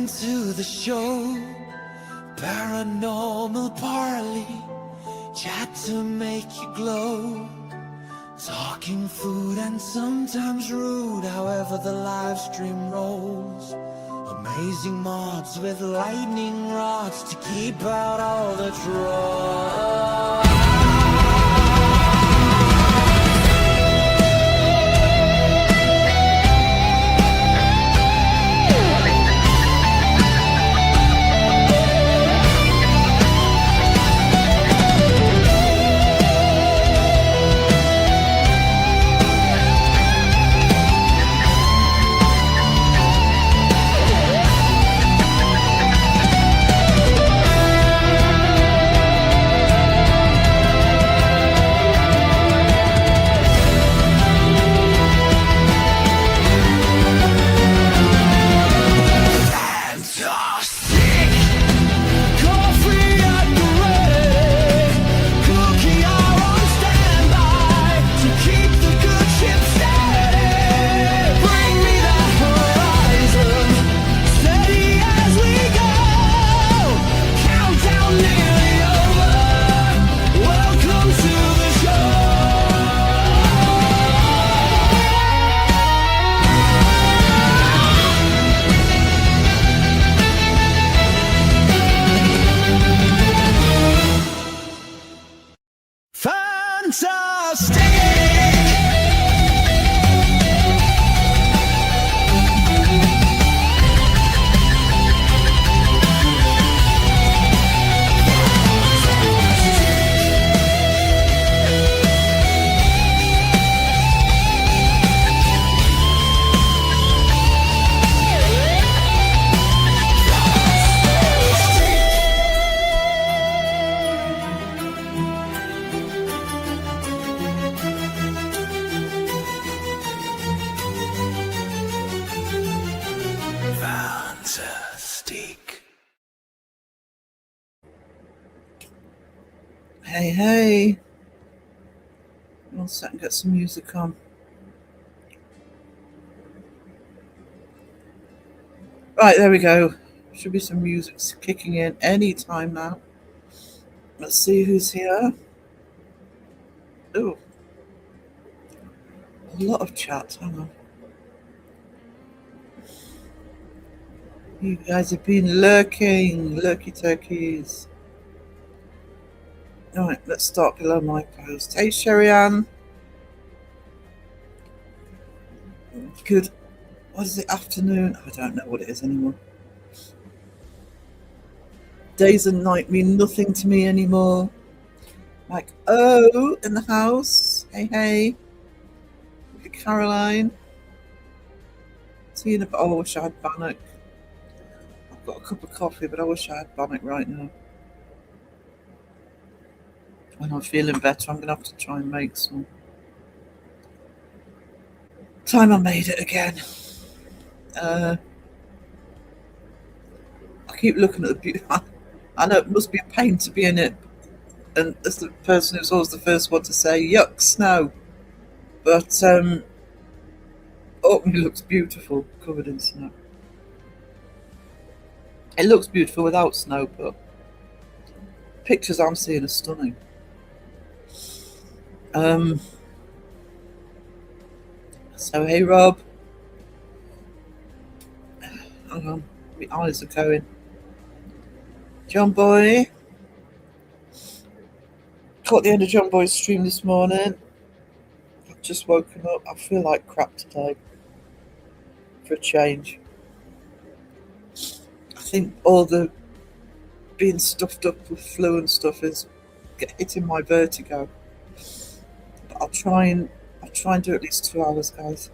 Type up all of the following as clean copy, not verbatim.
Welcome to the show, paranormal parley, chat to make you glow, talking food and sometimes rude, however the live stream rolls. Amazing mods with lightning rods to keep out all the trolls. Fantastic. Hey. One second, get some music on. Right, there we go. Should be some music kicking in any time now. Let's see who's here. Oh, a lot of chat. Hang on. You guys have been lurking, lurky turkeys. All right, let's start below my post. Hey, Sherry Ann. Good. What is it, afternoon? I don't know what it is anymore. Days and night mean nothing to me anymore. Like, oh, in the house. Hey. Caroline. See you in a bit. Oh, I wish I had Bannock. I've got a cup of coffee, but I wish I had Bannock right now. When I'm feeling better, I'm going to have to try and make some. Time I made it again. I keep looking at the beauty. I know it must be a pain to be in it. And as the person who's always the first one to say, yuck, snow. But Orkney looks beautiful, covered in snow. It looks beautiful without snow, but pictures I'm seeing are stunning. So hey Rob. Hang on, my eyes are going. John Boy. Caught the end of John Boy's stream this morning. I've just woken up. I feel like crap today. For a change. I think all the being stuffed up with flu and stuff is hitting my vertigo. But I'll try and do at least 2 hours, guys.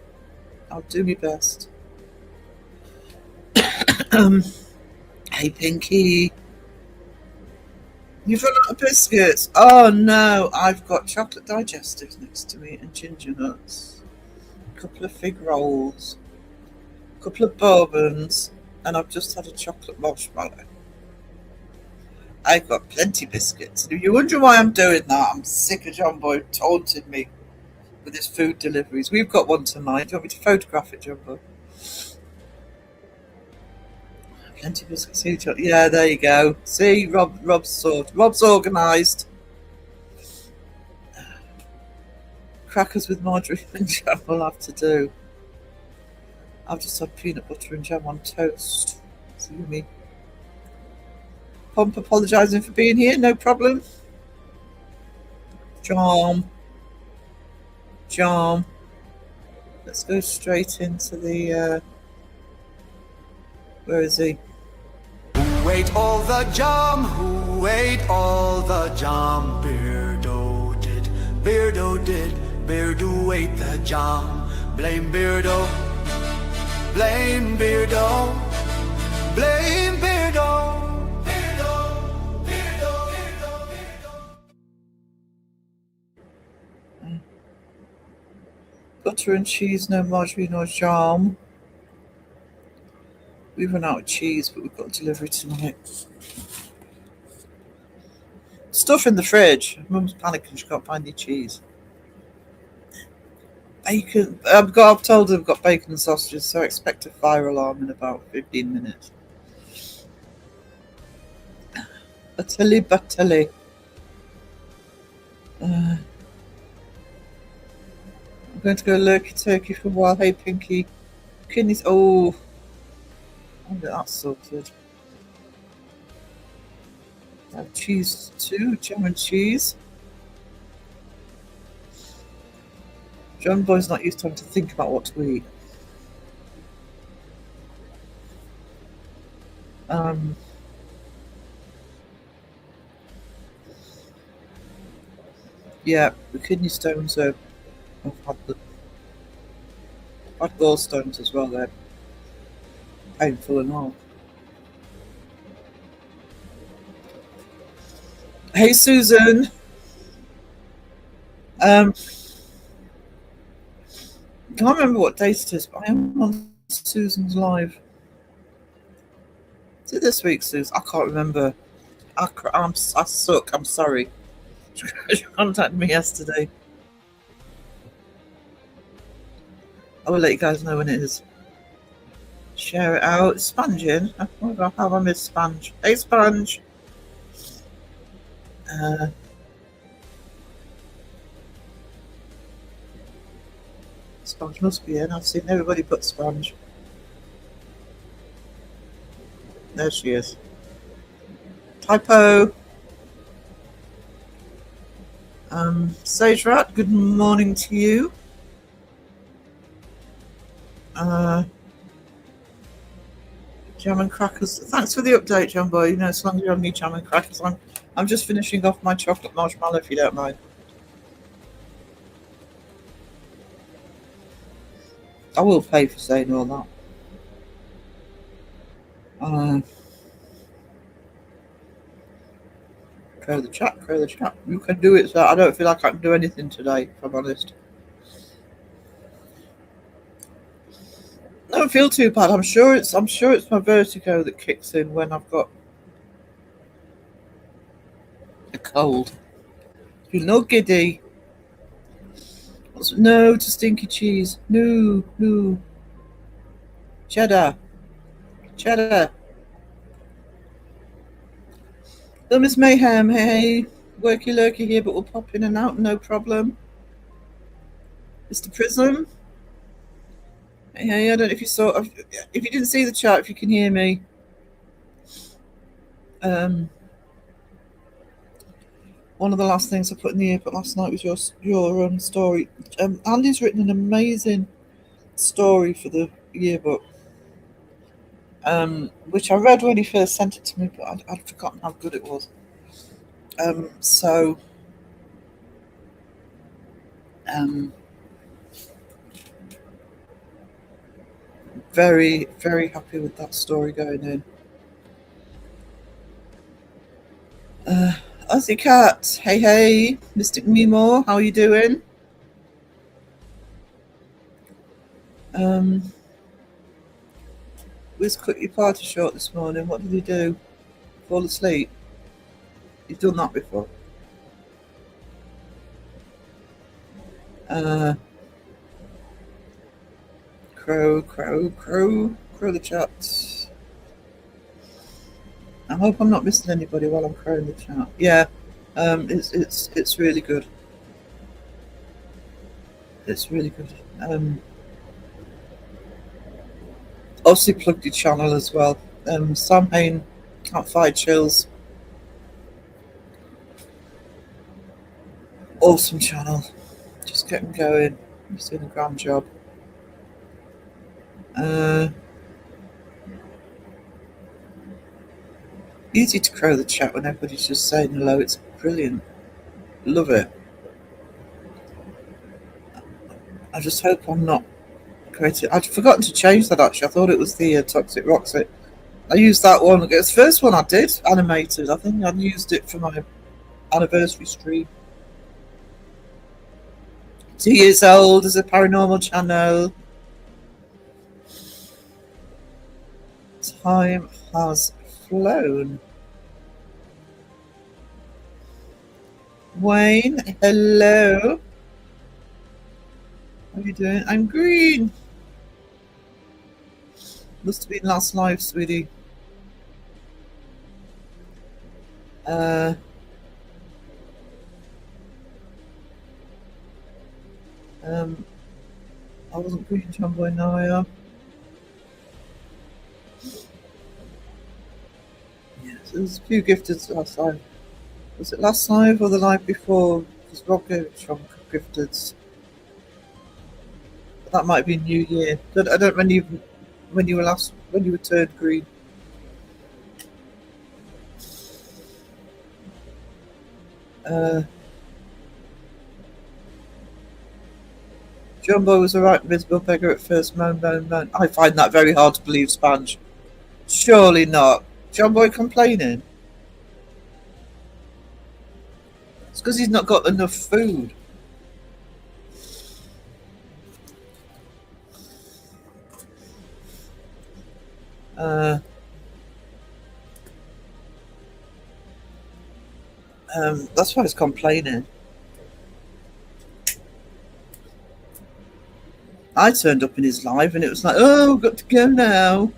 I'll do my best. Hey Pinky. You've run out of biscuits. Oh no, I've got chocolate digestives next to me and ginger nuts. A couple of fig rolls. A couple of bourbons. And I've just had a chocolate marshmallow. I've got plenty of biscuits. And if you wonder why I'm doing that, I'm sick of John Boy taunting me with his food deliveries. We've got one tonight. Do you want me to photograph it, John Boy? Plenty of biscuits each. Yeah, there you go. See, Rob's organised. Crackers with margarine and jam will have to do. I've just had peanut butter and jam on toast. It's yummy. Pomp apologising for being here, no problem. Jam. Let's go straight into the. Where is he? Who ate all the jam? Who ate all the jam? Beardo did, Beardo did, Beardo ate the jam. Blame Beardo, blame Beardo, blame Beardo. Butter and cheese, no margarine or jam. We've run out of cheese, but we've got delivery tonight. Stuff in the fridge. Mum's panicking, she can't find any cheese. Bacon. I've told her I've got bacon and sausages, so I expect a fire alarm in about 15 minutes. Butterly. I'm going to go lurky turkey for a while. Hey, Pinky. Kidneys. Oh, I'll get that sorted. I have cheese too, jam and cheese. John Boy's not used to having to think about what to eat. Yeah, the kidney stones are. I've had gallstones as well. They're painful and all. Hey, Susan. Can't remember what date it is, but I am on Susan's live. Is it this week, Susan? I can't remember. I suck. I'm sorry. She contacted me yesterday. I will let you guys know when it is. Share it out. Sponging. How have I missed Sponge? Hey, Sponge. Sponge must be in. I've seen everybody put Sponge. There she is. Typo. Sage Rat, good morning to you. Jam and crackers. Thanks for the update, John Boy. You know, as long as you're on me jam and crackers, I'm just finishing off my chocolate marshmallow, if you don't mind. I will pay for saying all that. Crow the chat. You can do it, so I don't feel like I can do anything today, if I'm honest. I don't feel too bad. I'm sure it's my vertigo that kicks in when I've got a cold. You're not giddy. No to stinky cheese. No. Cheddar. Hello, Miss Mayhem. Hey. Worky lurky here, but we'll pop in and out, no problem. Mr. Prism. Hey, I don't know if you saw. If you didn't see the chat, if you can hear me. One of the last things I put in the earput last night was your story. Andy's written an amazing story for the yearbook, which I read when he first sent it to me, but I'd forgotten how good it was. Very, very happy with that story going in. Aussie Cat, hey, Mystic Mimo, how are you doing? Wiz cut your party short this morning. What did he do? Fall asleep? You've done that before. Crow the chat. hope I'm not missing anybody while I'm crowing the chat. Yeah, it's really good. It's really good. Obviously plugged your channel as well. Sam Hain, Campfire Chills, awesome channel. Just getting going. He's doing a grand job. Easy to crow the chat when everybody's just saying hello. It's brilliant. Love it. I just hope I'm not creating. I'd forgotten to change that actually. I thought it was the Toxic Roxy. I used that one. It's the first one I did animated. I think I used it for my anniversary stream. 2 years old as a paranormal channel. Time has flown. Wayne, hello. How are you doing? I'm green. Must have been last live, sweetie. I wasn't green, John Boy, now I am. Yes, there was a few gifteds last live. Was it last live or the live before? Because Rob gave it from gifteds. That might be New Year. I don't when you were turned green. Jumbo was a right miserable beggar at first. Moan, moan, moan. I find that very hard to believe, Sponge. Surely not. Jumbo complaining. It's because he's not got enough food. That's why he's complaining. I turned up in his live and it was like, oh, got to go now.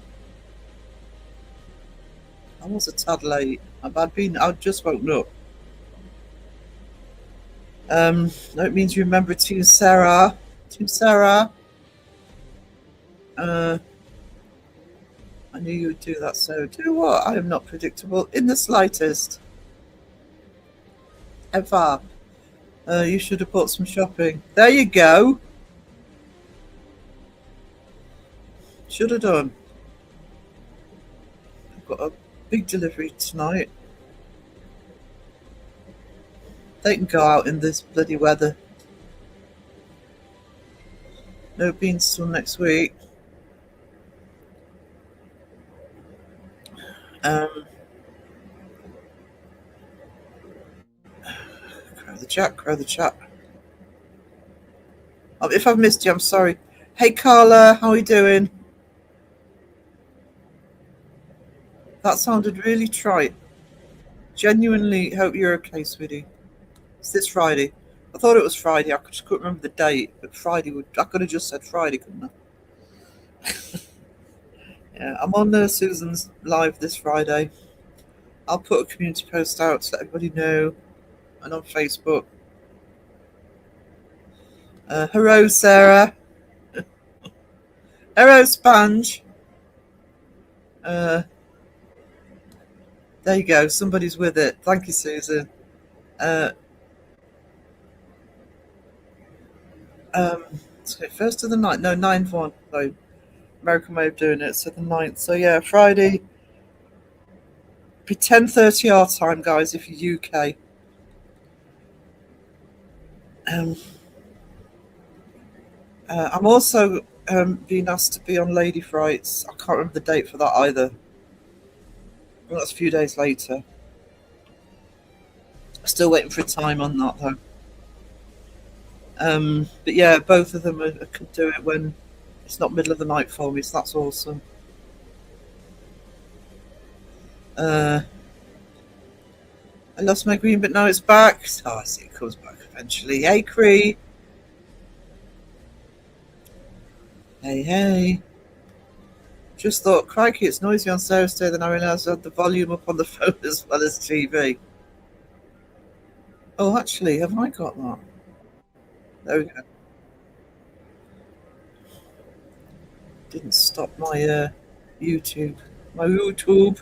I was a tad late. I'd just woken up. No, it means you remember to Sarah. To Sarah. I knew you would do that, so do what? I am not predictable in the slightest. Ever. You should have bought some shopping. There you go. Should have done. I've got a big delivery tonight. They can go out in this bloody weather. No beans till next week. Crow the chat, crow the chat. If I've missed you, I'm sorry. Hey Carla, how are you doing? That sounded really trite. Genuinely hope you're okay, sweetie. It's this Friday. I thought it was Friday. I just couldn't remember the date, but I could have just said Friday, couldn't I? Yeah, I'm on Susan's live this Friday. I'll put a community post out to let everybody know, and on Facebook. Hello, Sarah. Hello, Sponge. There you go. Somebody's with it. Thank you, Susan. First of the night. No, 9th. No, American way of doing it. So the 9th. So yeah, Friday. Be 10:30 our time, guys, if you're UK. I'm also being asked to be on Lady Frights. I can't remember the date for that either. Well, that's a few days later. Still waiting for a time on that though. But yeah, both of them can do it when it's not middle of the night for me, so that's awesome. I lost my green, but now it's back. Oh, I see it comes back eventually. Hey, Cree. Hey, hey. Just thought, crikey, it's noisy on Sarah's day. Then I realised I had the volume up on the phone as well as TV. Oh, actually, have I got that? There we go. Didn't stop my YouTube. My YouTube.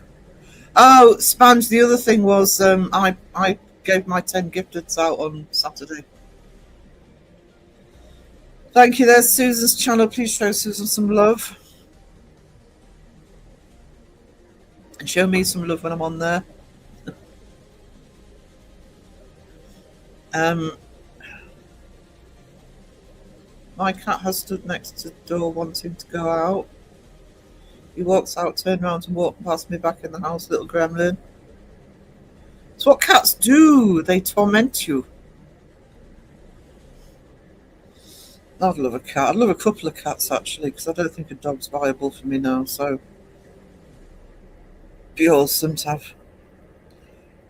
Oh, Sponge, the other thing was I gave my 10 gifteds out on Saturday. Thank you. There's Susan's channel. Please show Susan some love. And show me some love when I'm on there. My cat has stood next to the door wanting to go out. He walks out, turned around and walked past me back in the house, little gremlin. It's what cats do. They torment you. I'd love a cat. I'd love a couple of cats, actually, because I don't think a dog's viable for me now, so be awesome to have.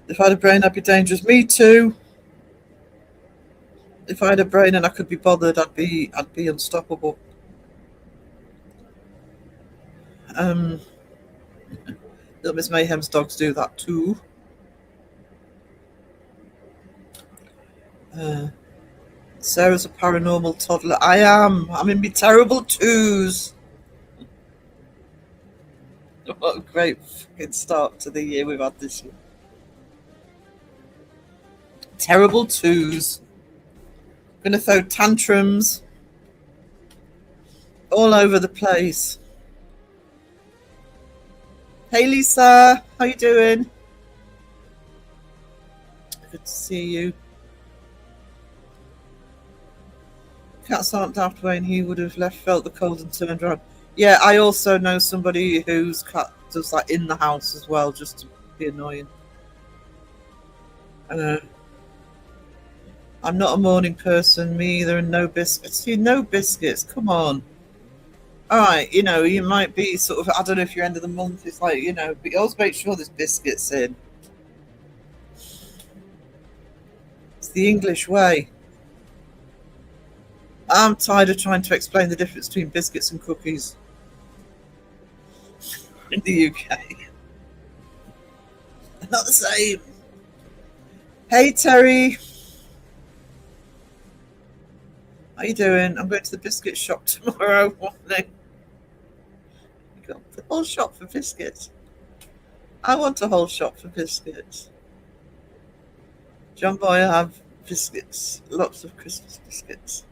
If I had a brain, I'd be dangerous. Me too. If I had a brain and I could be bothered, I'd be unstoppable. Little Miss Mayhem's dogs do that too. Sarah's a paranormal toddler. I am. I'm in my terrible twos. What a great fucking start to the year we've had this year. Terrible twos. Gonna throw tantrums all over the place. Hey Lisa, how you doing? Good to see you. Cats aren't daft, Wayne. He would have felt the cold and turned around. Yeah, I also know somebody whose cat does that in the house as well, just to be annoying. I'm not a morning person, me either, and no biscuits. See, no biscuits, come on. All right, you might be sort of, I don't know if you're end of the month, it's like, but you always make sure there's biscuits in. It's the English way. I'm tired of trying to explain the difference between biscuits and cookies in the UK. They're not the same. Hey, Terry. How you doing? I'm going to the biscuit shop tomorrow morning. You got the whole shop for biscuits. I want a whole shop for biscuits. John Boy, I have biscuits. Lots of Christmas biscuits.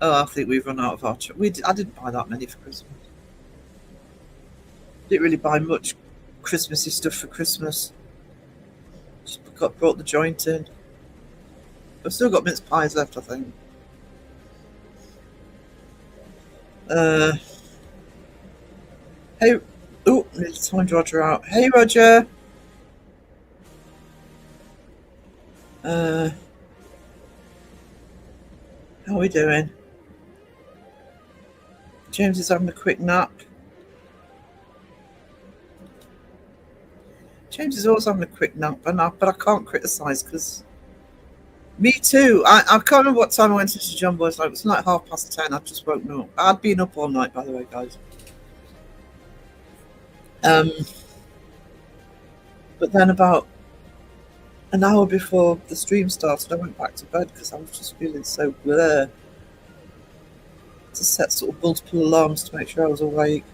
Oh, I think we've run out of our chocolate. I didn't buy that many for Christmas. Didn't really buy much Christmassy stuff for Christmas. Just brought the joint in. I've still got mince pies left, I think. Hey, nearly timed Roger out. Hey, Roger. How are we doing? James is having a quick nap. James is always having a quick nap, but I can't criticise because me too. I can't remember what time I went into John Boy's. It was like 10:30. I just woken up. I'd been up all night, by the way, guys. But then about an hour before the stream started, I went back to bed because I was just feeling so blur. To set sort of multiple alarms to make sure I was awake.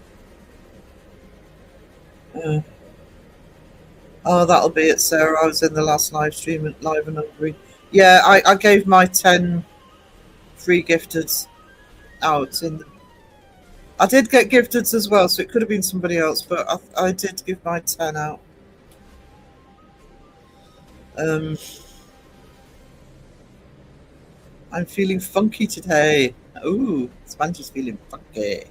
Oh, that'll be it, Sarah. I was in the last live stream live and hungry. Yeah, I gave my 10 free gifteds out. I did get gifteds as well, so it could have been somebody else, but I did give my 10 out. I'm feeling funky today. Ooh, Spanish is feeling funky.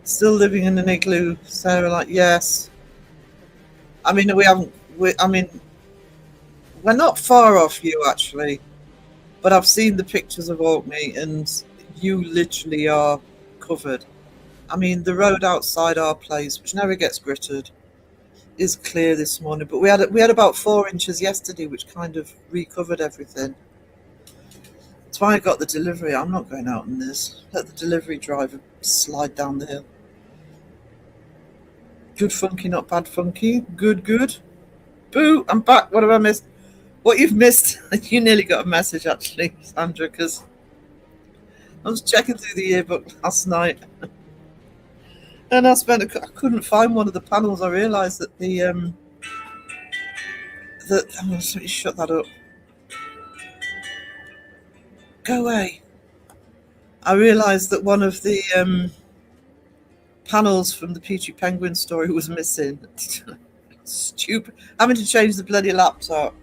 Still living in an igloo, Sarah. Yes. I mean, we're not far off you actually, but I've seen the pictures of Orkney, and you literally are covered. I mean, the road outside our place, which never gets gritted, is clear this morning. But we had about 4 inches yesterday, which kind of recovered everything. That's why I got the delivery. I'm not going out in this. Let the delivery driver slide down the hill. Good funky, not bad funky. Good, good. Boo, I'm back. What have I missed? What you've missed, you nearly got a message actually, Sandra, because I was checking through the yearbook last night and I couldn't find one of the panels. I realised that I'm going to shut that up. Go away. I realised that one of the panels from the Peachy Penguin story was missing. Stupid. Having to change the bloody laptop.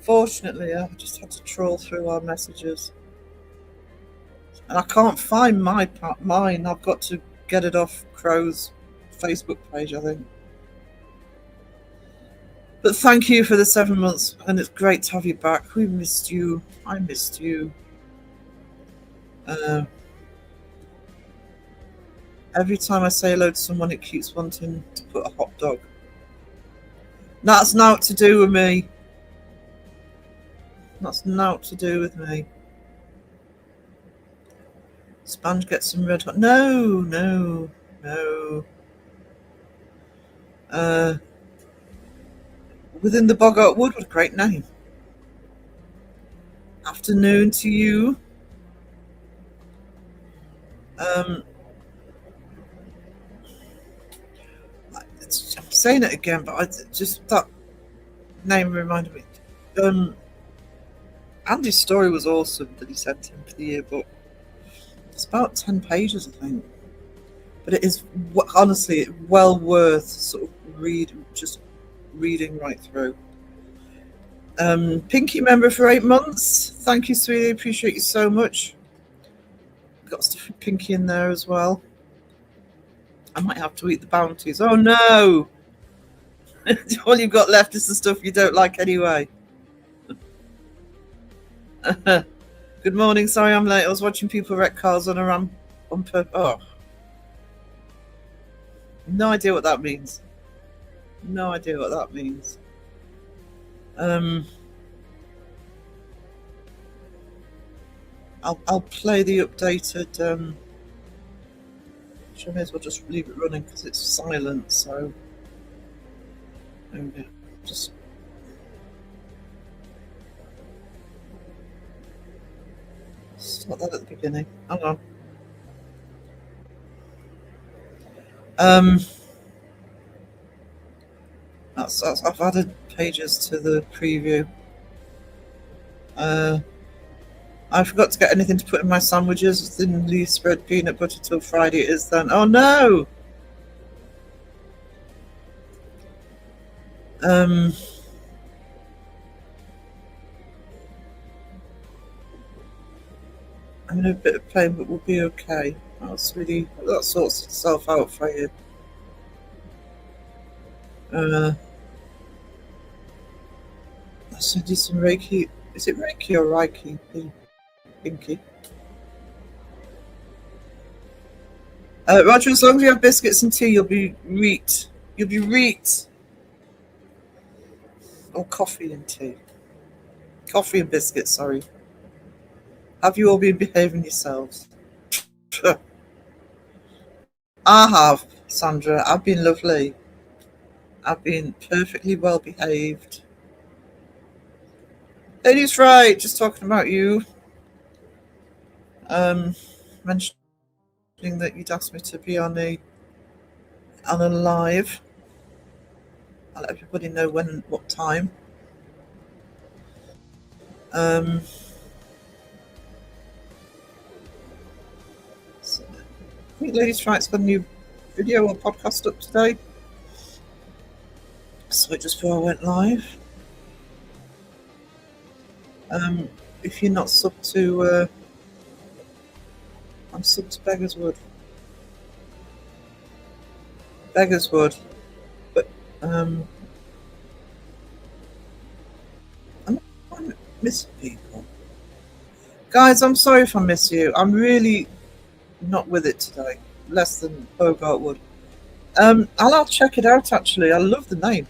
Fortunately, I just had to trawl through our messages. And I can't find mine. I've got to get it off Crow's Facebook page, I think. But thank you for the 7 months, and it's great to have you back. We missed you. I missed you. Every time I say hello to someone, it keeps wanting to put a hot dog. That's naught to do with me. That's naught to do with me. Sponge gets some red hot. No, no, no. Within the Boggart Wood, what a great name. Afternoon to you. I'm saying it again, but that name reminded me. Andy's story was awesome that he sent him for the yearbook. It's about 10 pages, I think. But it is, honestly, well worth sort of reading right through. Pinky member for 8 months. Thank you, sweetie. Appreciate you so much. Got stuff for Pinky in there as well. I might have to eat the bounties. Oh no! All you've got left is the stuff you don't like anyway. Good morning. Sorry I'm late. I was watching people wreck cars on a ramp on purpose. Oh. No idea what that means. No idea what that means. I'll play the updated. I may as well just leave it running because it's silent. So there we go. Just start that at the beginning. Hang on. I've added pages to the preview. I forgot to get anything to put in my sandwiches. Thinly spread peanut butter till Friday it is then. Oh no! I'm in a bit of pain, but we'll be okay. That's really, that sorts itself out for you. So do some Reiki. Is it Reiki or Reiki? Pinky. Roger, as long as you have biscuits and tea, you'll be reet. You'll be reet. Or coffee and tea. Coffee and biscuits, sorry. Have you all been behaving yourselves? I have, Sandra. I've been lovely. I've been perfectly well behaved. Ladies right, just talking about you. Mentioning that you'd asked me to be on a live. I'll let everybody know when and what time. So, I think Ladies Right's got a new video or podcast up today. So just before I went live. If you're not subbed to, I'm subbed to Beggars Wood. Beggars Wood, but I'm missing people. Guys, I'm sorry if I miss you. I'm really not with it today. Less than Bogart Wood. I'll check it out. Actually, I love the name.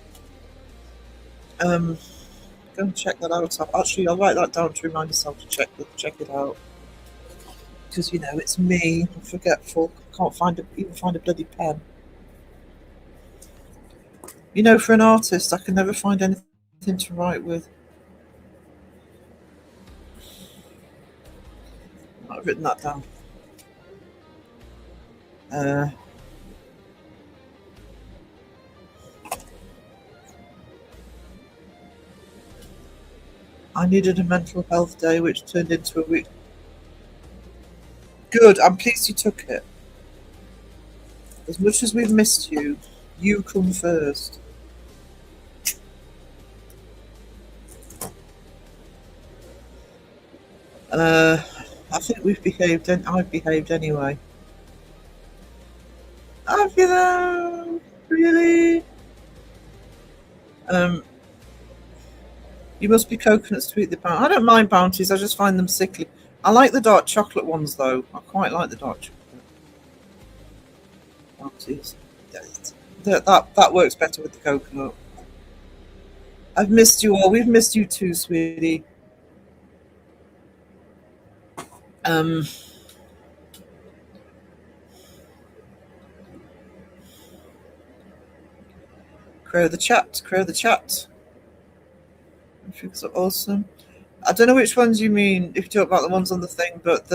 go and check that out. Actually, I'll write that down to remind myself to check it out. Because you know, it's me. I'm forgetful. Can't even find a bloody pen. You know, for an artist, I can never find anything to write with. I've written that down. I needed a mental health day, which turned into a week. Good. I'm pleased you took it. As much as we've missed you, you come first. I think we've behaved. I've behaved anyway. Have you though? Really? You must be coconuts to eat the bounty. I don't mind bounties. I just find them sickly. I like the dark chocolate ones though. I quite like the dark chocolate bounties. That works better with the coconut. I've missed you all. We've missed you too, sweetie. Crow the chat. Crow the chat. Figures are awesome. I don't know which ones you mean if you talk about the ones on the thing, but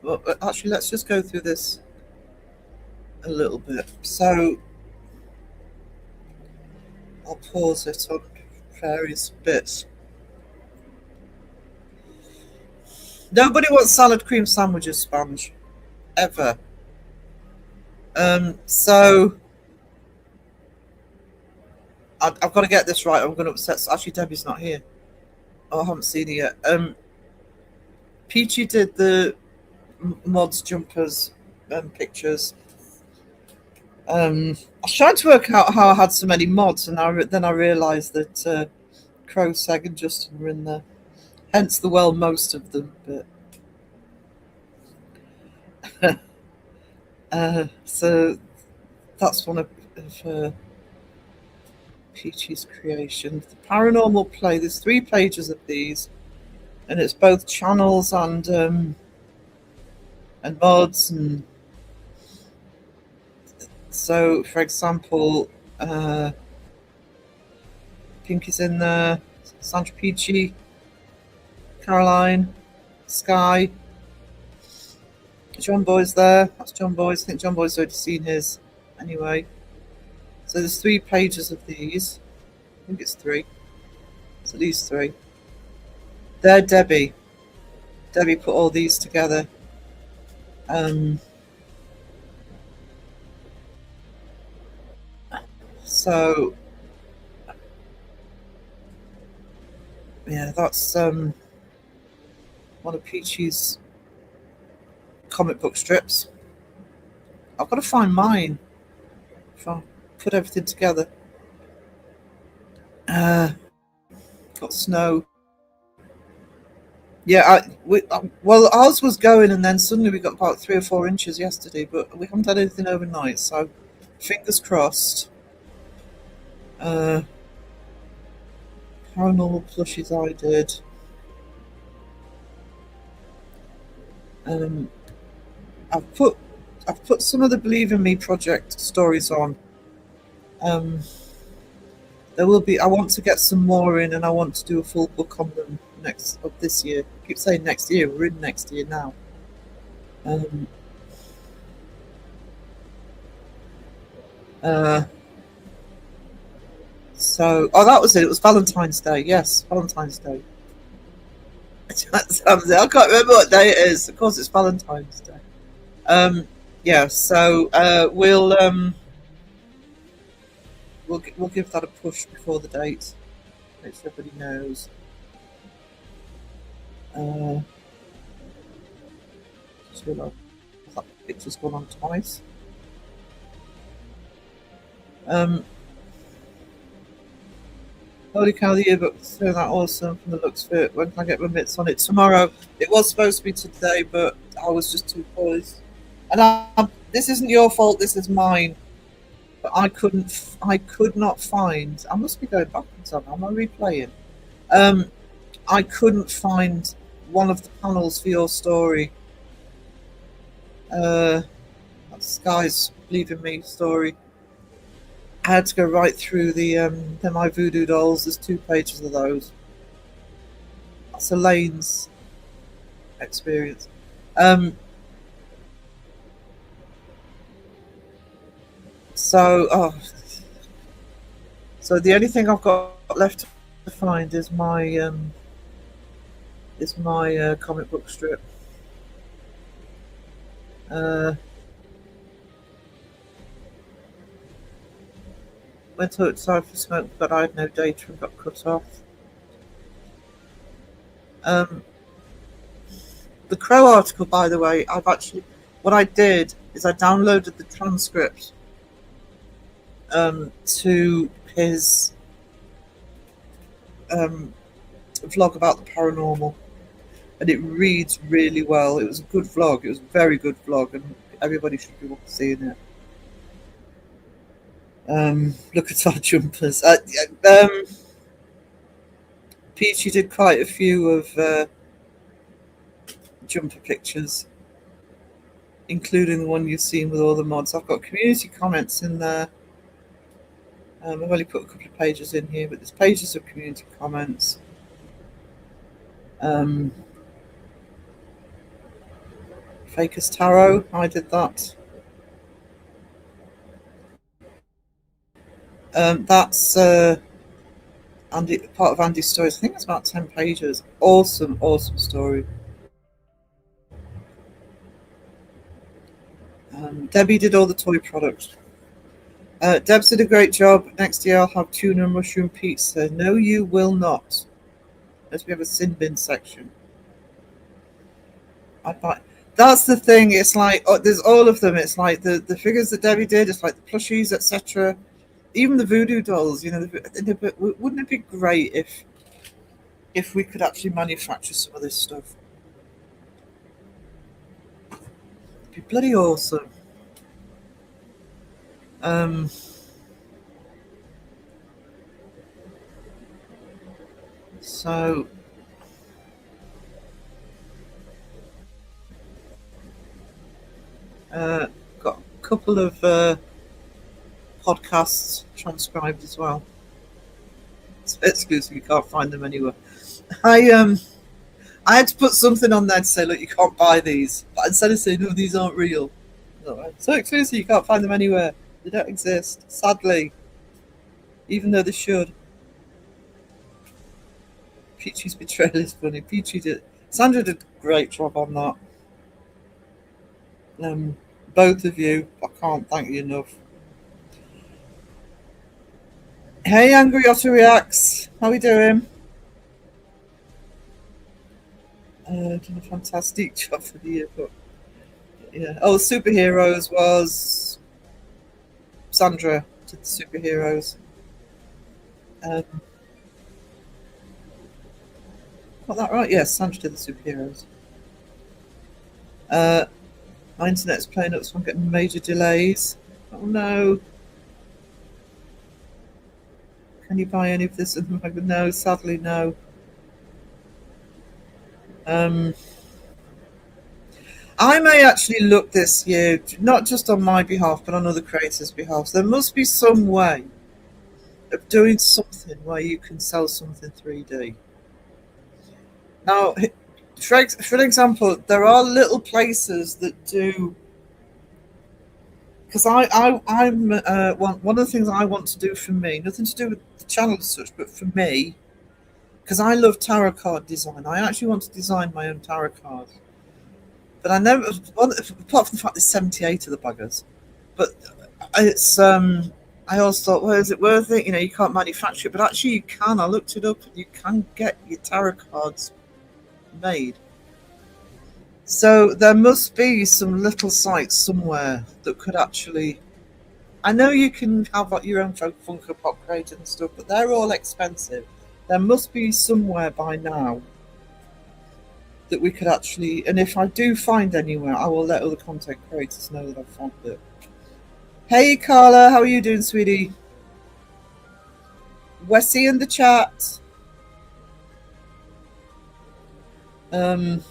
well, actually, let's just go through this a little bit. So I'll pause it on various bits. Nobody wants salad cream sandwiches, Sponge. Ever. So I've got to get this right. I'm going to upset. Actually, Debbie's not here. Oh, I haven't seen her yet. Peachy did the mods jumpers pictures. I was trying to work out how I had so many mods, and then I realised that Crow, Seg, and Justin were in there. Hence the most of them. But so that's one of Peachy's creations. The paranormal play. There's 3 pages of these, and it's both channels and mods. And so, for example, Pinky's in there, Sandra Peachy, Caroline, Sky, John Boy's there. That's John Boy's. I think John Boy's already seen his anyway. So there's 3 pages of these. I think it's 3. So these 3. They're Debbie. Debbie put all these together. So yeah, that's one of Peachy's comic book strips. I've got to find mine if I put everything together. Got snow. Yeah, well, ours was going, and then suddenly we got about 3 or 4 inches yesterday, but we haven't had anything overnight, so fingers crossed. Paranormal plushies I did. I've put some of the Believe in Me project stories on. There will be. I want to get some more in, and I want to do a full book on them this year. I keep saying next year. We're in next year now. So, that was it. It was Valentine's Day. Yes, Valentine's Day. I can't remember what day it is. Of course, it's Valentine's Day. Yeah. So we'll give that a push before the date. Make sure everybody knows. Just realised that picture's gone on twice. Holy cow, the yearbook's turned out awesome from the looks of it. When can I get my mitts on it? Tomorrow. It was supposed to be today, but I was just too poised. And this isn't your fault, this is mine. but I could not find. I must be going backwards on. Am I replaying? Um, I couldn't find one of the panels for your story. Sky's leaving me story. I had to go right through the My Voodoo Dolls. There's 2 pages of those. That's Elaine's experience. Um, so, oh, so the only thing I've got left to find is my comic book strip. Went outside for smoke, but I had no data and got cut off. The Crow article, by the way, what I did is I downloaded the transcript to his vlog about the paranormal, and it reads really well. It was a good vlog. It was a very good vlog, and everybody should be seeing it. Look at our jumpers. Peachy did quite a few of jumper pictures, including the one you've seen with all the mods. I've got community comments in there. I've only put a couple of pages in here, but there's pages of community comments. Faker's Tarot, I did that. That's Andy, part of Andy's stories. I think it's about 10 pages. Awesome story. Debbie did all the toy products. Deb's did a great job. Next year I'll have tuna and mushroom pizza. No, you will not. As we have a sin bin section. That's the thing. It's like there's all of them. It's like the figures that Debbie did. It's like the plushies, etc. Even the voodoo dolls. You know, wouldn't it be great if we could actually manufacture some of this stuff? It'd be bloody awesome. So got a couple of podcasts transcribed as well. Excuse me, you can't find them anywhere. I had to put something on there to say, look, you can't buy these. But instead of saying, no, these aren't real. So exclusive, you can't find them anywhere. They don't exist, sadly. Even though they should. Peachy's betrayal is funny. Sandra did a great job on that. Both of you, I can't thank you enough. Hey, Angry Otter Reacts. How we doing? Done a fantastic job for the year, but yeah. Oh, superheroes was Sandra did the superheroes. Got that right? Yes, Sandra did the superheroes. My internet's playing up, so I'm getting major delays. Oh no. Can you buy any of this? No, sadly, no. I may actually look this year, not just on my behalf, but on other creators' behalf. There must be some way of doing something where you can sell something 3D. Now, for example, there are little places that do. Because I'm one of the things I want to do for me, nothing to do with the channel as such, but for me, because I love tarot card design. I actually want to design my own tarot cards. But I never, apart from the fact there's 78 of the buggers, but it's, I always thought, well, is it worth it? You know, you can't manufacture it, but actually you can. I looked it up, and you can get your tarot cards made. So there must be some little sites somewhere that could actually. I know you can have like your own Funko Pop crate and stuff, but they're all expensive. There must be somewhere by now that we could actually, and if I do find anywhere, I will let other content creators know that I've found it. Hey Carla, how are you doing, sweetie? Wessie in the chat. Um,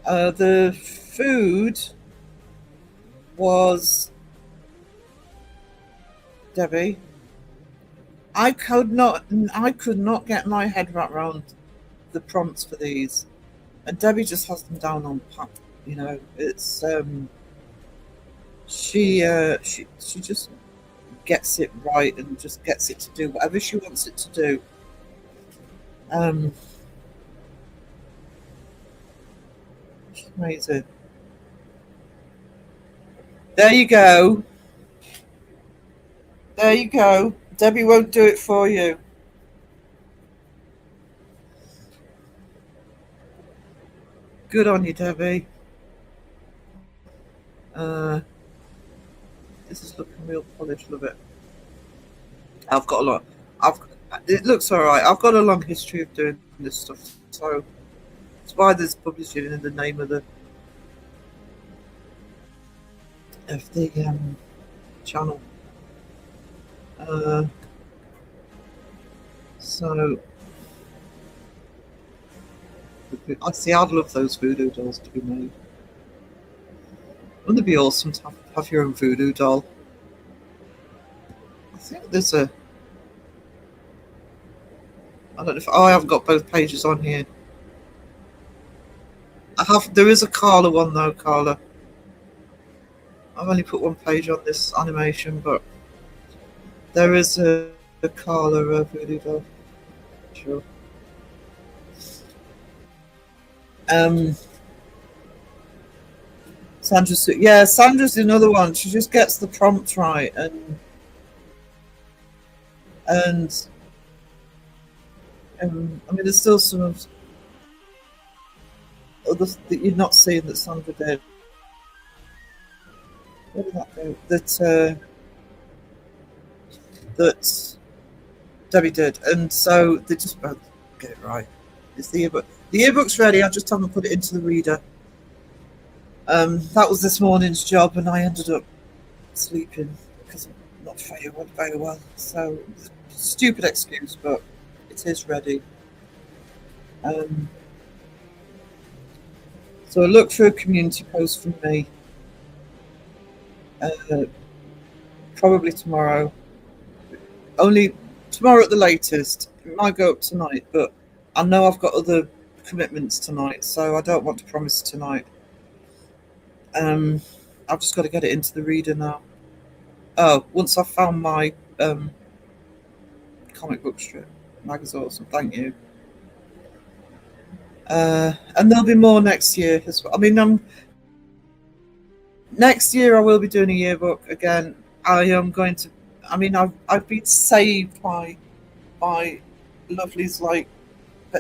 the food was Debbie. I could not. I could not get my head wrapped around the prompts for these, and Debbie just has them down on pat. You know, it's she just gets it right and just gets it to do whatever she wants it to do. Um, she's amazing. There you go. There you go. Debbie won't do it for you. Good on you, Debbie. Uh, this is looking real polished. Love it. I've got a lot. I've. It looks all right. I've got a long history of doing this stuff, so it's why there's publishing in the name of the channel. Uh, so I see. I'd love those voodoo dolls to be made. Wouldn't it be awesome to have your own voodoo doll? I think there's a. I don't know if I haven't got both pages on here. I have. There is a Carla one though, Carla. I've only put one page on this animation, but there is a Carla voodoo doll. Sure. Um, Sandra's another one. She just gets the prompts right, and I mean, there's still some of others that you're not seeing that Sandra did. What did that do? That Debbie did, and so they just both get it right. It's the yearbook. The yearbook's ready. I just haven't put it into the reader. That was this morning's job, and I ended up sleeping because I'm not very well. So stupid excuse, but it is ready. So look for a community post from me. Probably tomorrow. Only tomorrow at the latest. It might go up tonight, but I know I've got other commitments tonight, so I don't want to promise tonight. I've just got to get it into the reader now. Oh, once I've found my comic book strip. Mag's awesome, thank you. And there'll be more next year as well. I mean, next year I will be doing a yearbook again. I am going to. I mean, I've been saved by lovelies like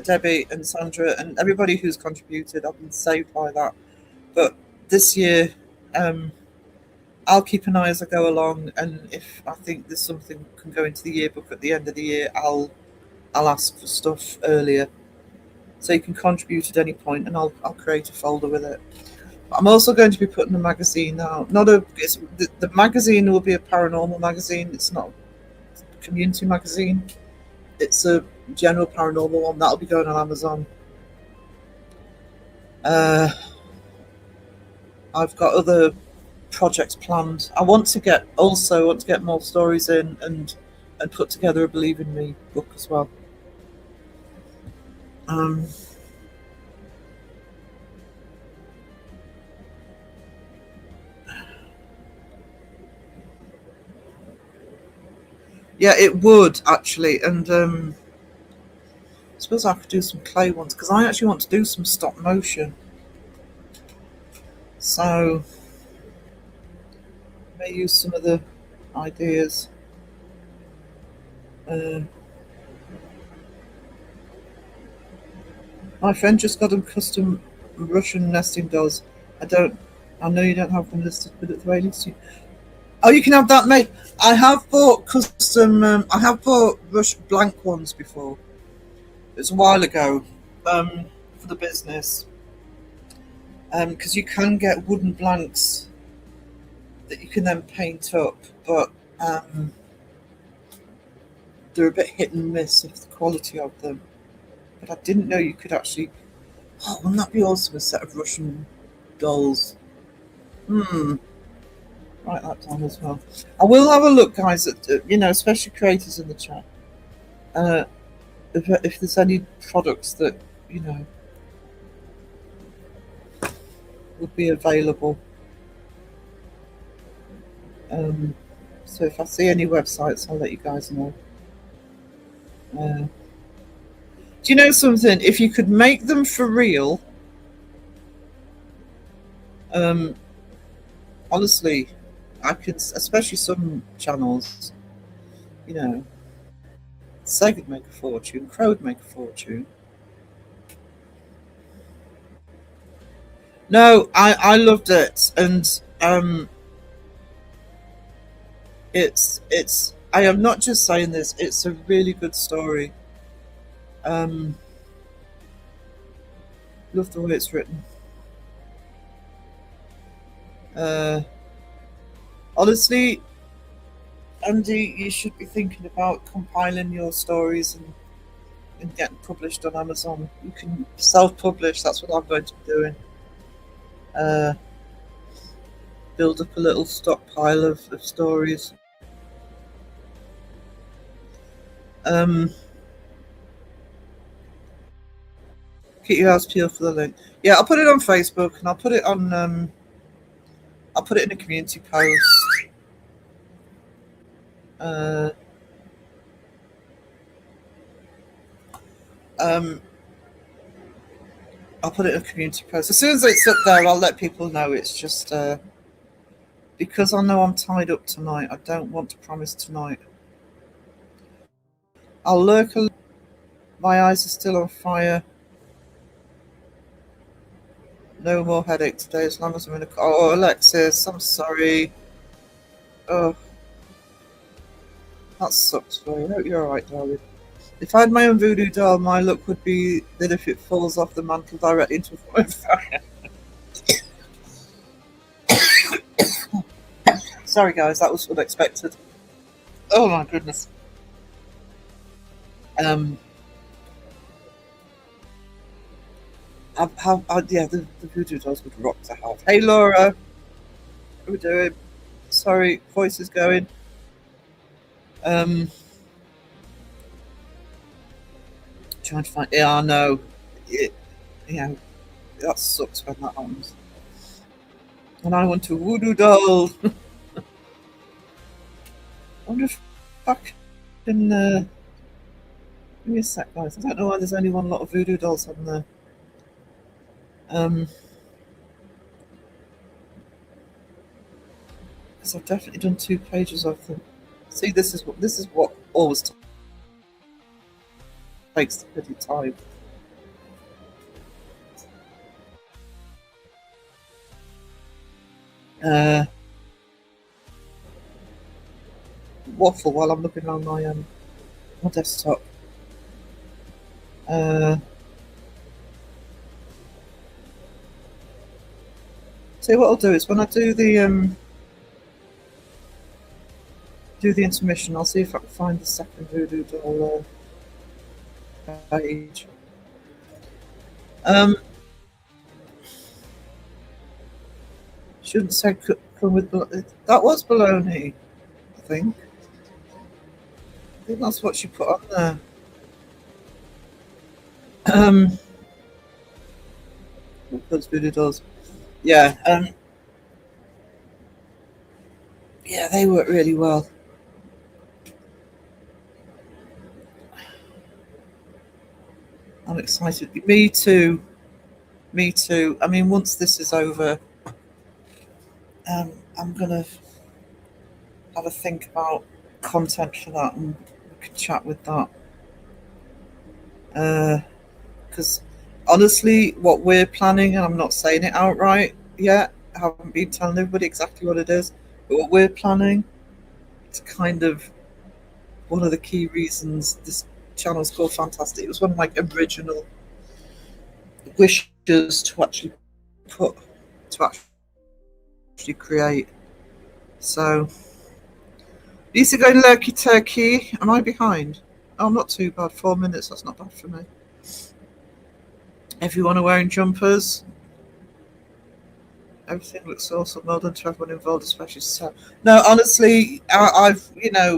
Debbie and Sandra and everybody who's contributed. I've been saved by that. But this year, I'll keep an eye as I go along, and if I think there's something can go into the yearbook at the end of the year, I'll ask for stuff earlier, so you can contribute at any point, and I'll create a folder with it. I'm also going to be putting a magazine out. The magazine will be a paranormal magazine. It's not a community magazine. It's a general paranormal one that'll be going on Amazon. I've got other projects planned. I want to get more stories in and put together a Believe in Me book as well. Yeah, it would actually, and I suppose I could do some clay ones because I actually want to do some stop motion. So I may use some of the ideas. My friend just got them custom Russian nesting dolls. I know you don't have them listed, but at the very least Oh, you can have that made. I have bought custom. I have bought Russian blank ones before. It was a while ago for the business. Because you can get wooden blanks that you can then paint up, but um, they're a bit hit and miss of the quality of them. But I didn't know you could actually. Oh, wouldn't that be awesome? A set of Russian dolls. Hmm. Write that down as well. I will have a look, guys. At especially creators in the chat. Uh, if there's any products that you know would be available. So if I see any websites, I'll let you guys know. Do you know something? If you could make them for real, um, honestly, I could, especially some channels, you know, Sega would make a fortune, Crow would make a fortune. No, I loved it, and it's. I am not just saying this; it's a really good story. Um, love the way it's written. Uh, honestly, Andy, you should be thinking about compiling your stories and getting published on Amazon. You can self-publish. That's what I'm going to be doing. Uh, build up a little stockpile of stories. Keep your eyes peeled for the link. Yeah, I'll put it on Facebook and I'll put it on. I'll put it in a community post. Uh, um, I'll put it in a community post as soon as it's up there. I'll let people know. It's just because I know I'm tied up tonight. I don't want to promise tonight. I'll lurk a. My eyes are still on fire. No more headache today as long as I'm in a. Oh, Alexis, I'm sorry. Oh, that sucks for you. I hope you're alright, darling. If I had my own voodoo doll, my luck would be that if it falls off the mantle directly into a fire. Sorry, guys, that was unexpected. Oh my goodness. Yeah, the voodoo dolls would rock to have. Hey, Laura, what are we doing? Sorry, voice is going. Trying to find. Yeah, I know. Yeah, that sucks when that happens. And I want a voodoo doll. I wonder if I can. Give me a sec, guys. I don't know why there's only one lot of voodoo dolls on there. Because I've definitely done 2 pages of them. See, this is what always takes the bloody time. Waffle while I'm looking on my desktop. So what I'll do is when I do the intermission, I'll see if I can find the second voodoo doll page. Shouldn't say come with that was baloney, I think. I think that's what she put on there. Those voodoo dolls. Yeah, yeah, they work really well. I'm excited. Me too. Me too. I mean, once this is over, I'm gonna have a think about content for that, and we can chat with that. Because honestly, what we're planning, and I'm not saying it outright yet, I haven't been telling everybody exactly what it is, but what we're planning is kind of one of the key reasons this channel's called Fantastic. It was one of my original wishes to actually create So, Lisa going lurky turkey. Am I behind? Oh, not too bad. 4 minutes. That's not bad for me. Everyone are wearing jumpers. Everything looks awesome. Well done to everyone involved, especially so. No, honestly, I've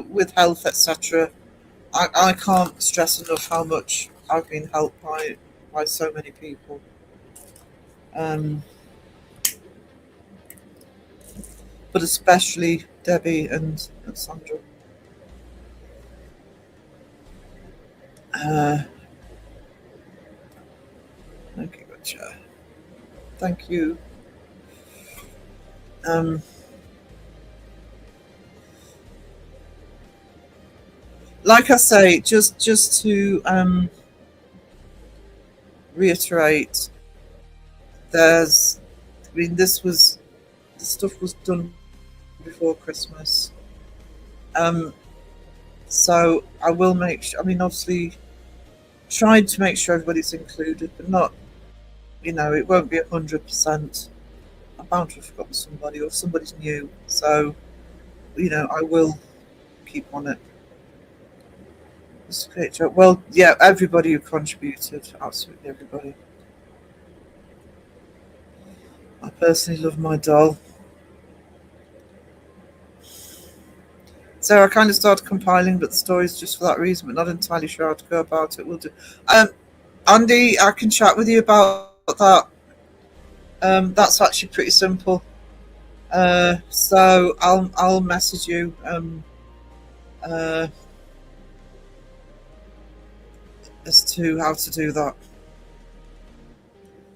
with health etc. I can't stress enough how much I've been helped by so many people. Um, but especially Debbie and Sandra. Uh, okay, gotcha. Thank you. Um, like I say, just to reiterate, there's, I mean, the stuff was done before Christmas. Um, so I will make sure, I mean, obviously, tried to make sure everybody's included, but not, it won't be 100%. I'm bound to have forgotten somebody or somebody's new. So, I will keep on it. It's a great job. Well, yeah, everybody who contributed, absolutely everybody. I personally love my doll. So I kind of started compiling, but the stories just for that reason, but not entirely sure how to go about it. We'll do. Andy, I can chat with you about that. That's actually pretty simple. So I'll message you uh, as to how to do that.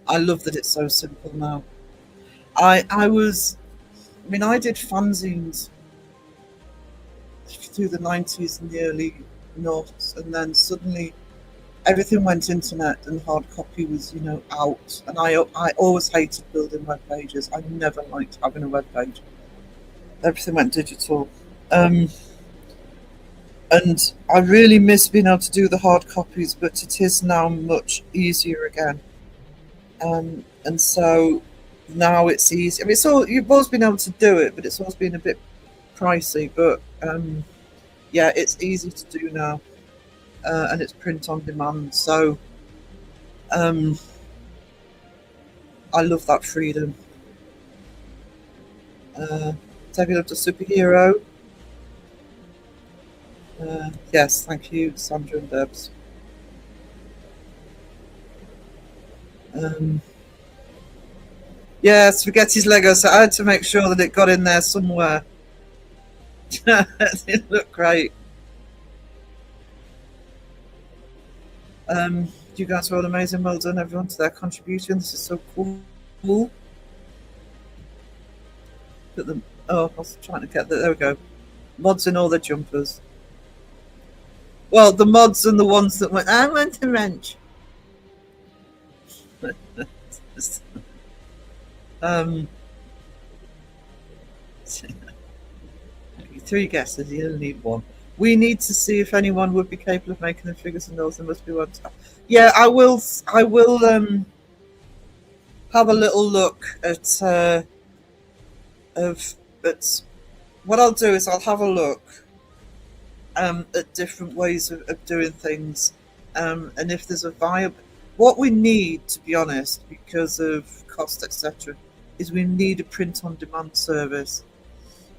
I love that it's so simple now. I did fanzines through the 90s and the early noughts, and then suddenly everything went internet and hard copy was, out. And I always hated building web pages. I never liked having a web page. Everything went digital. And I really miss being able to do the hard copies, but it is now much easier again. And so now it's easy. I mean, you've always been able to do it, but it's always been a bit pricey. But yeah, it's easy to do now, and it's print on demand. So I love that freedom. Debbie loved a superhero. Yes, thank you, Sandra and Debs. Yeah, Spaghetti's Lego. So I had to make sure that it got in there somewhere. It looked great. You guys are all amazing. Well done, everyone, to their contribution. This is so cool. Put them. Oh, I was trying to get that. There we go. Mods in all their jumpers. Well, the mods and the ones that went, I want a wrench. Three guesses, you only need one. We need to see if anyone would be capable of making the figures and those. There must be one. Yeah, I will have a little look at what I'll do is I'll have a look at different ways of doing things, and if there's a viable, what we need, to be honest, because of cost etc., is we need a print on demand service,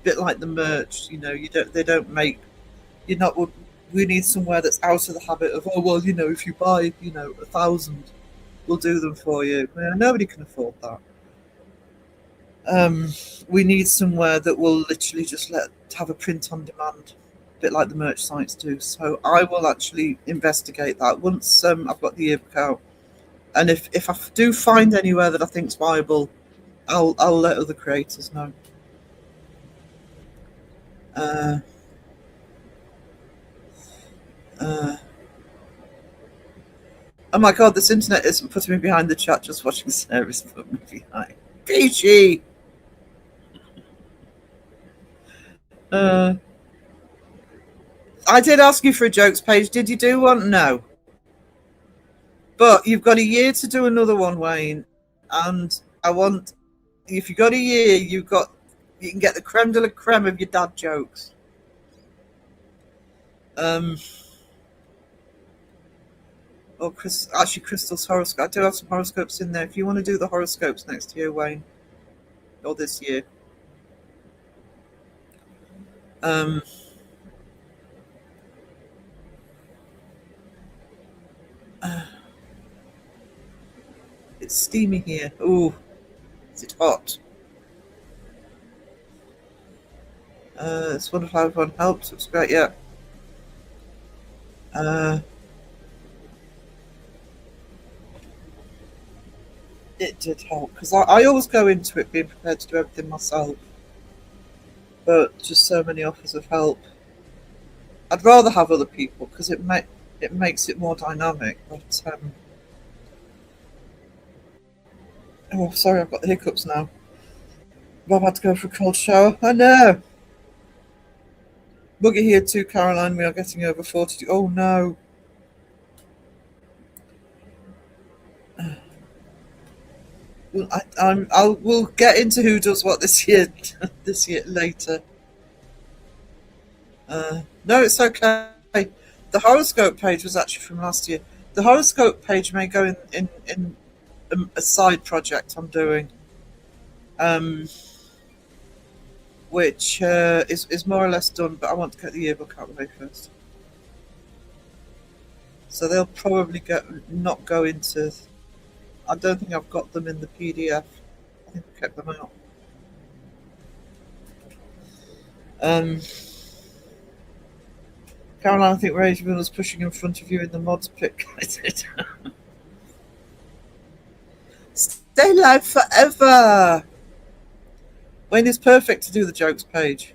a bit like the merch. They don't make, you're not. We need somewhere that's out of the habit of, oh well, if you buy 1,000, we'll do them for you. Nobody can afford that. We need somewhere that will literally just have a print on demand, a bit like the merch sites do. So I will actually investigate that once I've got the yearbook out, and if I do find anywhere that I think is viable, I'll let other creators know. Oh my god, this internet isn't putting me behind the chat. Just watching Sarah's put me behind. Peachy. I did ask you for a jokes page. Did you do one? No. But you've got a year to do another one, Wayne. And if you've got a year, you've got You can get the creme de la creme of your dad jokes. Um, or actually, Crystal's horoscope. I do have some horoscopes in there. If you want to do the horoscopes next year, Wayne, or this year, um, it's steamy here. Ooh, is it hot? It's wonderful how everyone helps. It's great, yeah. Uh, it did help because I always go into it being prepared to do everything myself, but just so many offers of help. I'd rather have other people because it makes it more dynamic. But oh, sorry, I've got the hiccups now. Rob had to go for a cold shower. I know. Buggy here too, Caroline. We are getting over 40. Oh no. Well, we'll get into who does what this year. This year later. No, it's okay. The horoscope page was actually from last year. The horoscope page may go in a side project I'm doing, um, which is more or less done. But I want to get the yearbook out of the way first. So they'll probably not go into. I don't think I've got them in the PDF. I think I kept them out. Um, Caroline, I think Raven was pushing in front of you in the mods pick. Stay live forever. Wayne is perfect to do the jokes page.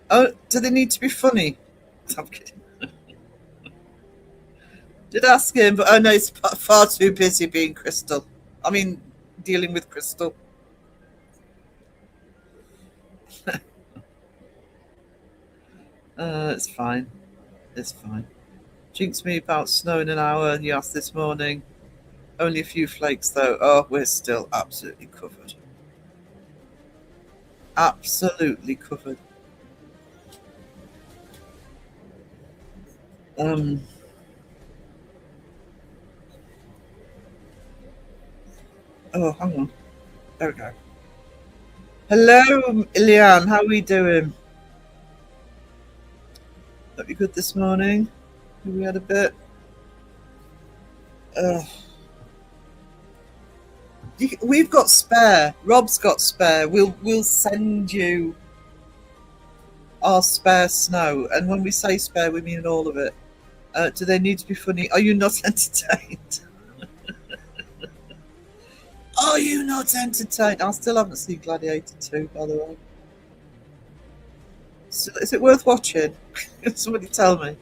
Oh, do they need to be funny? I'm kidding. Did ask him, but oh no, he's far too busy being Crystal. I mean, dealing with Crystal. It's fine. It's fine. Jinx me about snow in an hour, and you asked this morning. Only a few flakes though. Oh, we're still absolutely covered. Absolutely covered. Oh, hang on. There we go. Hello, Ilian. How are we doing? Hope you good this morning. We had a bit. We've got spare. Rob's got spare. We'll send you our spare snow, and when we say spare, we mean all of it. Do they need to be funny? Are you not entertained? Are you not entertained? I still haven't seen Gladiator 2, by the way. So, is it worth watching? Somebody tell me.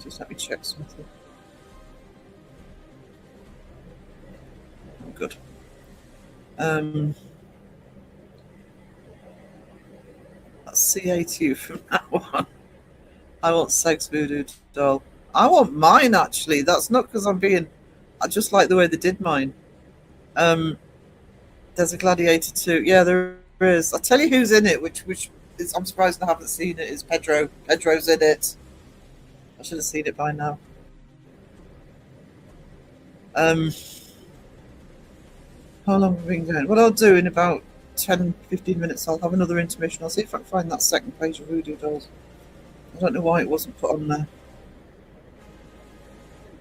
Just let me check something. Oh, good. That's CA2 from now on. I want Sex Voodoo Doll. I want mine, actually. That's not because I'm being... I just like the way they did mine. There's a Gladiator 2. Yeah, there is. I'll tell you who's in it, which is... I'm surprised I haven't seen it, is Pedro. Pedro's in it. I should have seen it by now. How long have we been going? What I'll do in about 10, 15 minutes, I'll have another intermission. I'll see if I can find that second page of Voodoo Dolls. I don't know why it wasn't put on there.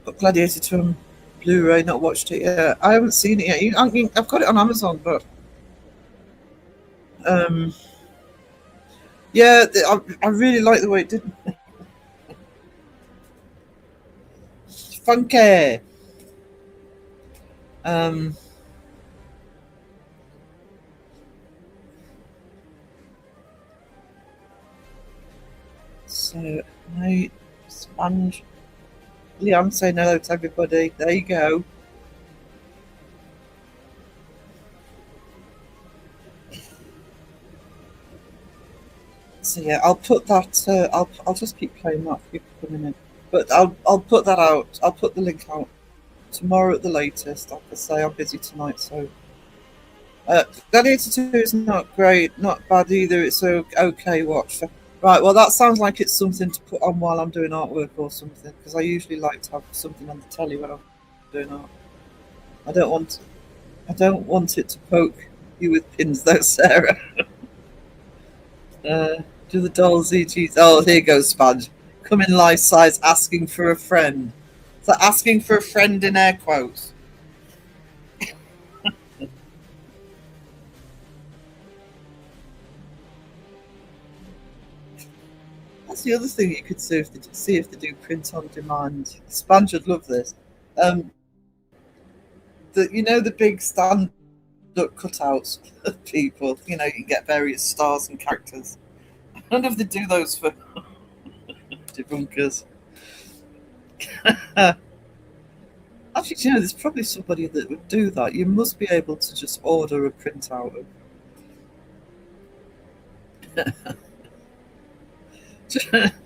Got Gladiator 2 on Blu-ray, not watched it yet. I haven't seen it yet. I've got it on Amazon, but yeah, I really like the way it did. Funky. So, right, sponge. Leon saying hello to everybody. There you go. So yeah, I'll put that. I'll just keep playing that for people coming in. But I'll put that out. I'll put the link out tomorrow at the latest. Like I say, I'm busy tonight, so Gladiator 2 is not great, not bad either. It's a okay watch. Right, well, that sounds like it's something to put on while I'm doing artwork or something, because I usually like to have something on the telly when I'm doing art. I don't want, I don't want it to poke you with pins, though, Sarah. Do the dolls EGs? Oh, here goes Sponge. Come in life size, asking for a friend. So asking for a friend in air quotes. That's the other thing you could see if they do print on demand. Sponge would love this. Um, the big stand up cutouts of people. You can get various stars and characters. I wonder if they do those for debunkers. Actually, there's probably somebody that would do that. You must be able to just order a printout of.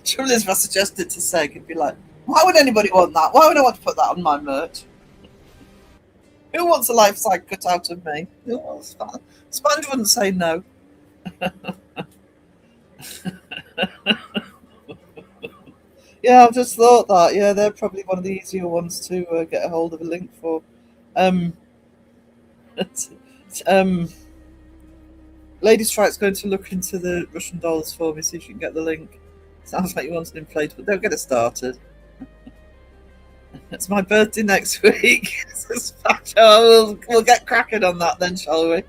Trouble is, if I suggested to Seg, it'd be like, why would anybody want that? Why would I want to put that on my merch? Who wants a life size cut out of me? Sponge wouldn't say no. Yeah, I've just thought that. Yeah, they're probably one of the easier ones to get a hold of a link for. Um, um, Lady Strike's going to look into the Russian dolls for me, see if she can get the link. Sounds like you want an inflatable. They'll get it started. It's my birthday next week. We'll get cracking on that then, shall we?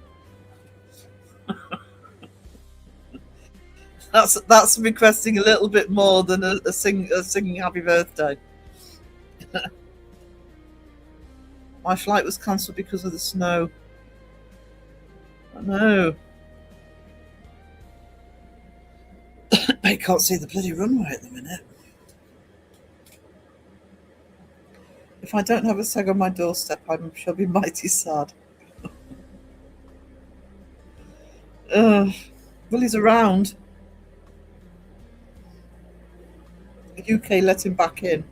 That's requesting a little bit more than a singing happy birthday. My flight was cancelled because of the snow. I know. I can't see the bloody runway at the minute. If I don't have a Seg on my doorstep, I shall be mighty sad. Well, he's around. The UK let him back in.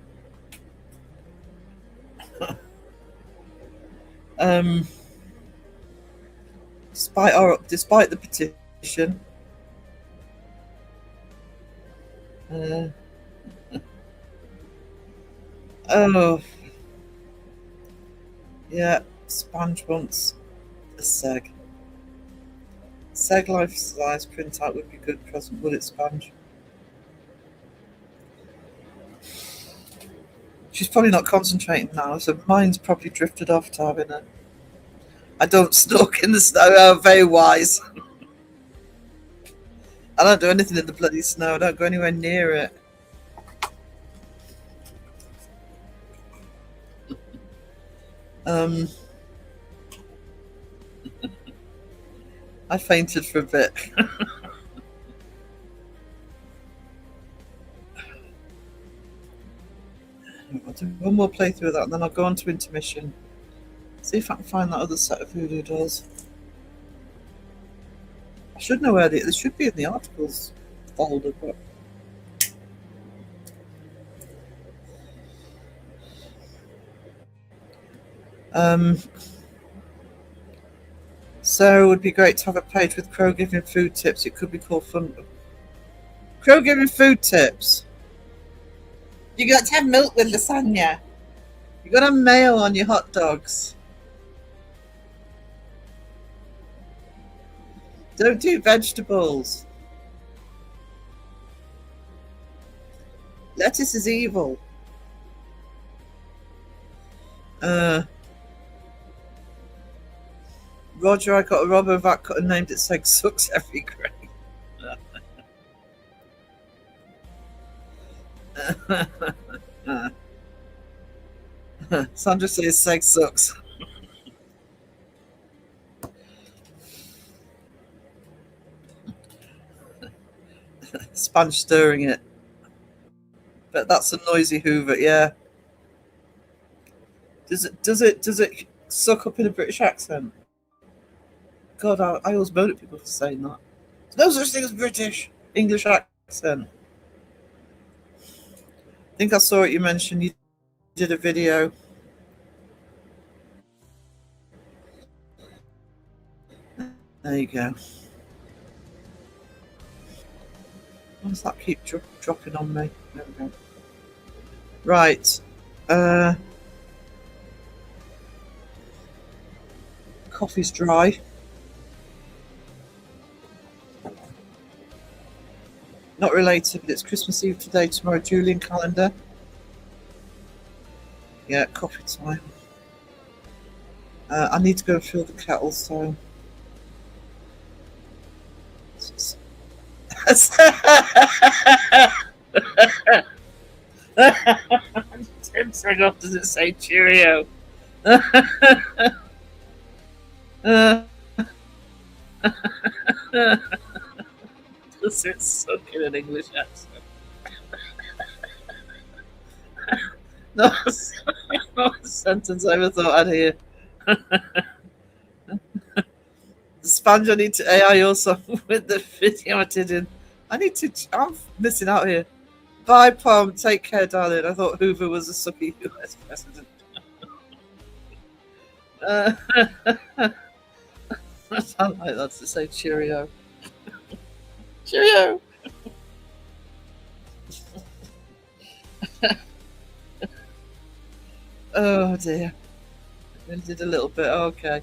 Despite the petition. Oh, yeah. Sponge wants a Seg. Seg life size printout would be good present, would it, Sponge? She's probably not concentrating now, so mine's probably drifted off to having a. I don't stalk in the snow. Oh, very wise. I don't do anything in the bloody snow. I don't go anywhere near it. I fainted for a bit. I'll do one more playthrough of that, and then I'll go on to intermission. See if I can find that other set of voodoo dolls. I should know where they should be in the articles folder, but so it would be great to have a page with Crow giving food tips. It could be called Fun. Crow giving food tips. You got to have milk with lasagna. You got to have mayo on your hot dogs. Don't do vegetables. Lettuce is evil. Roger, I got a rubber vac cut and named it Seg Sucks every grade. Sandra says Seg sucks. Sponge stirring it. But that's a noisy Hoover, yeah. Does it suck up in a British accent? God, I always moan at people for saying that. There's no such thing as British English accent. think I saw it. You mentioned you did a video. There you go. Why does that keep dropping on me? There we go. Right. Coffee's dry. Not related, but it's Christmas Eve today, tomorrow, Julian calendar. Yeah, coffee time. I need to go and fill the kettle, so. Tim sang off, does it say cheerio? Does it suck in an English accent? No, not a sentence I ever thought I'd hear. The sponge, I need to AI also with the video I did in. I'm missing out here. Bye, Pom. Take care, darling. I thought Hoover was a sucky US president. I sound like that to say cheerio. Cheerio. Oh dear. I did a little bit. Okay.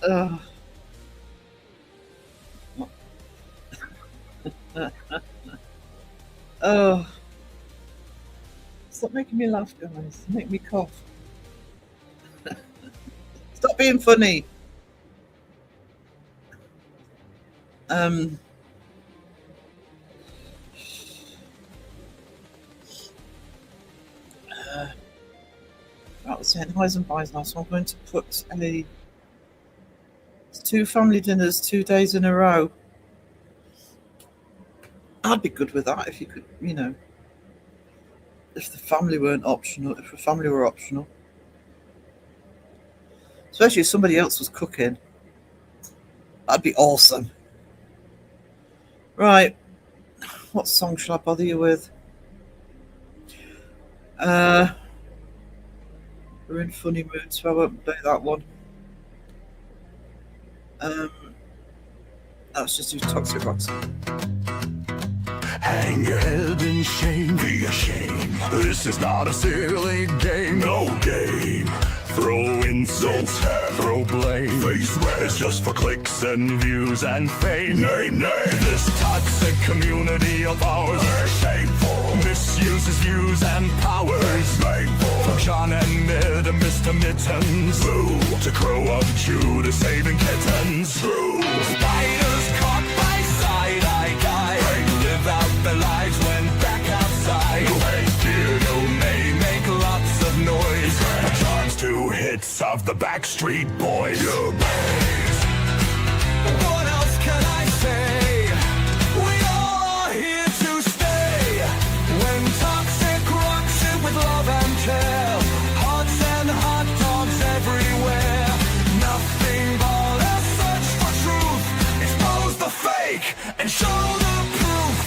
Oh. Oh. Stop making me laugh, guys. Make me cough. Stop being funny. That was saying highs and buys now, so I'm going to put a 2 family dinners 2 days in a row. I'd be good with that if you could, if the family weren't optional, if the family were optional. Especially if somebody else was cooking. That'd be awesome. Right. What song shall I bother you with? We're in funny mood, so I won't play that one. Let's just do Toxic Rocks. Hang your head in shame, be ashamed. This is not a silly game, no game. Throw insults, throw blame. Face red. It's just for clicks and views and fame. Nay, nay. This toxic community of ours, shameful, misuses views and powers. Shameful. From Sean and Mid and Mr. Mittens, Boo. To Crow of Jew to saving kittens. True. Spiders caught by side-eye guy. Live out their lives when back outside. Beardo may make lots of noise. Charms 2 hits of the Backstreet Boys. What else can I say? We all are here to stay. When toxic rocks it with love and care. Hearts and hot dogs everywhere. Nothing but a search for truth. Expose the fake and show the proof.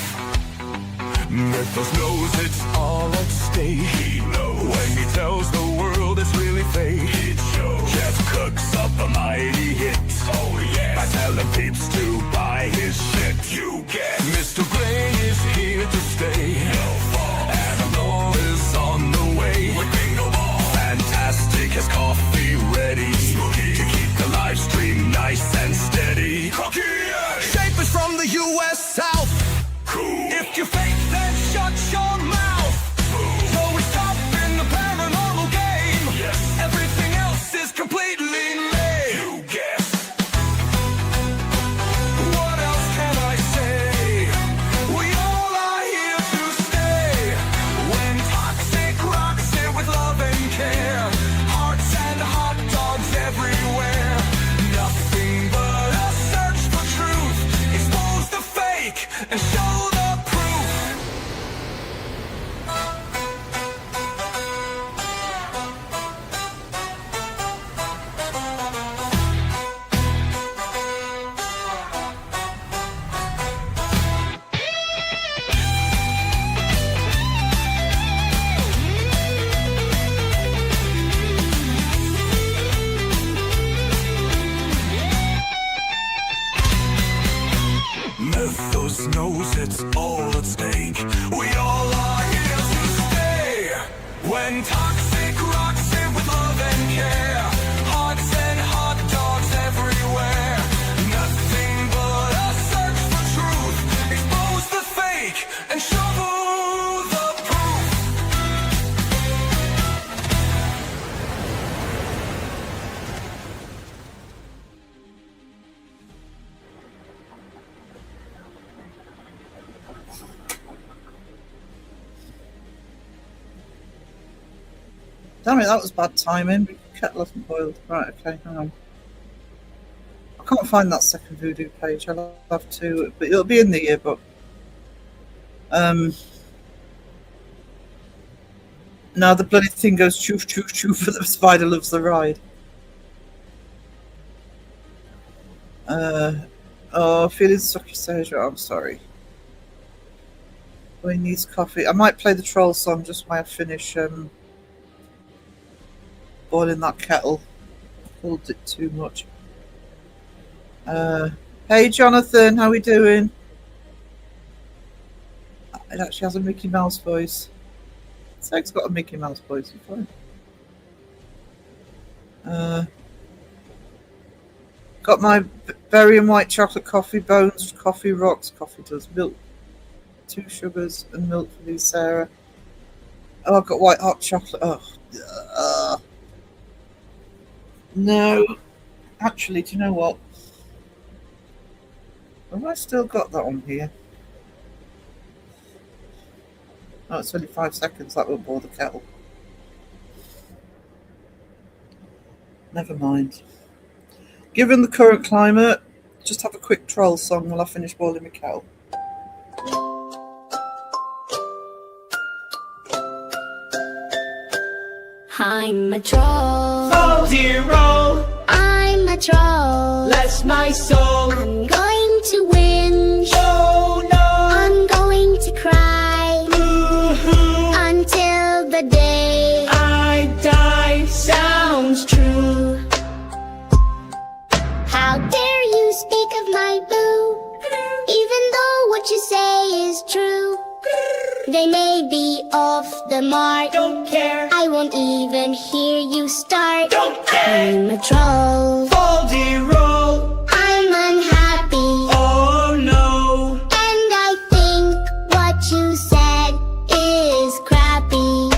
Mythos knows it's all at stake. He knows when he tells the world it's really fake. It shows. Jeff cooks up a mighty hit. Oh yes. By telling peeps to buy his shit. You get Mr. Gray is here to stay. No fall. Animal is on the way. With bingo ball. Fantastic has coffee ready. Spooky. To keep the live stream nice and steady. Cookie. Shapers from the US South. Cool. If you fake, then shut your mouth. So we stop in the paranormal game. Yes. Everything else is completely lame. You guess. What else can I say? We all are here to stay. When toxic rocks it with love and care. Hearts and hot dogs everywhere. Nothing but a search for truth. Expose the fake and show the proof. When toxic rocks it with love and care, hearts and hot dogs everywhere. Nothing but a search for truth. Expose the fake and shovel the proof. Damn it, that was bad timing. The kettle hasn't boiled. Right, okay, hang on. I can't find that second voodoo page. I'll have to, but it'll be in the yearbook. Now the bloody thing goes choof, choof, choof, for the spider loves the ride. Oh, feeling sucky, Seja. I'm sorry. He needs coffee. I might play the troll song just while I finish boiling that kettle. Filled it too much. Hey Jonathan, how we doing? It actually has a Mickey Mouse voice. Seg's got a Mickey Mouse voice, it's fine. Got my berry and white chocolate coffee, bones, coffee rocks, coffee does, milk, 2 sugars and milk for you, Sarah. Oh, I've got white hot chocolate. Oh, no. Actually, do you know what? Have I still got that on here? Oh, it's only 5 seconds. That won't bore the kettle. Never mind. Given the current climate, just have a quick troll song while I finish boiling my kettle. I'm a troll. Oh dear, roll. I'm a troll. Bless my soul. I'm going to whinge. Oh no. I'm going to cry. Boo-hoo. Until the day I die. sounds true. How dare you speak of my boo? Even though what you say is true. They may be off the mark. Don't care. I won't even hear you start. Don't care. I'm a troll. Oh dear, roll. I'm unhappy. Oh no. And I think what you said is crappy.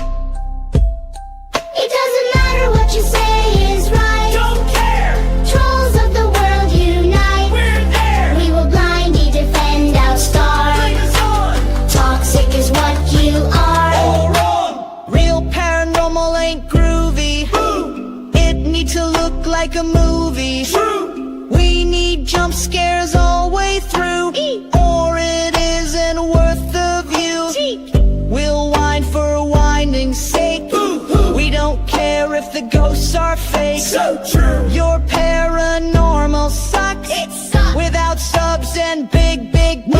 It doesn't matter what you say is right. Don't care. Trolls of the world unite. We're there. We will blindly defend our star. Bring us on. Toxic is what you are. All wrong. Real paranormal ain't groovy. Boo. It needs to look like a movie. True. We need jump scares all way through, or it isn't worth the view. We'll whine for winding's sake. Boo-hoo. We don't care if the ghosts are fake. So true. Your paranormal sucks. It sucks. Without subs and big bucks.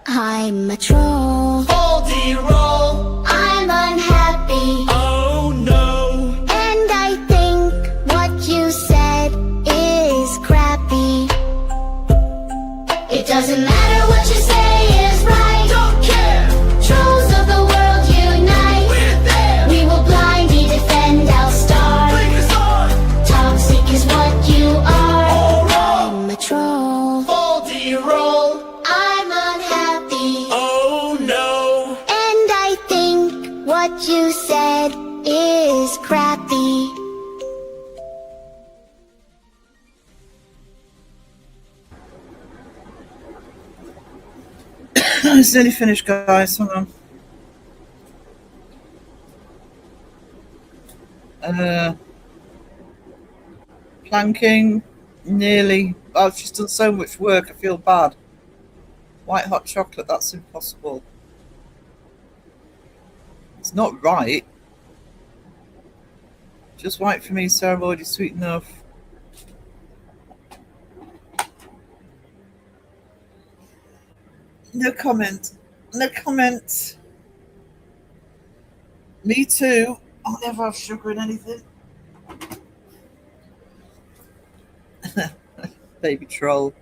I'm a troll. Oh dear, roll. I'm unhappy. Oh no. And I think what you said is crappy. It doesn't matter what you say is right. Don't care. Trolls of the world unite. We're there. We will blindly defend our star. Bring us on. Toxic is what you are. All wrong. I'm a troll. Oh dear, roll. I'm unhappy. Oh no. And I think what you said is crappy. It's nearly finished, guys. Hold on. Planking, nearly. I've just done so much work, I feel bad. White hot chocolate, that's impossible. It's not right. Just white for me, so I've already sweet enough. No comment. No comment. Me too. I'll never have sugar in anything. Baby troll.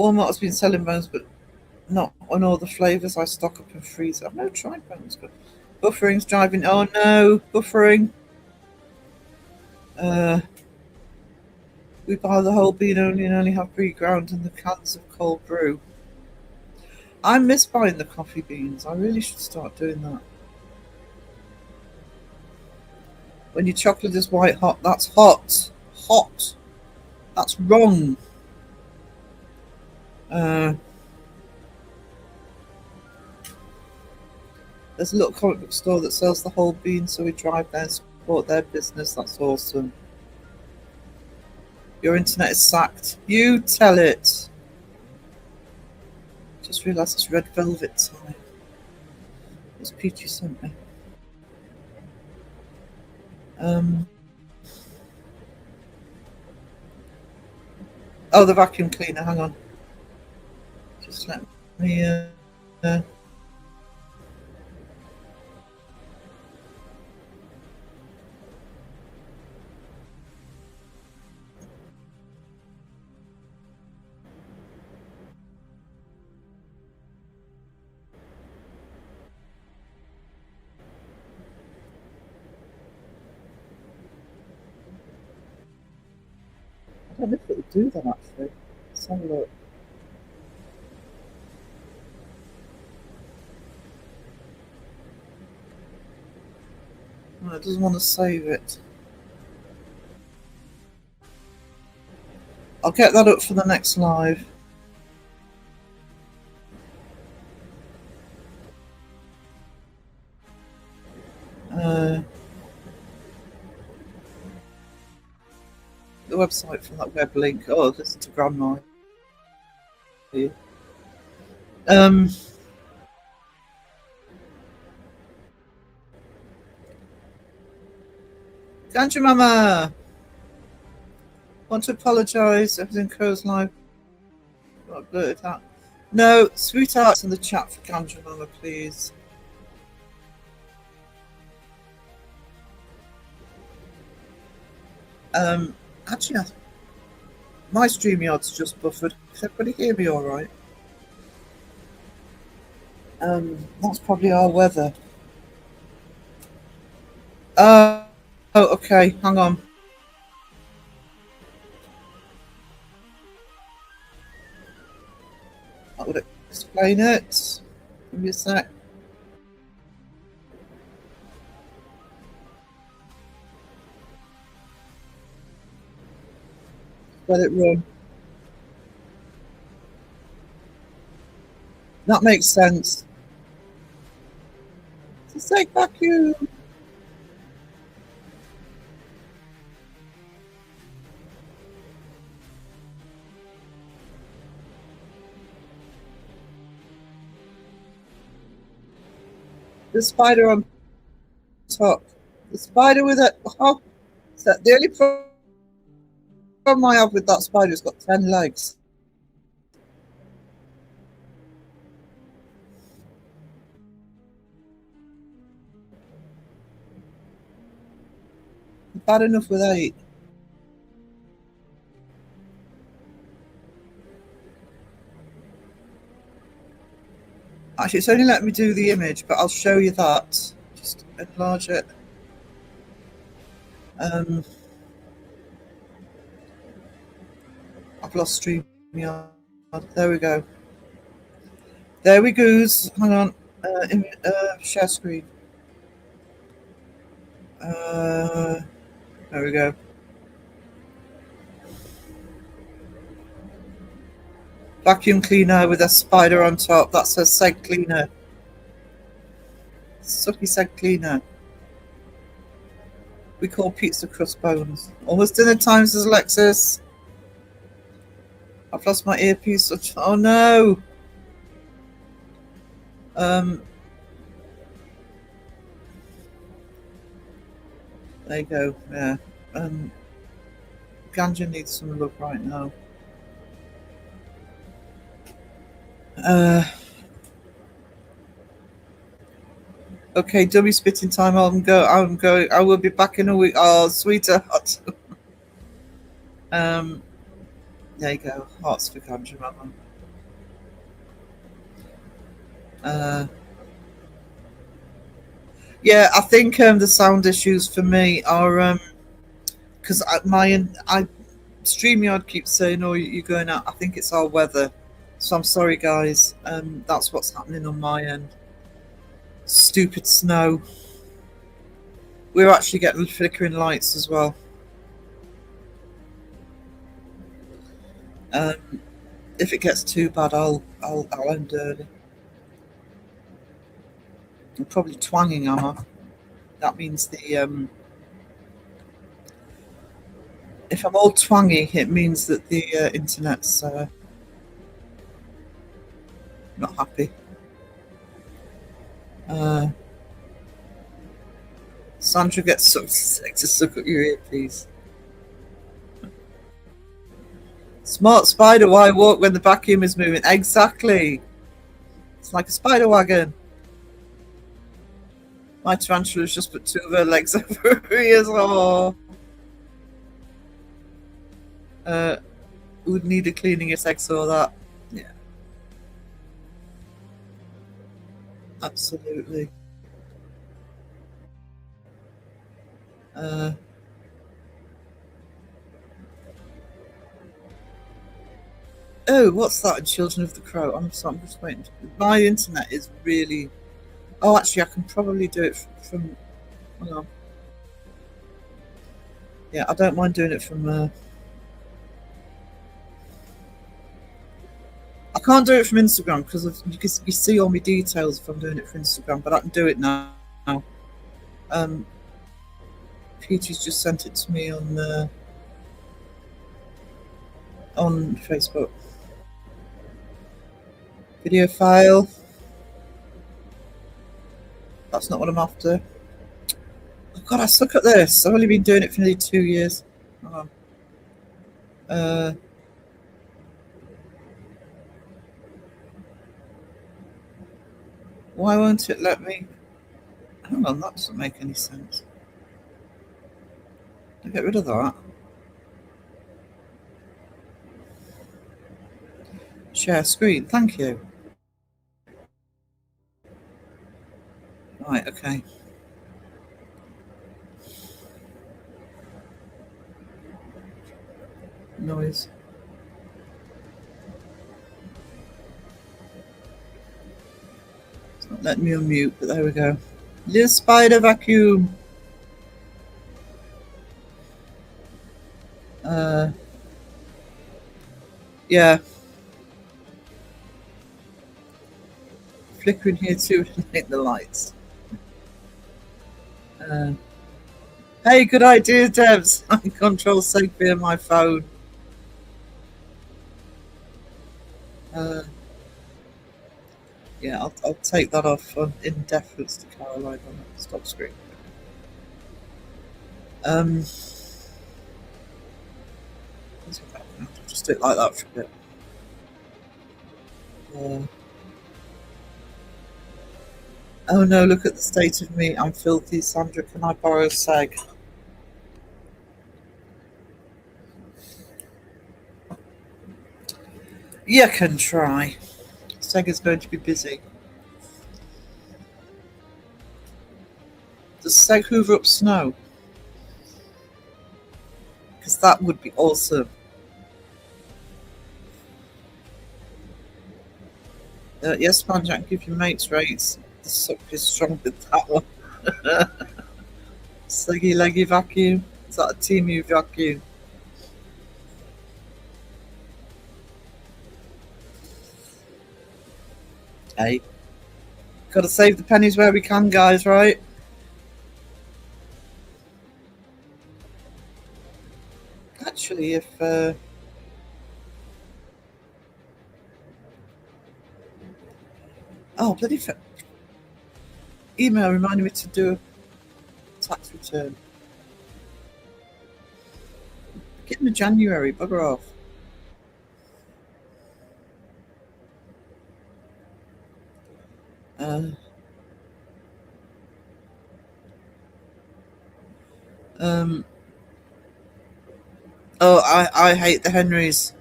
Walmart has been selling bones, but not on all the flavours. I stock up and freeze. I've never tried bones, but buffering's driving. Oh no, buffering. We buy the whole bean only and only have pre-ground and the cans of cold brew. I miss buying the coffee beans. I really should start doing that. When your chocolate is white hot, that's hot. Hot. That's wrong. There's a little comic book store that sells the whole bean, so we drive there and support their business. That's awesome. Your internet is sacked. You tell it. Just realised it's red velvet time. It's Peachy sent me. Oh, the vacuum cleaner. Hang on. Just let me. I don't know if it'll do that actually. Let's have a look. No, it doesn't want to save it. I'll get that up for the next live. The website from that web link. Oh, listen to Grandma. Ganja Mama! Want to apologise. Everything goes live. Got blurted out. No, sweethearts in the chat for Ganja Mama, please. Actually, my StreamYard's just buffered. Can everybody hear me all right? That's probably our weather. Oh, okay. Hang on. That would explain it. Give me a sec. Let it run. That makes sense. It's a safe vacuum. The spider on top. The spider with a hop. The only problem I have with that spider is got 10 legs. Bad enough with 8. Actually, it's only let me do the image, but I'll show you that. Just enlarge it. I've lost stream. There we go. There we goes. Hang on. Share screen. There we go. Vacuum cleaner with a spider on top. That says seg cleaner. Sucky seg cleaner. We call pizza crust bones. Almost dinner time, says Alexis. I've lost my earpiece. Oh no. There you go. Yeah. Ganja needs some love right now. Okay, dummy spitting time. I'm going. I will be back in a week. Oh, sweetheart. There you go. Hearts for Ganja Mama. Uh, yeah, I think the sound issues for me are because I StreamYard keeps saying, "Oh, you're going out." I think it's our weather, so I'm sorry, guys. That's what's happening on my end. Stupid snow. We're actually getting flickering lights as well. Um, if it gets too bad, I'll end early. I'm probably twanging, am I? That means if I'm all twangy, it means that the internet's not happy. Uh, Sandra gets so sick to suck up your earpiece. Smart spider, why walk when the vacuum is moving? Exactly. It's like a spider wagon. My tarantula's just put two of her legs over her ears. Oh. Would need a cleaning if I saw that. Yeah. Absolutely. Oh, what's that in Children of the Crow? I'm just waiting. My internet is really. Oh, actually, I can probably do it from. Hang on. Yeah, I don't mind doing it from. I can't do it from Instagram because you see all my details if I'm doing it from Instagram, but I can do it now. Peter's just sent it to me on Facebook. Video file. That's not what I'm after. Oh God, I suck at this. I've only been doing it for nearly 2 years. Hang on. Why won't it let me? Hang on, that doesn't make any sense. I'll get rid of that. Share screen, thank you. Right, okay. Noise. It's not letting me unmute, but there we go. Little spider vacuum. Yeah. Flickering here too to make the lights. Hey, good idea, Devs. I can control sync via my phone. Yeah, I'll take that off in deference to Caroline on the stop screen. Just do it like that for a bit. Oh no, look at the state of me. I'm filthy. Sandra, can I borrow a seg? You can try. Seg is going to be busy. Does Seg hoover up snow? Because that would be awesome. Yes, Panjack, give your mates rates. The suck is strong with that one. Seggy leggy vacuum. Is that a team you vacuum? Hey. Gotta save the pennies where we can, guys, right? Actually, if oh, bloody email reminding me to do a tax return. Get in January, bugger off. Oh, I hate the Henrys.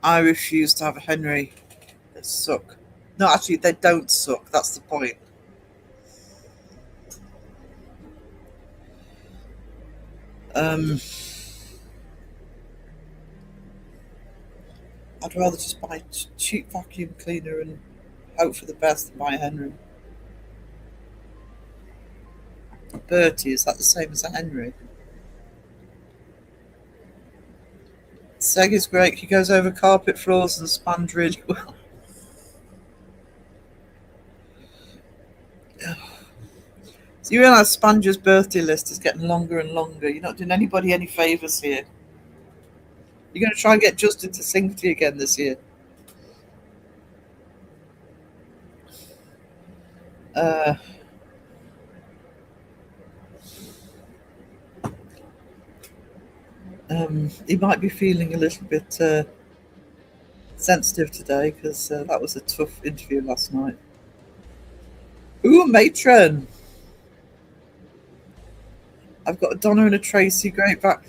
I refuse to have a Henry. They suck. No, actually, they don't suck. That's the point. I'd rather just buy a cheap vacuum cleaner and hope for the best than buy a Henry. Bertie, is that the same as a Henry? Seg is great. He goes over carpet floors and spans really well. So you realise Spanger's birthday list is getting longer and longer. You're not doing anybody any favours here. You're going to try and get Justin to sing to you again this year. He might be feeling a little bit sensitive today because that was a tough interview last night. Ooh, matron! I've got a Donna and a Tracy great back.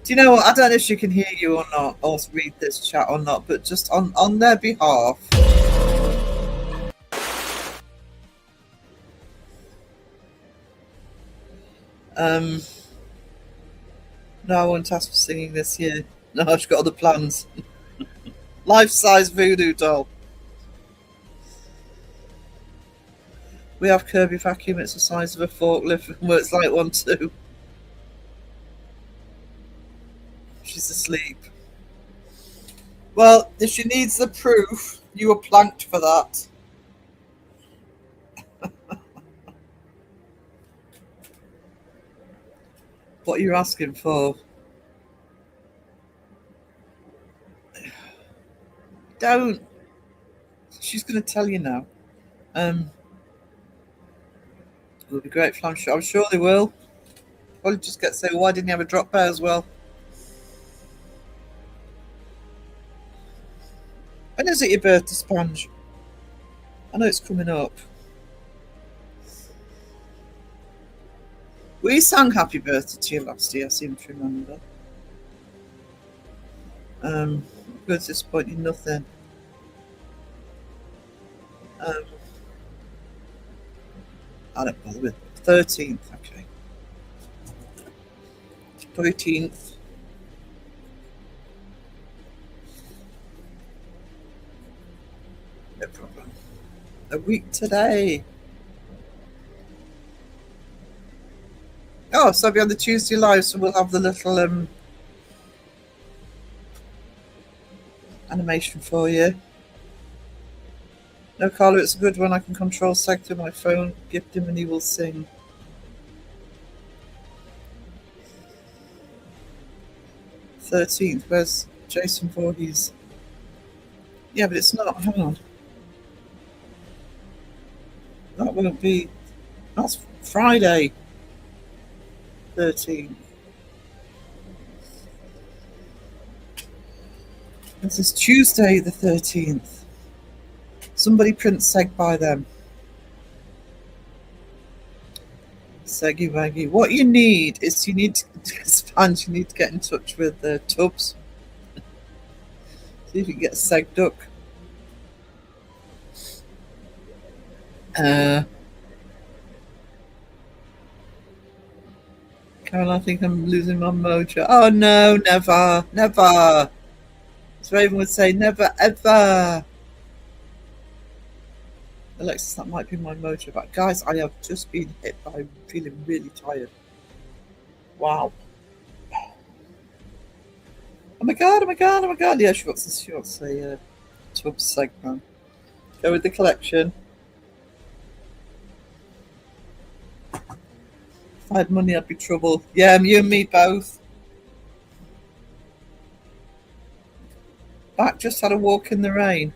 Do you know what? I don't know if she can hear you or not, or read this chat or not, but just on their behalf. No, I won't ask for singing this year. No, I've got other plans. Life-size voodoo doll. We have Kirby vacuum. It's the size of a forklift and works like one too. She's asleep. Well, if she needs the proof, you were planked for that. What are you asking for? Don't. She's going to tell you now. It'll be great fun. I'm sure they will. Probably just get to say, why didn't you have a drop bear as well? When is it your birthday, Sponge? I know it's coming up. We sang Happy Birthday to you last year, I seem to remember. Good disappointing, nothing. I don't bother with 13th, okay. 13th. No problem. A week today. Oh, so I'll be on the Tuesday live, so we'll have the little animation for you. No, Carla, it's a good one. I can control Seg through my phone. Gift him and he will sing. "13th, where's Jason Voorhees?" Yeah, but it's not. Hang on. That won't be. That's Friday. 13th. This is Tuesday the 13th. Somebody print Seg by them. Seggy Waggy. What you need is you need to expand. You need to get in touch with Tubbs. See if you can get a Seg duck. Carol, I think I'm losing my mojo. Oh no, never, never. As Raven would say, never ever. Alexis, that might be my mojo. But guys, I have just been hit by feeling really tired. Wow. Oh my god, oh my god, oh my god. Yeah, she wants a Tubbs segment. Go with the collection. If I had money, I'd be trouble. Yeah, you and me both. Back just had a walk in the rain.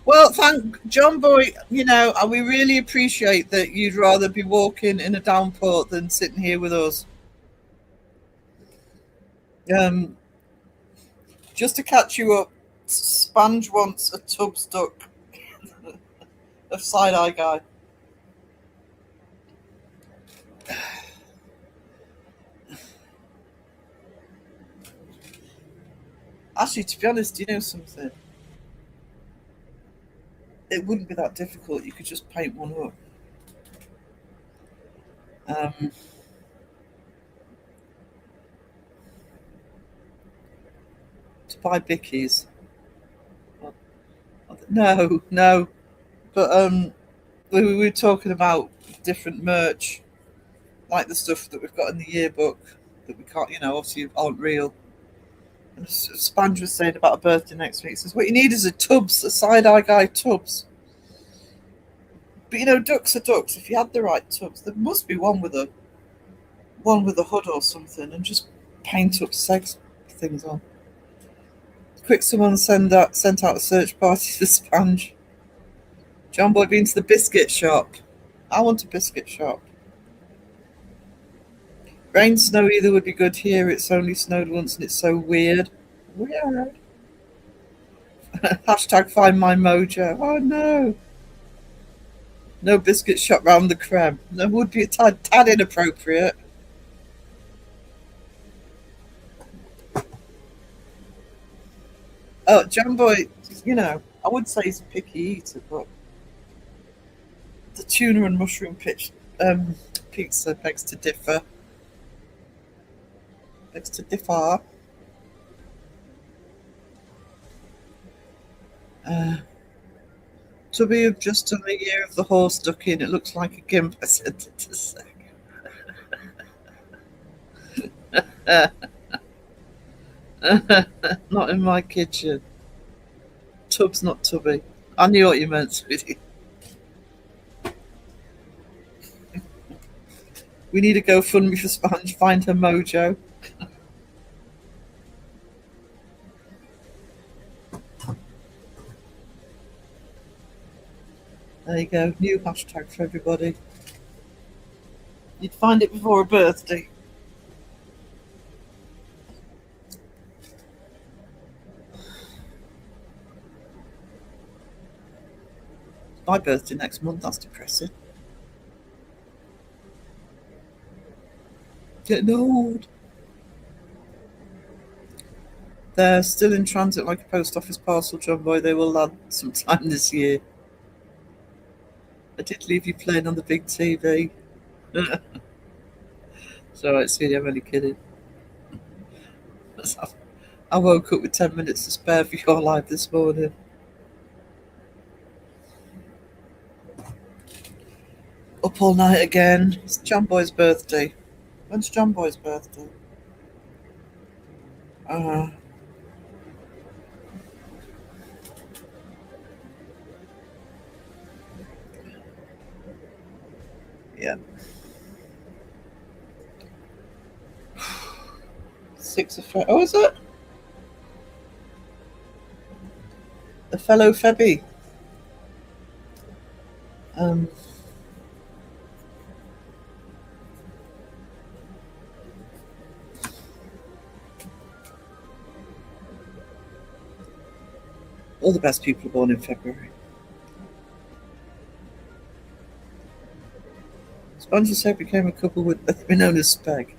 Well, thank John Boy. You know, we really appreciate that you'd rather be walking in a downpour than sitting here with us. Just to catch you up, Sponge wants a Tubbs duck of side-eye guy. Actually, to be honest, do you know something? it wouldn't be that difficult. You could just paint one up. To buy bickies. No, no. But we were talking about different merch, like the stuff that we've got in the yearbook that we can't, obviously aren't real. And Sponge was saying about a birthday next week. He says, what you need is a Tubbs, a side-eye guy Tubbs. But ducks are ducks. If you had the right Tubbs, there must be one with a hood or something, and just paint up sex things on. Quick, someone sent out a search party for Sponge. John Boy been to the biscuit shop. I want a biscuit shop. Rain, snow, either would be good here. It's only snowed once and it's so weird. Weird. Hashtag find my mojo. Oh no. No biscuit shop round the creme. That would be a tad inappropriate. Oh, John Boy, I would say he's a picky eater, but the tuna and mushroom pizza begs to differ. To be of just done a year of the horse ducking, it looks like a gimp. I sent it to say. Not in my kitchen. Tub's not tubby. I knew what you meant, sweetie. We need a GoFundMe for Sponge. Find her mojo. There you go. New hashtag for everybody. You'd find it before a birthday. My birthday next month. That's depressing. Getting old. They're still in transit like a post office parcel, John Boy. They will land sometime this year. I did leave you playing on the big TV. So I see, I'm only kidding. I woke up with 10 minutes to spare for your live this morning. Up all night again. It's John Boy's birthday. When's John Boy's birthday? Yeah. 6th of February. Oh, is it? A fellow Febby. All the best people are born in February. Sponge said became a couple with been known as Speg.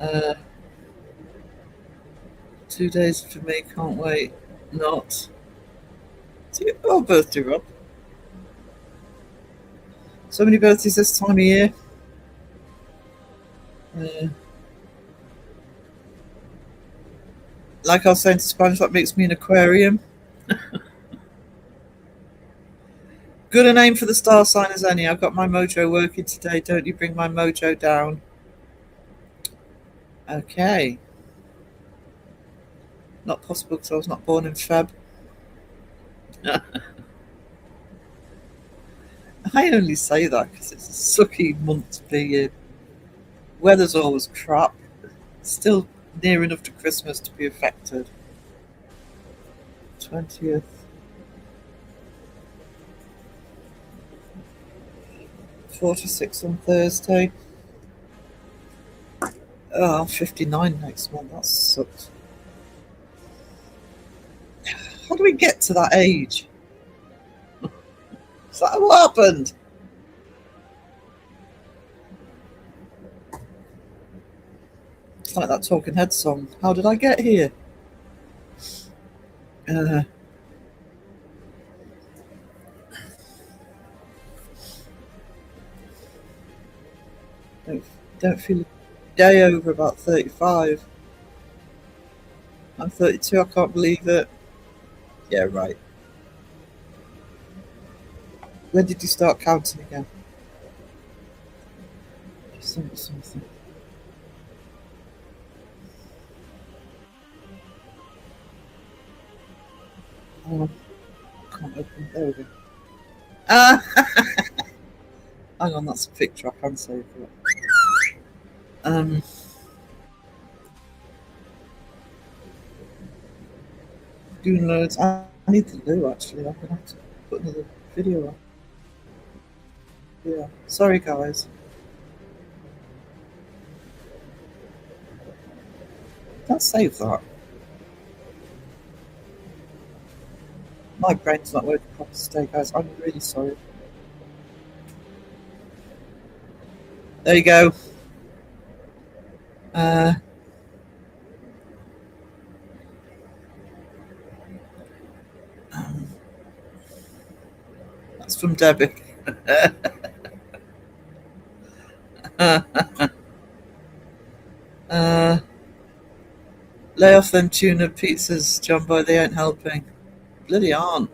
Uh, 2 days for me, can't wait. Not. Oh, birthday, Rob. So many birthdays this time of year. Like I was saying to Sponge, that makes me an aquarium. Good a name for the star sign as any. I've got my mojo working today. Don't you bring my mojo down. Okay. Not possible because I was not born in Feb. I only say that because it's a sucky month to be in. Weather's always crap. Still near enough to Christmas to be affected. 20th. 46 on Thursday. Oh, I'm 59 next month. That sucks. How do we get to that age? Is that what happened? It's like that Talking Head song. How did I get here? Don't feel a day over about 35. I'm 32. I can't believe it. Yeah, right. When did you start counting again? Just think of something. Oh, I can't open it. There we go. Hang on, that's a picture I can save for it. Doing loads. I need to do actually. I'm gonna have to put another video on. Yeah. Sorry, guys. Can't save that. My brain's not working properly today, guys. I'm really sorry. There you go. That's from Debbie. Lay off them tuna pizzas, John Boy. They ain't helping. Bloody aren't.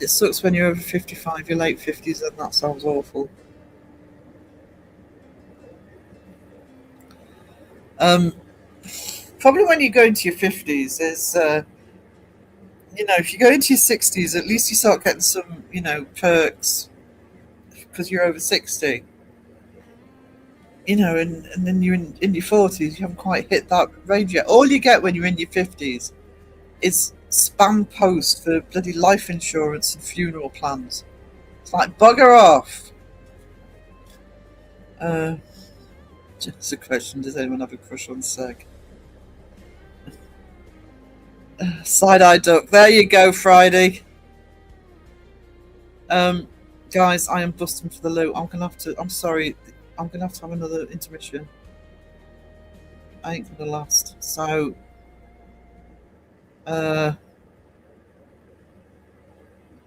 It sucks when you're over 55, your late 50s, and that sounds awful. Probably when you go into your 50s, there's, if you go into your 60s, at least you start getting some, perks because you're over 60. And then you're in your 40s, you haven't quite hit that range yet. All you get when you're in your 50s is spam post for bloody life insurance and funeral plans. It's like, bugger off. Just a question, does anyone have a crush on Seg? Side-eye duck. There you go, Friday. Guys, I am busting for the loot. I'm sorry. I'm going to have another intermission. I ain't going to last. So, I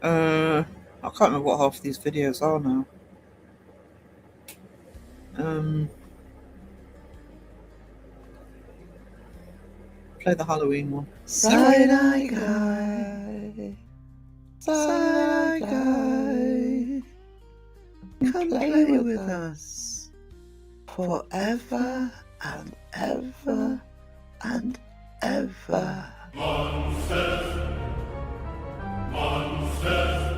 can't remember what half of these videos are now. Play the Halloween one. Side-eye guy, side-eye guy, come play with us forever and ever and ever. Monsters, monsters,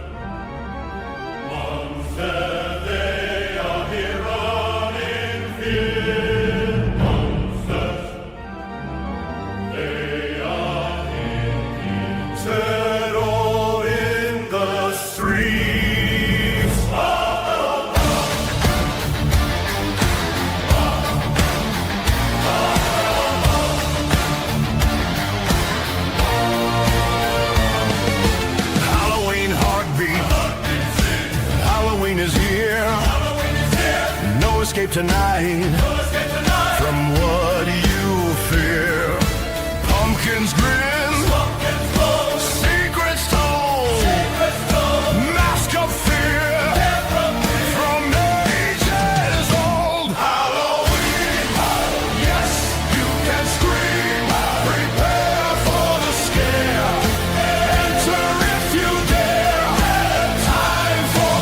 monsters, they are here running fear. Monsters, they are here, settle in the streets. Halloween heartbeat. Halloween is here. No escape tonight from what you fear. Pumpkins grin, secrets told, mask of fear from ages old. Halloween, yes, you can scream. Prepare for the scare. Enter if you dare. Time for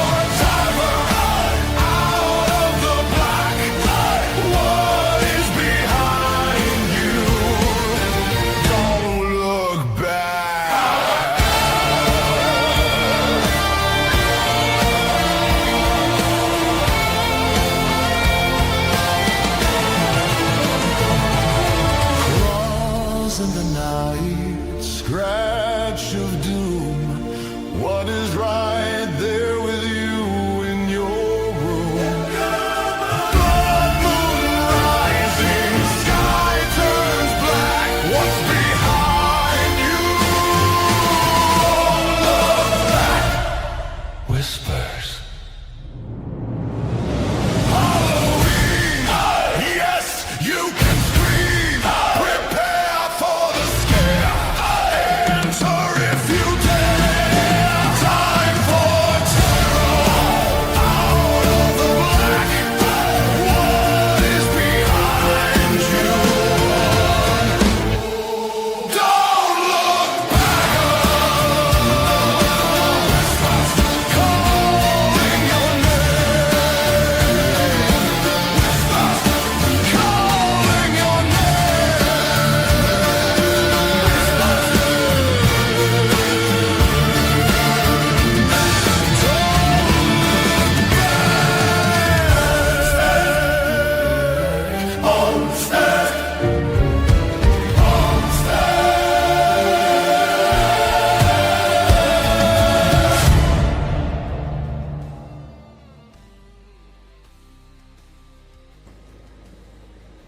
out of the black. What is behind you? Don't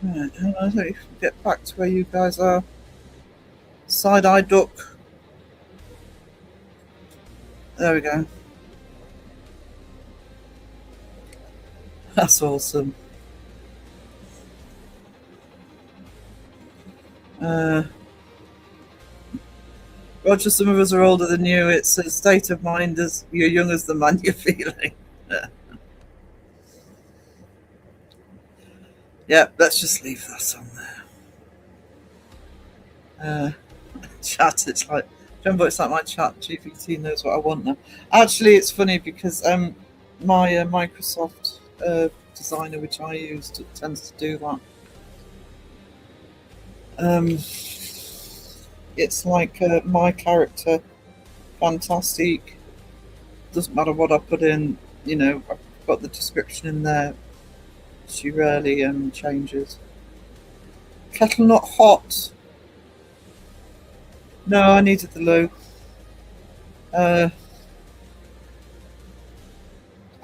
Right, hang on, let me get back to where you guys are. Side-eye duck. There we go. That's awesome. Roger, some of us are older than you. It's a state of mind as you're young as the man you're feeling. Yeah, let's just leave that on there. Chat, it's like, Jumbo, it's like my chat GPT knows what I want now. Actually, it's funny because my Microsoft designer, which I use, tends to do that. It's like my character, fantastic. Doesn't matter what I put in, I've got the description in there. She rarely changes. Kettle not hot. No, I needed the loo. I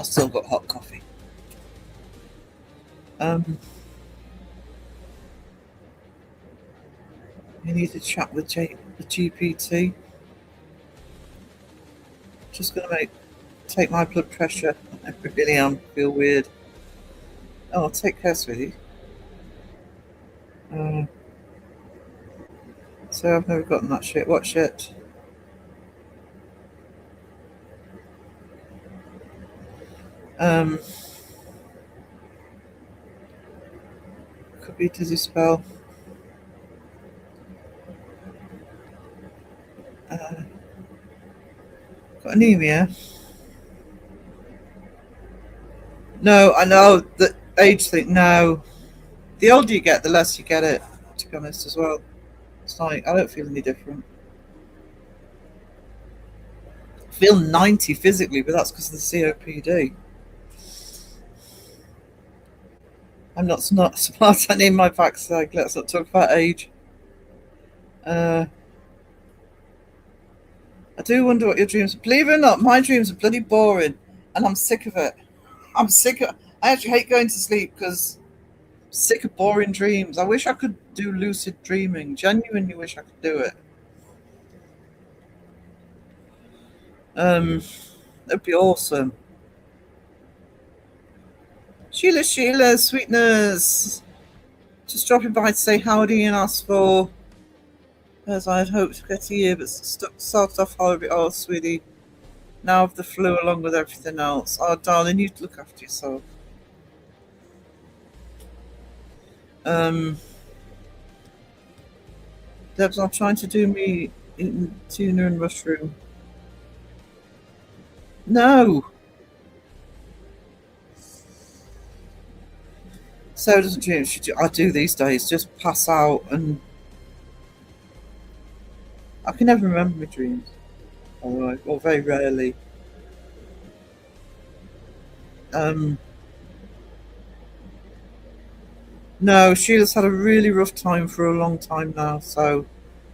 still got hot coffee. You need to chat with the GPT. Just gonna take my blood pressure. I really am. Feel weird. Oh, take care, sweetie. So I've never gotten that shit. What shit? Could be dizzy spell. Got anemia. No, I know the age thing. No, the older you get, the less you get it. To be honest, as well. It's like I don't feel any different. I feel 90 physically, but that's because of the COPD. I'm not smart. I need my backside. Let's not talk about age. I do wonder what your dreams. Believe it or not, my dreams are bloody boring, and I'm sick of it. I actually hate going to sleep because I'm sick of boring dreams. I wish I could do lucid dreaming. Genuinely wish I could do it. That'd be awesome. Sheila, sweetness. Just dropping by to say howdy and ask for, as I had hoped to get a year, but started off horribly. Oh, sweetie. Now I've the flu along with everything else. Oh, darling, you look after yourself. Debs, I'm trying to do me eating tuna and mushroom. No. Sarah doesn't dream. I do these days. Just pass out, and I can never remember my dreams. Or very rarely. No, Sheila's had a really rough time for a long time now, so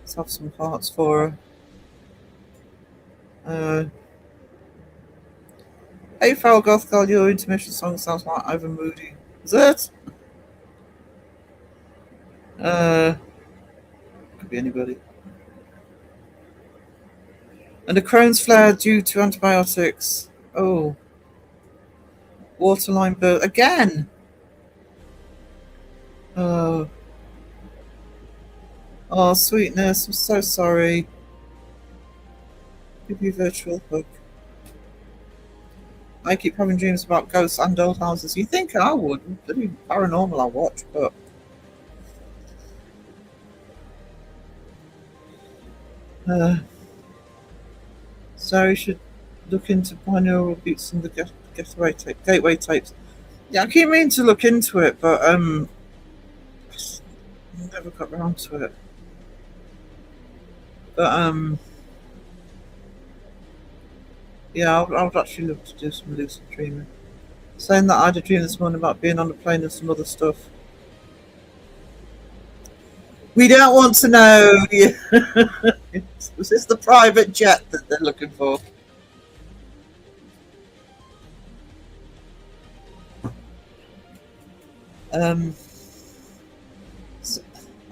let's have some hearts for her. Hey, Foul Goth Girl, your intermission song sounds like over moody. Is it? Could be anybody. And a Crohn's flare due to antibiotics. Oh. Waterline bird. Again! Oh. Oh, sweetness. I'm so sorry. Give you a virtual hug. I keep having dreams about ghosts and old houses. You think I would? Bloody paranormal I watch, but so you should look into binaural beats and the gateway tapes. Yeah, I keep meaning to look into it, but never got around to it. But yeah, I would actually love to do some lucid dreaming. Saying that I had a dream this morning about being on a plane and some other stuff. We don't want to know. Was this the private jet that they're looking for?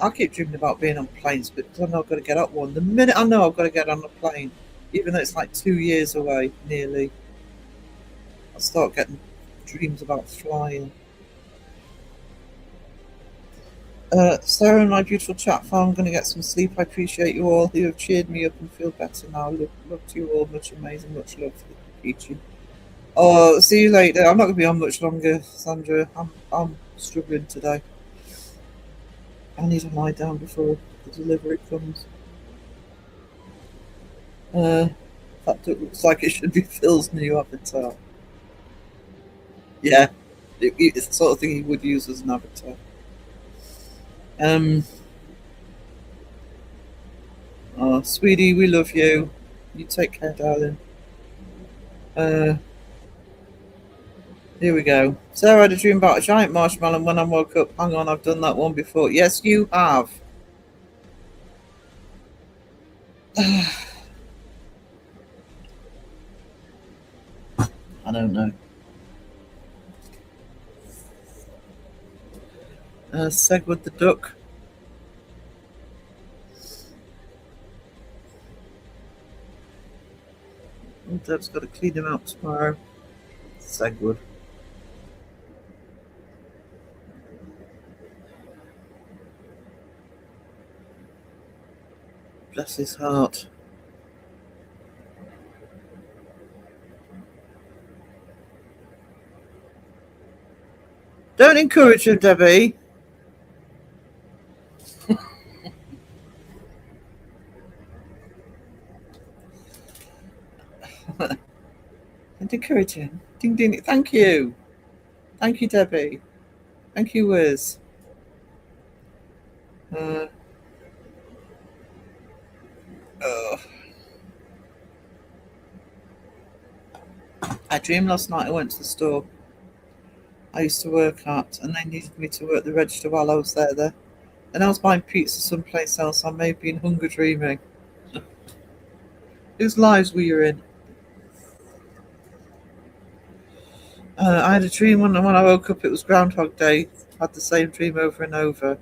I keep dreaming about being on planes because I know I've got to get up one. The minute I know I've got to get on a plane, even though it's like 2 years away, nearly, I start getting dreams about flying. Sarah and my beautiful chat farm, I'm going to get some sleep. I appreciate you all who have cheered me up and feel better now. Love to you all. Much amazing. Much love for Peachy. Oh, see you later. I'm not going to be on much longer, Sandra. I'm struggling today. I need to lie down before the delivery comes. That looks like it should be Phil's new avatar. Yeah, it's the sort of thing he would use as an avatar. Oh, sweetie, we love you. You take care, darling. Here we go. Sarah had a dream about a giant marshmallow when I woke up. Hang on, I've done that one before. Yes, you have. I don't know. Segward the duck. Deb's got to clean him out tomorrow. Segward. Bless his heart. Don't encourage him, Debbie. And encourage him. Ding ding. Thank you. Thank you, Debbie. Thank you, Wiz. I dreamed last night I went to the store I used to work at, and they needed me to work the register while I was there. And I was buying pizza someplace else. I may have been hunger dreaming. Whose lives were you in? I had a dream when I woke up, it was Groundhog Day. I had the same dream over and over.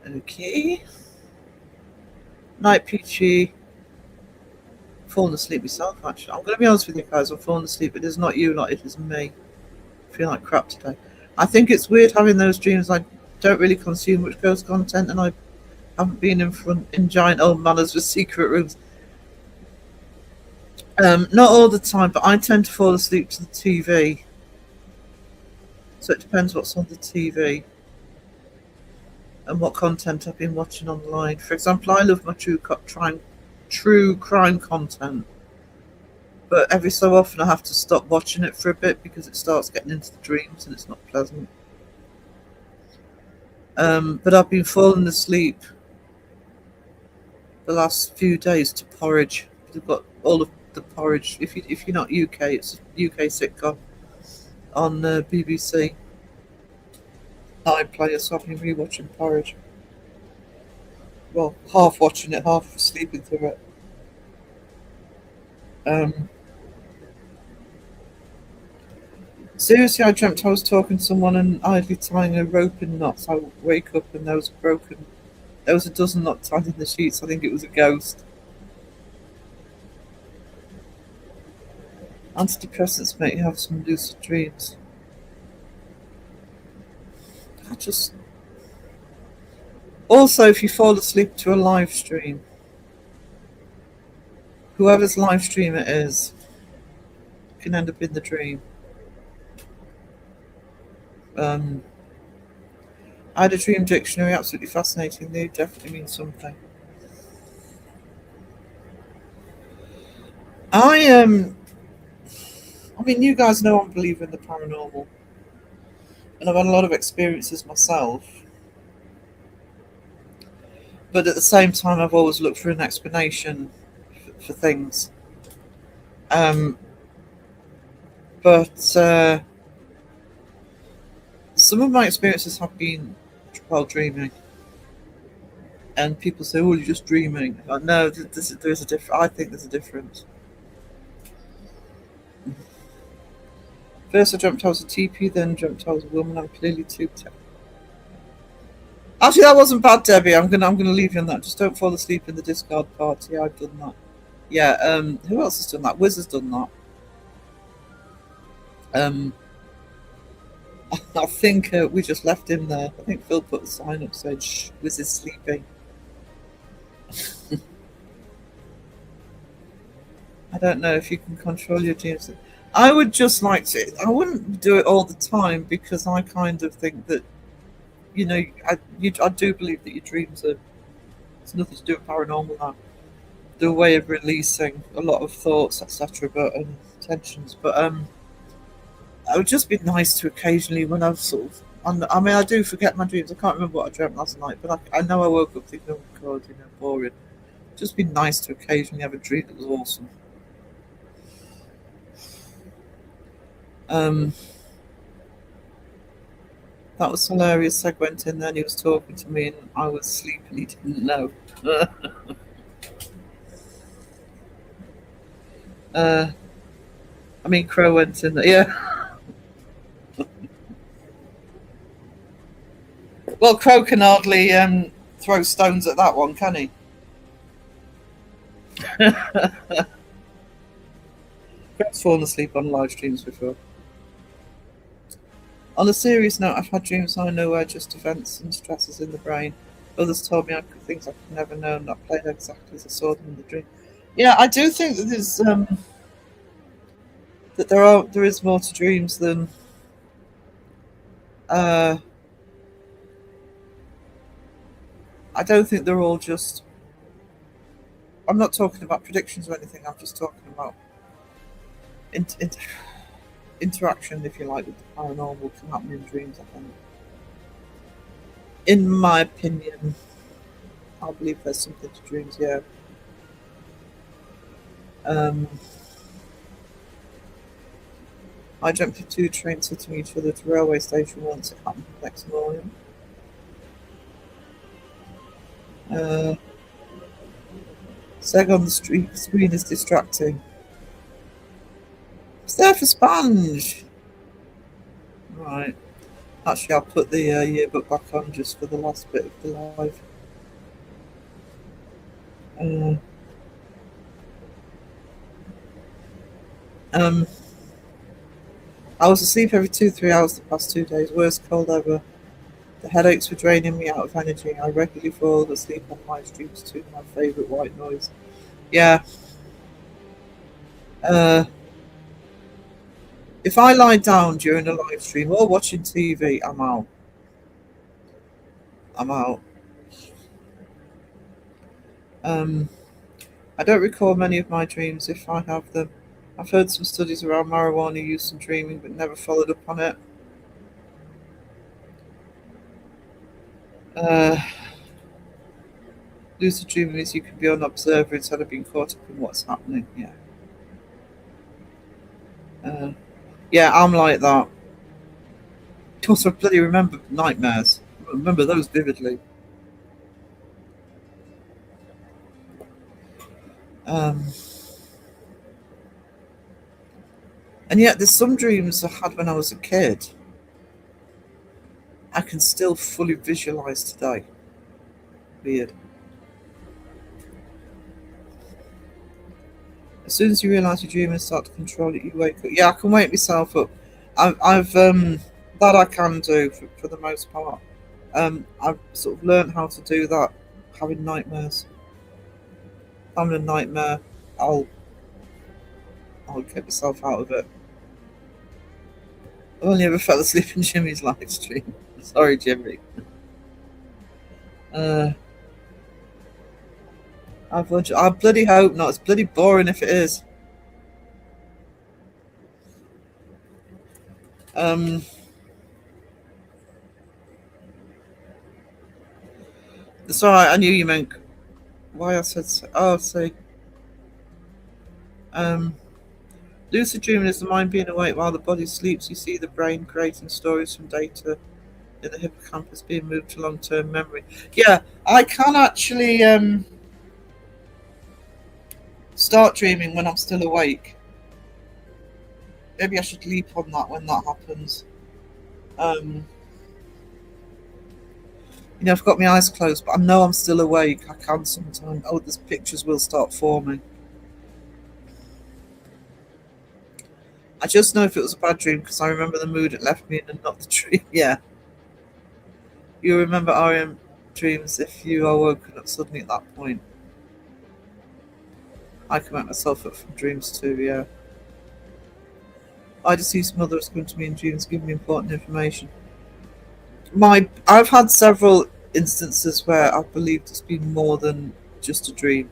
Okay. Night, Peachy. Falling asleep myself, actually. I'm going to be honest with you guys, I'm falling asleep. It is not you, not it is me. I feel like crap today. I think it's weird having those dreams. I don't really consume much ghost content, and I haven't been in giant old manors with secret rooms. Not all the time, but I tend to fall asleep to the TV. So it depends what's on the TV and what content I've been watching online. For example, I love my true crime content, but every so often I have to stop watching it for a bit because it starts getting into the dreams and it's not pleasant. But I've been falling asleep the last few days to Porridge. They've got all of the Porridge. If you're not UK, it's a UK sitcom on BBC. iPlayer, so I've been rewatching Porridge. Well, half watching it, half sleeping through it. Seriously, I dreamt I was talking to someone and idly tying a rope in knots. I wake up and there was a dozen knots tied in the sheets. I think it was a ghost. Antidepressants make you have some lucid dreams. Also, if you fall asleep to a live stream, whoever's live stream it is can end up in the dream. I had a dream dictionary, absolutely fascinating. They definitely mean something. I mean, you guys know I'm a believer in the paranormal, and I've had a lot of experiences myself. But at the same time, I've always looked for an explanation for things. But some of my experiences have been while dreaming. And people say, "Oh, you're just dreaming." No, there's a difference. I think there's a difference. First I dreamt I was a TP, then dreamt I was a woman. I'm clearly too Actually, that wasn't bad, Debbie. I'm gonna leave you on that. Just don't fall asleep in the discard party. I've done that. Yeah. Who else has done that? Wiz has done that. I think we just left him there. I think Phil put a sign up saying, "Shh, Wiz is sleeping." I don't know if you can control your dreams. I would just like to. I wouldn't do it all the time because I kind of think that, I do believe that your dreams are. It's nothing to do with paranormal. Now, they're a way of releasing a lot of thoughts, etc. But tensions. But it would just be nice to occasionally, when I've sort of. I mean, I do forget my dreams. I can't remember what I dreamt last night, but I know I woke up thinking, "Oh God, boring." Just be nice to occasionally have a dream that was awesome. That was hilarious. Seg went in then, he was talking to me and I was asleep and he didn't know. I mean, Crow went in there, yeah. Well, Crow can hardly throw stones at that one, can he? Crow's fallen asleep on live streams before. On a serious note, I've had dreams I know are just events and stresses in the brain. Others told me things I could never know, not played exactly as I saw them in the dream. Yeah, I do think that there is more to dreams than I don't think they're all just. I'm not talking about predictions or anything. I'm just talking about interaction, if you like, with the paranormal can happen in dreams. I think, in my opinion, I believe there's something to dreams. Yeah. I jumped to two trains hitting each other at a railway station once. It happened the next morning. Seg on the screen is distracting. It's there for Sponge. Right. Actually, I'll put the yearbook back on just for the last bit of the live. I was asleep every 2-3 hours the past 2 days. Worst cold ever. The headaches were draining me out of energy. I regularly fall asleep on live streams too. My favourite white noise. Yeah. If I lie down during a live stream or watching TV, I'm out. I don't recall many of my dreams if I have them. I've heard some studies around marijuana use in dreaming, but never followed up on it. Lucid dreaming is you can be an observer instead of being caught up in what's happening. Yeah. Yeah, I'm like that. Also, I bloody remember nightmares. I remember those vividly. And yet there's some dreams I had when I was a kid I can still fully visualize today. Weird. As soon as you realise your dream and start to control it, you wake up. Yeah, I can wake myself up. I've that I can do for the most part. I've sort of learned how to do that, having nightmares. If I'm in a nightmare, I'll get myself out of it. I've only ever fell asleep in Jimmy's live stream. Sorry, Jimmy. I bloody hope not. It's bloody boring if it is. It's alright, I knew you meant why I said so. Oh, see. Lucid dreaming is the mind being awake while the body sleeps. You see the brain creating stories from data in the hippocampus being moved to long-term memory. Yeah, I can actually start dreaming when I'm still awake. maybe I should leap on that when that happens. I've got my eyes closed, but I know I'm still awake. I can sometimes. Oh, the pictures will start forming. I just know if it was a bad dream because I remember the mood it left me in and not the dream. Yeah. You remember REM dreams if you are woken up suddenly at that point. I can make myself up from dreams too, yeah. I just see some others come to me in dreams, giving me important information. I've had several instances where I believed it's been more than just a dream.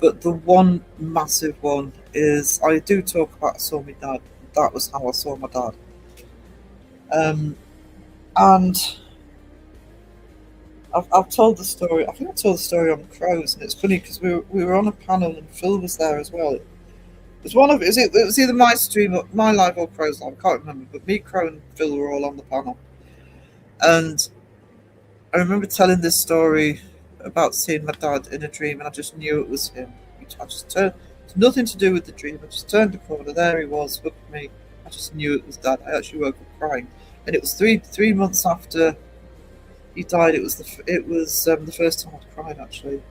But the one massive one is I do talk about I saw my dad. That was how I saw my dad. And I've told the story. I think I told the story on Crows, and it's funny because we were on a panel and Phil was there as well. It was it was either my stream, or my live or Crow's live. I can't remember, but me, Crow, and Phil were all on the panel. And I remember telling this story about seeing my dad in a dream, and I just knew it was him. I just turned. It's nothing to do with the dream. I just turned the corner. There he was, looked at me. I just knew it was Dad. I actually woke up crying, and it was three months after he died. It was the first time I'd cried actually,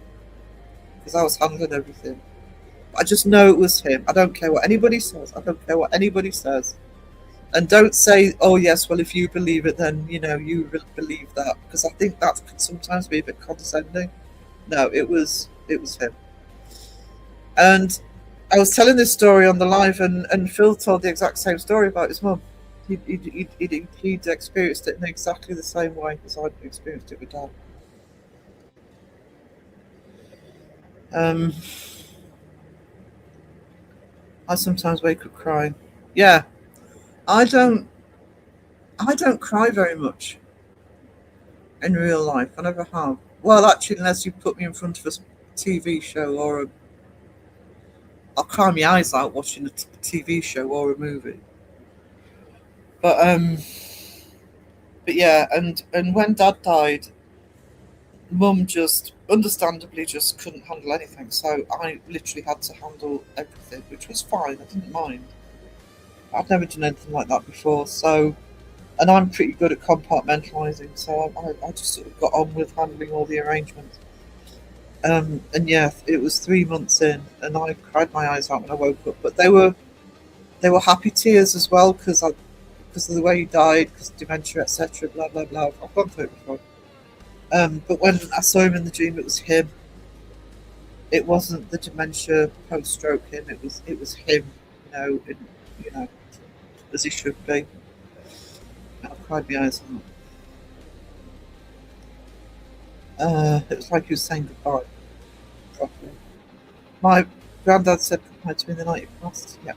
because I was handling everything. I just know it was him. I don't care what anybody says. I don't care what anybody says. And don't say, oh yes, well if you believe it, then you believe that, because I think that can sometimes be a bit condescending. No, it was him. And I was telling this story on the live, and Phil told the exact same story about his mum. He'd experienced it in exactly the same way as I'd experienced it with Dad. I sometimes wake up crying. Yeah, I don't cry very much in real life. I never have. Well, actually, unless you put me in front of a TV show I'll cry my eyes out watching a TV show or a movie. But yeah, and when Dad died, Mum just understandably just couldn't handle anything, so I literally had to handle everything, which was fine. I didn't mind. I'd never done anything like that before, so, and I'm pretty good at compartmentalising, so I just sort of got on with handling all the arrangements. And yeah, it was 3 months in, and I cried my eyes out when I woke up. But they were happy tears as well, because of the way he died, because of dementia, etc. Blah blah blah. I've gone through it before. But when I saw him in the dream, it was him. It wasn't the dementia post-stroke him. It was him, as he should be. And I cried my eyes out. It was like he was saying goodbye properly. My granddad said goodbye to me the night he passed. Yeah.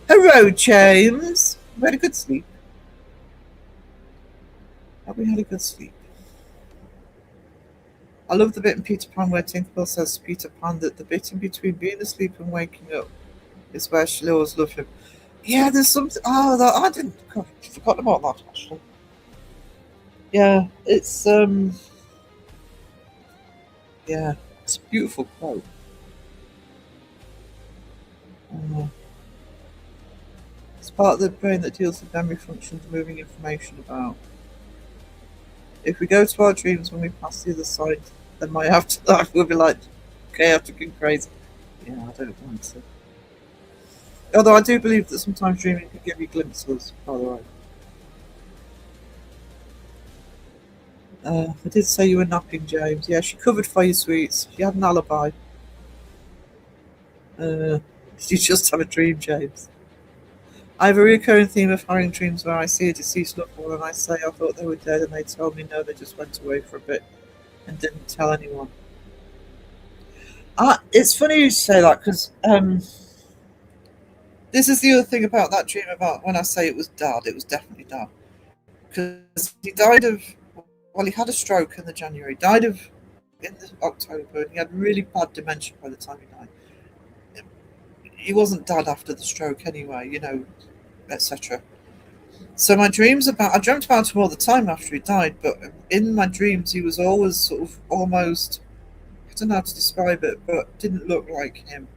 Hello, James. We had a good sleep. Have we had a good sleep? I love the bit in Peter Pan where Tinkerbell says to Peter Pan that the bit in between being asleep and waking up is where she'll always love him. Yeah, there's something. Oh, I didn't. God, I forgot about that actually. Yeah, it's yeah, it's a beautiful quote. It's part of the brain that deals with memory functions, moving information about. If we go to our dreams when we pass the other side, then my afterlife will be like chaotic and crazy. Yeah, I don't want to. Although I do believe that sometimes dreaming can give you glimpses, by the way. I did say you were napping, James. Yeah, she covered for you, sweets. She had an alibi. Did you just have a dream, James? I have a recurring theme of having dreams where I see a deceased loved one and I say I thought they were dead, and they told me no, they just went away for a bit and didn't tell anyone. It's funny you say that, because this is the other thing about that dream, about when I say it was Dad, it was definitely Dad. Because he died of, well, he had a stroke in the January, died of in the October, and he had really bad dementia by the time he died. He wasn't Dad after the stroke anyway, etc. So my dreams I dreamt about him all the time after he died, but in my dreams he was always sort of almost, I don't know how to describe it, but didn't look like him.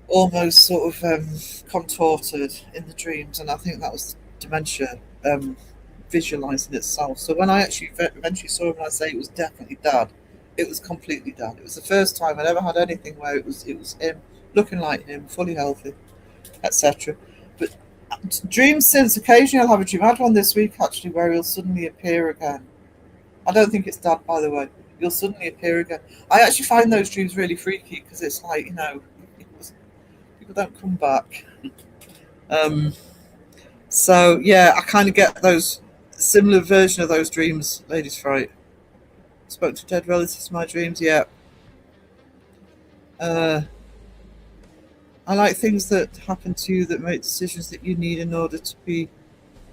almost sort of contorted in the dreams, and I think that was dementia visualizing itself. So when I actually eventually saw him, and I say it was definitely Dad, it was completely Dad. It was the first time I'd ever had anything where it was him, looking like him, fully healthy, etc. But dreams since, occasionally I'll have a dream. I had one this week actually where he'll suddenly appear again. I don't think it's Dad, by the way. He'll suddenly appear again. I actually find those dreams really freaky because it's like, people don't come back. Um, so yeah, I kind of get those similar version of those dreams, Ladies Fright. Spoke to dead relatives in my dreams, yeah. Uh, I like things that happen to you that make decisions that you need in order to be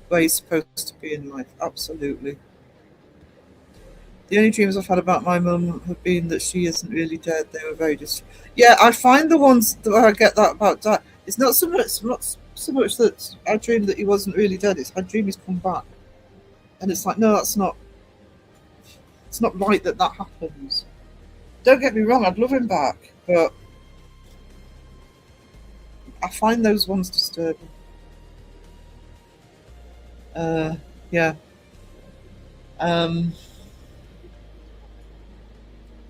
where you're supposed to be in life. Absolutely. The only dreams I've had about my mum have been that she isn't really dead. They were very just. Yeah, I find the ones that I get that about Dad. It's not so much that I dream that he wasn't really dead. It's I dream he's come back, and it's like, no, that's not. It's not right that that happens. Don't get me wrong. I'd love him back, but I find those ones disturbing. Yeah. Um.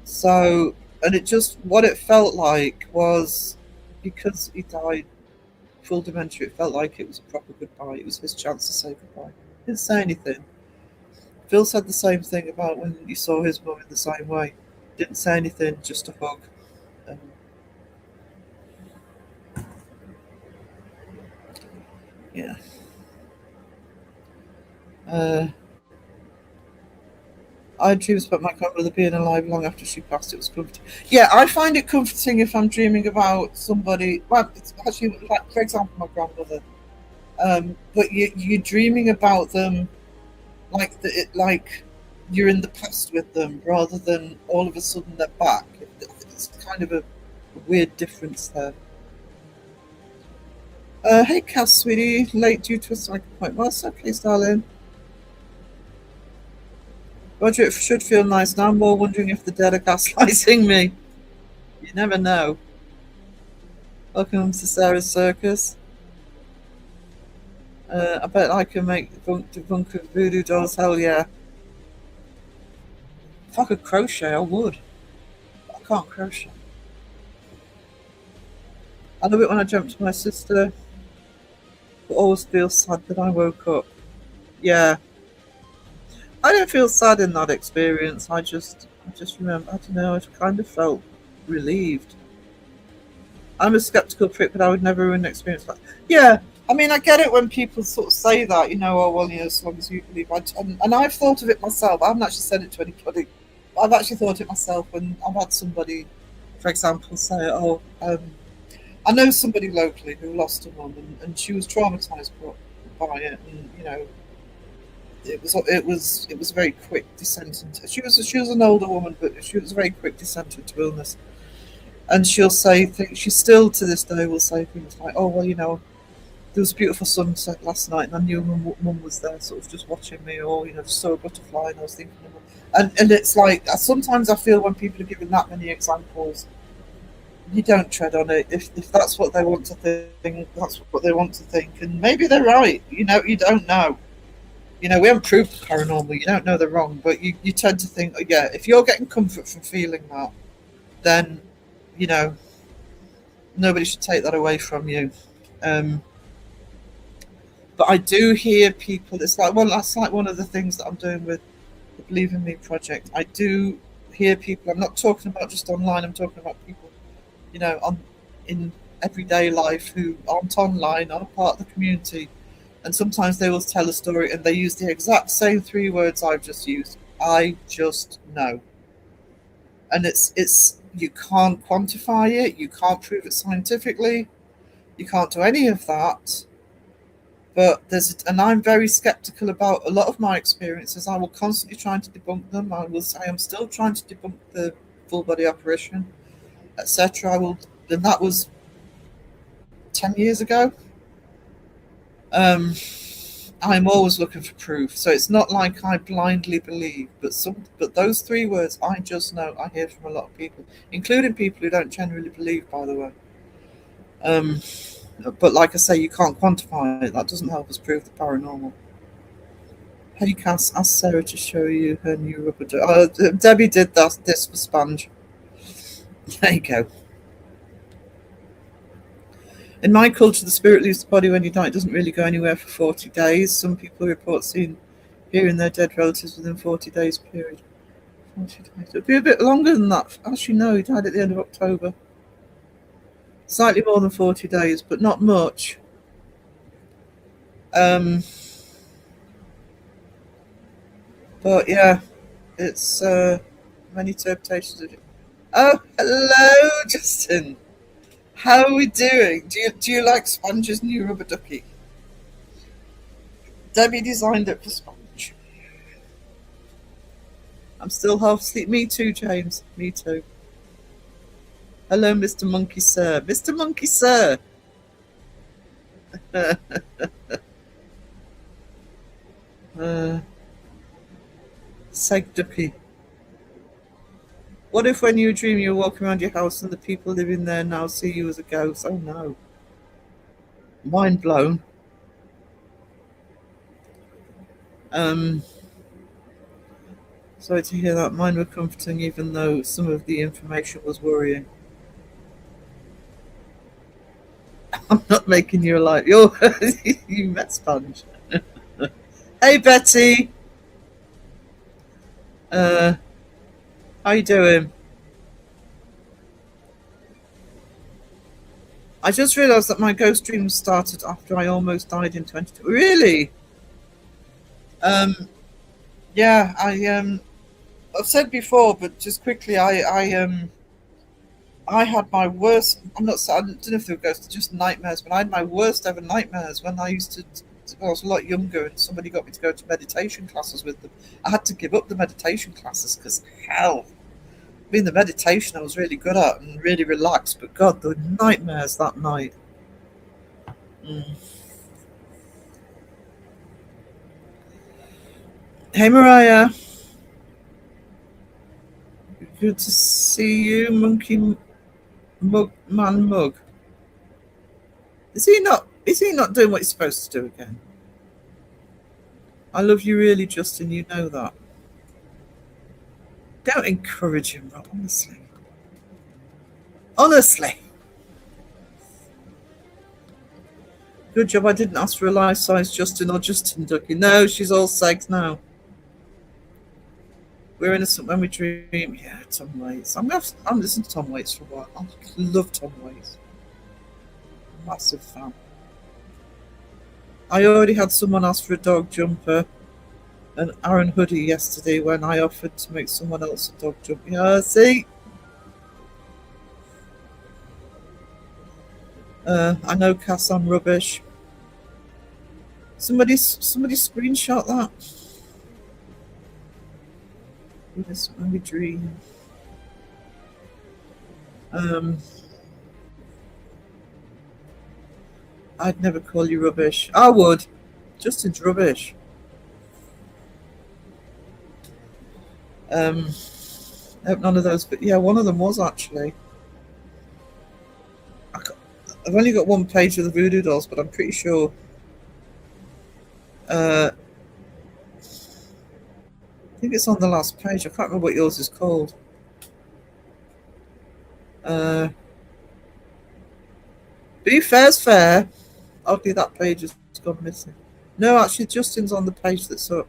So, and it just what it felt like was because he died full dementia. It felt like it was a proper goodbye. It was his chance to say goodbye. Didn't say anything. Phil said the same thing about when he saw his mum in the same way. Didn't say anything, just a hug. Um, yeah. Uh, I had dreams about my grandmother being alive long after she passed. It was comforting. Yeah, I find it comforting if I'm dreaming about somebody. Well, it's actually, like, for example, my grandmother. But you're dreaming about them like you're in the past with them rather than all of a sudden they're back. It's kind of a weird difference there. Hey, Cass, sweetie, late due to a psych appointment. Well, it's okay, darling. Roger, it should feel nice now. I'm more wondering if the dead are gaslighting me. You never know. Welcome to Sarah's Circus. I bet I can make the bunk of voodoo dolls. Hell yeah. If I could crochet, I would. But I can't crochet. I love it when I jump to my sister, but always feel sad that I woke up. Yeah. I don't feel sad in that experience. I just remember, I don't know, I kind of felt relieved. I'm a skeptical prick, but I would never ruin an experience like that. Yeah, I mean, I get it when people sort of say that, oh, well, as long as you believe. And I've thought of it myself. I haven't actually said it to anybody. I've actually thought it myself when I've had somebody, for example, say, oh, I know somebody locally who lost a mum and she was traumatised by it, and it was a very quick descent into. She was an older woman, but she was a very quick descent into illness. And she'll say things. She still to this day will say things like, "Oh well, there was a beautiful sunset last night, and I knew mum was there, sort of just watching me, or just saw a butterfly, and I was thinking of her." And it's like sometimes I feel when people are giving that many examples, you don't tread on it. If that's what they want to think, that's what they want to think, and maybe they're right. You don't know. We haven't proved the paranormal. You don't know they're wrong, but you tend to think, oh, yeah, if you're getting comfort from feeling that, then you know nobody should take that away from you. But I do hear people. It's like, well, that's like one of the things that I'm doing with the Believe in Me project. I do hear people. I'm not talking about just online. I'm talking about people, on in everyday life who aren't online, aren't part of the community, and sometimes they will tell a story and they use the exact same three words I've just used. I just know, and it's you can't quantify it. You can't prove it scientifically. You can't do any of that. But and I'm very skeptical about a lot of my experiences. I will constantly try to debunk them. I will say I'm still trying to debunk the full body apparition, etc. And that was 10 years ago. I'm always looking for proof. So it's not like I blindly believe, but those three words, I just know. I hear from a lot of people, including people who don't generally believe, by the way. Um, but like I say, you can't quantify it. That doesn't help us prove the paranormal. Hey Cass, ask Sarah to show you her new rubber duck. Debbie did this for Sponge. There you go. In my culture, the spirit leaves the body when you die. It doesn't really go anywhere for 40 days. Some people report hearing their dead relatives within 40 days period. 40 days. It'll be a bit longer than that. As you know, he died at the end of October. Slightly more than 40 days, but not much. But yeah, it's many interpretations of it. Oh, hello, Justin. How are we doing? Do you like Sponge's new rubber ducky? Debbie designed it for Sponge. I'm still half asleep. Me too, James. Me too. Hello, Mr. Monkey Sir. Mr. Monkey Sir. Seg ducky. What if when you dream you're walking around your house and the people living there now see you as a ghost? Oh no. Mind blown. Sorry to hear that. Mine were comforting even though some of the information was worrying. I'm not making you a light. You met Sponge. Hey Betty. How you doing? I just realised that my ghost dreams started after I almost died in 22. Really? Yeah, I've said before, but just quickly, I had my worst. I don't know if they were ghosts, just nightmares. But I had my worst ever nightmares when I used to. I was a lot younger, and somebody got me to go to meditation classes with them. I had to give up the meditation classes because hell, the meditation I was really good at and really relaxed. But God, the nightmares that night. Hey Mariah. Good to see you, Monkey Mug. Is he not doing what he's supposed to do again? I love you really, Justin, you know that. Don't encourage him, Rob, honestly. Honestly. Good job I didn't ask for a life-size Justin or Justin Ducky. No, she's all sex now. We're innocent when we dream. Yeah, Tom Waits. I'm listening to Tom Waits for a while. I love Tom Waits. Massive fan. I already had someone ask for a dog jumper and Aaron hoodie yesterday when I offered to make someone else a dog jumper. Yeah, see? I know Cass, I'm rubbish. Somebody screenshot that. When we dream. I'd never call you rubbish. I would. Justin's rubbish. I hope none of those, but yeah, one of them was actually. I've only got one page of the voodoo dolls, but I'm pretty sure. I think it's on the last page. I can't remember what yours is called. Be fair's fair. Oddly, that page has gone missing. No, actually, Justin's on the page that's up.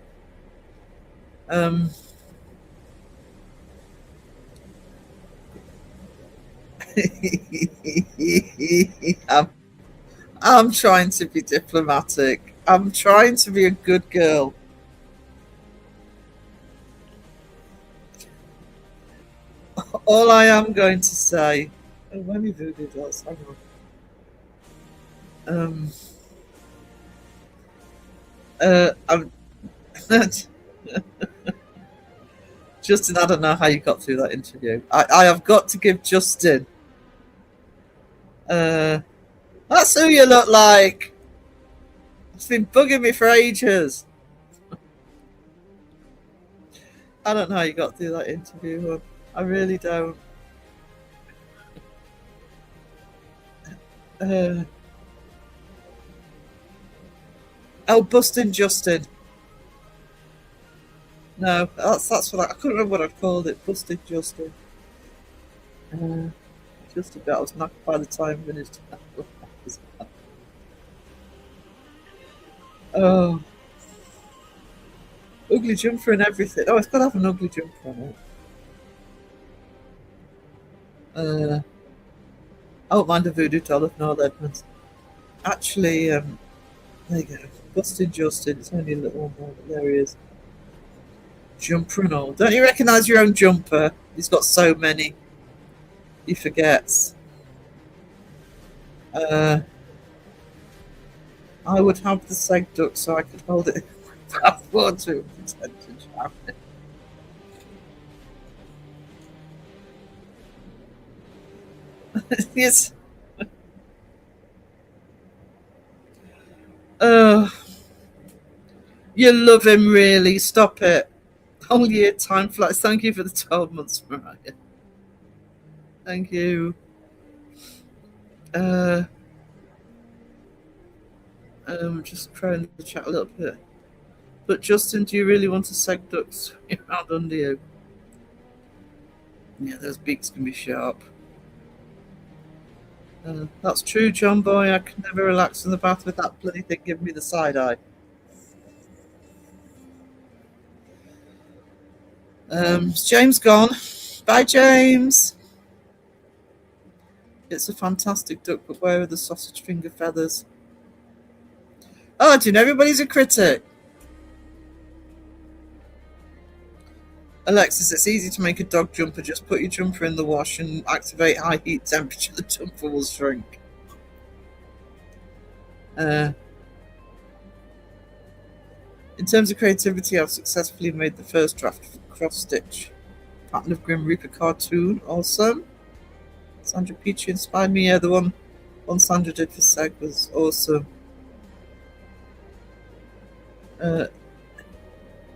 I'm trying to be diplomatic. I'm trying to be a good girl. All I am going to say. Oh, let me voodoo dolls. Hang on. I'm Justin, I don't know how you got through that interview. I have got to give Justin. That's who you look like. It's been bugging me for ages. I don't know how you got through that interview, hon. I really don't. Uh, oh, Bustin' Justin. No, that's what I couldn't remember what I'd called it. Bustin' Justin. Just about. I was knocked by the time I finished. Oh, ugly jumper and everything. Oh, it's got to have an ugly jumper on it. I don't mind a voodoo doll of Noel Edmonds. Actually, there you go. Busted Justin. It's only a little one more, but there he is. Jumper and all. Don't you recognise your own jumper? He's got so many. He forgets. I would have the seg duck so I could hold it without water and pretend to drown it. Yes. Oh, you love him, really. Stop it. Whole year time flies. Thank you for the 12 months, Mariah. Thank you. Just crowing the chat a little bit. But Justin, do you really want a seg duck swimming around under you? Yeah, those beaks can be sharp. That's true, John Boy. I can never relax in the bath with that bloody thing giving me the side eye. Is James gone? Bye, James. It's a fantastic duck, but where are the sausage finger feathers? Oh, do you know everybody's a critic? Alexis, it's easy to make a dog jumper. Just put your jumper in the wash and activate high heat temperature. The jumper will shrink. In terms of creativity, I've successfully made the first draft of cross-stitch pattern of Grim Reaper cartoon. Awesome. Sandra Peachy inspired me. Yeah, the one Sandra did for Seg was awesome.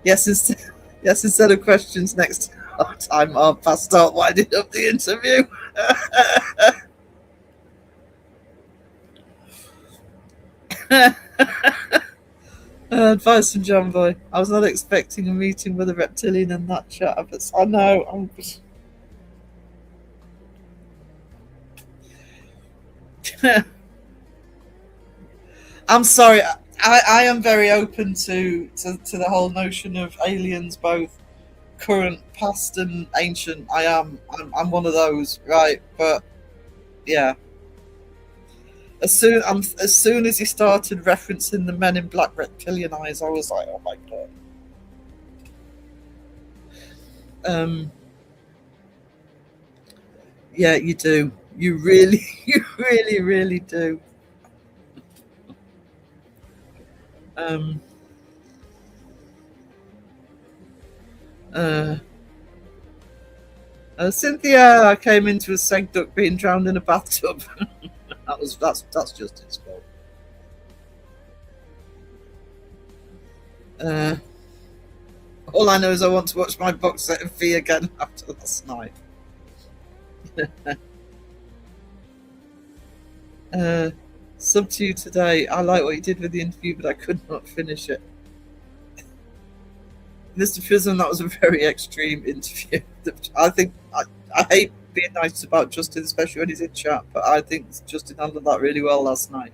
Yes, instead of questions next time, I'll start winding up the interview. Advice from John Boy. I was not expecting a meeting with a reptilian in that chat, but I know. I'm sorry. I am very open to the whole notion of aliens, both current, past, and ancient. I'm one of those, right? But yeah. As soon as he started referencing the Men in Black reptilian eyes, I was like, oh my god. Yeah, you do. You really, you really do. Cynthia, I came into a seg duck being drowned in a bathtub. That's just his fault. All I know is I want to watch my box set of Fee again after last night. Sub to you today. I like what you did with the interview, but I could not finish it. Mr. Fism, that was a very extreme interview. I think I hate being nice about Justin, especially when he's in chat, but I think Justin handled that really well last night.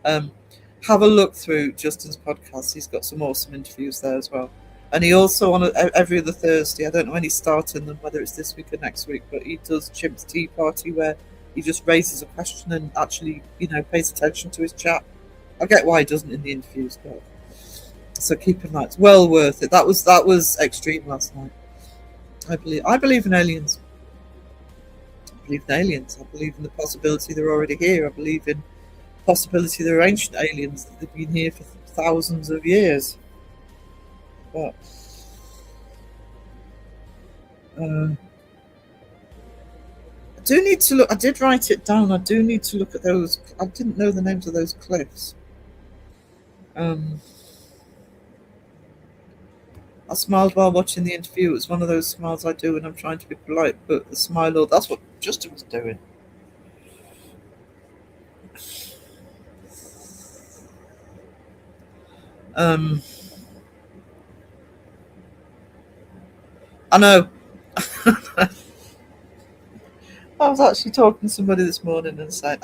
Have a look through Justin's podcast. He's got some awesome interviews there as well. And he also, on every other Thursday, I don't know when he's starting them, whether it's this week or next week, but he does Chimp's Tea Party, where he just raises a question and actually, pays attention to his chat. I get why he doesn't in the interviews, but so keep in mind, it's well worth it. That was extreme last night. I believe in aliens. I believe in aliens. I believe in the possibility they're already here. I believe in the possibility they're ancient aliens, that they've been here for thousands of years. But I do need to look. I did write it down. I do need to look at those. I didn't know the names of those cliffs. I smiled while watching the interview. It was one of those smiles I do when I'm trying to be polite, but the smile, that's what Justin was doing. Um, I know. I was actually talking to somebody this morning and saying,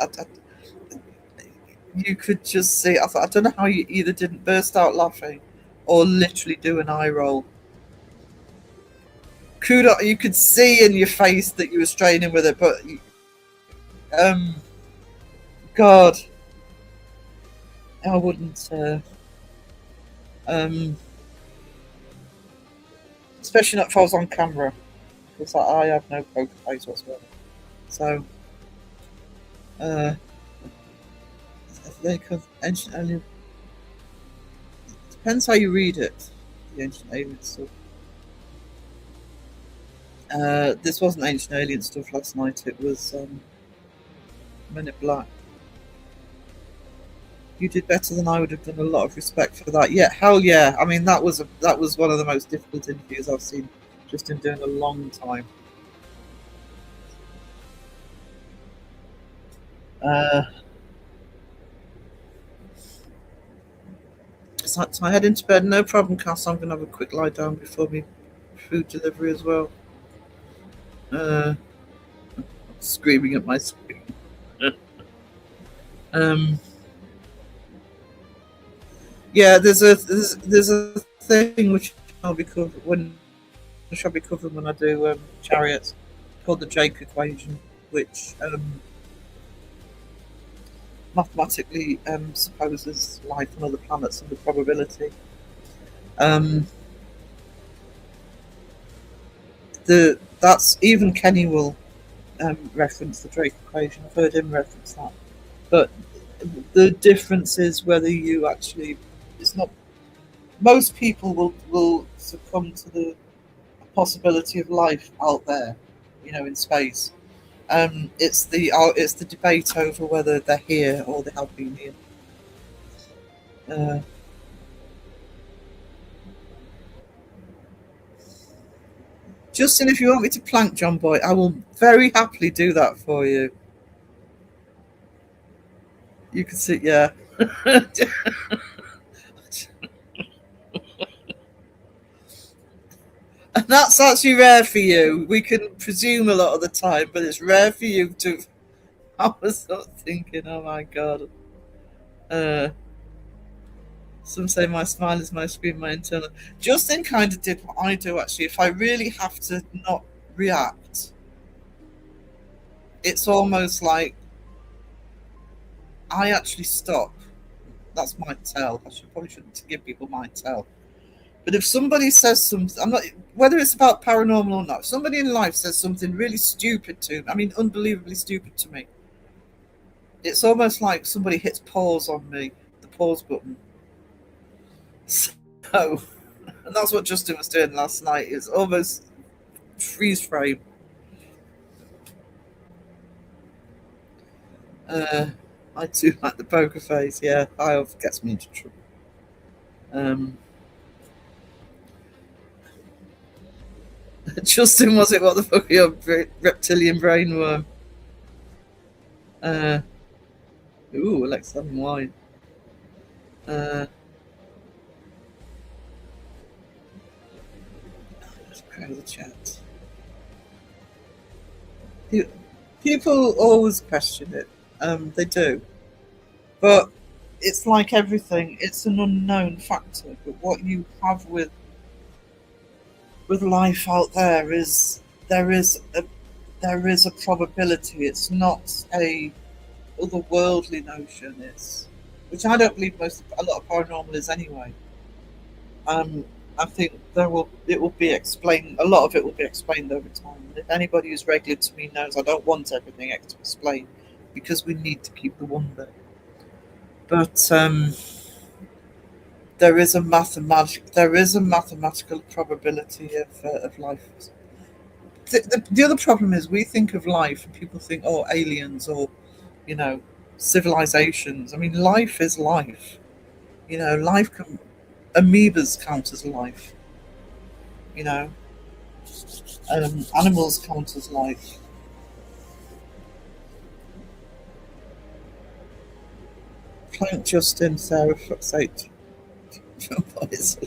you could just see. I thought, I don't know how you either didn't burst out laughing or literally do an eye roll. Kudos, you could see in your face that you were straining with it, but um, God, I wouldn't. Um, especially not if I was on camera, because I have no poker face whatsoever. So, they could ancient alien. Depends how you read it. The ancient alien stuff. This wasn't ancient alien stuff last night. It was Men in Black. You did better than I would have done. A lot of respect for that. Yeah, hell yeah. I mean, that was one of the most difficult interviews I've seen just in doing a long time. So I head into bed. No problem, Cass. I'm gonna have a quick lie down before me food delivery as well. Screaming at my screen. um, yeah, there's a thing which I'll be covering when I do chariots, called the Drake equation, which mathematically supposes life on other planets and the probability. Um, that's even Kenny will reference the Drake equation. I've heard him reference that, but the difference is whether you actually. It's not. Most people will succumb to the possibility of life out there, in space. It's the debate over whether they're here or they have been here. Uh, Justin, if you want me to plank John Boy, I will very happily do that for you. You can see, yeah. And that's actually rare for you. We can presume a lot of the time, but it's rare for you to. I was not thinking, oh my god. Uh, some say my smile is my scream, my internal. Justin kind of did what I do actually. If I really have to not react, it's almost like I actually stop. That's my tell. Probably shouldn't give people my tell. But if somebody says something, I'm not whether it's about paranormal or not. If somebody in life says something really stupid to me, I mean, unbelievably stupid to me. It's almost like somebody hits pause on me, the pause button. So, and that's what Justin was doing last night. It's almost freeze frame. I do like the poker face. Yeah, I gets me into trouble. Justin, was it what the fuck your reptilian brainworm? Ooh, Alexa having wine. Let's go to the chat. People always question it. They do, but it's like everything. It's an unknown factor. But what you have with life out there is there is a probability. It's not a otherworldly notion. It's which I don't believe a lot of paranormal is anyway. I think it will be explained. A lot of it will be explained over time. And if anybody who's regular to me knows, I don't want everything to explain because we need to keep the wonder. But there is a mathematical probability of life. The other problem is we think of life and people think, oh, aliens or civilizations. I mean, life is life. Life can amoebas count as life. Animals count as life. Plank Justin, Sarah, fuck's sake. Boys.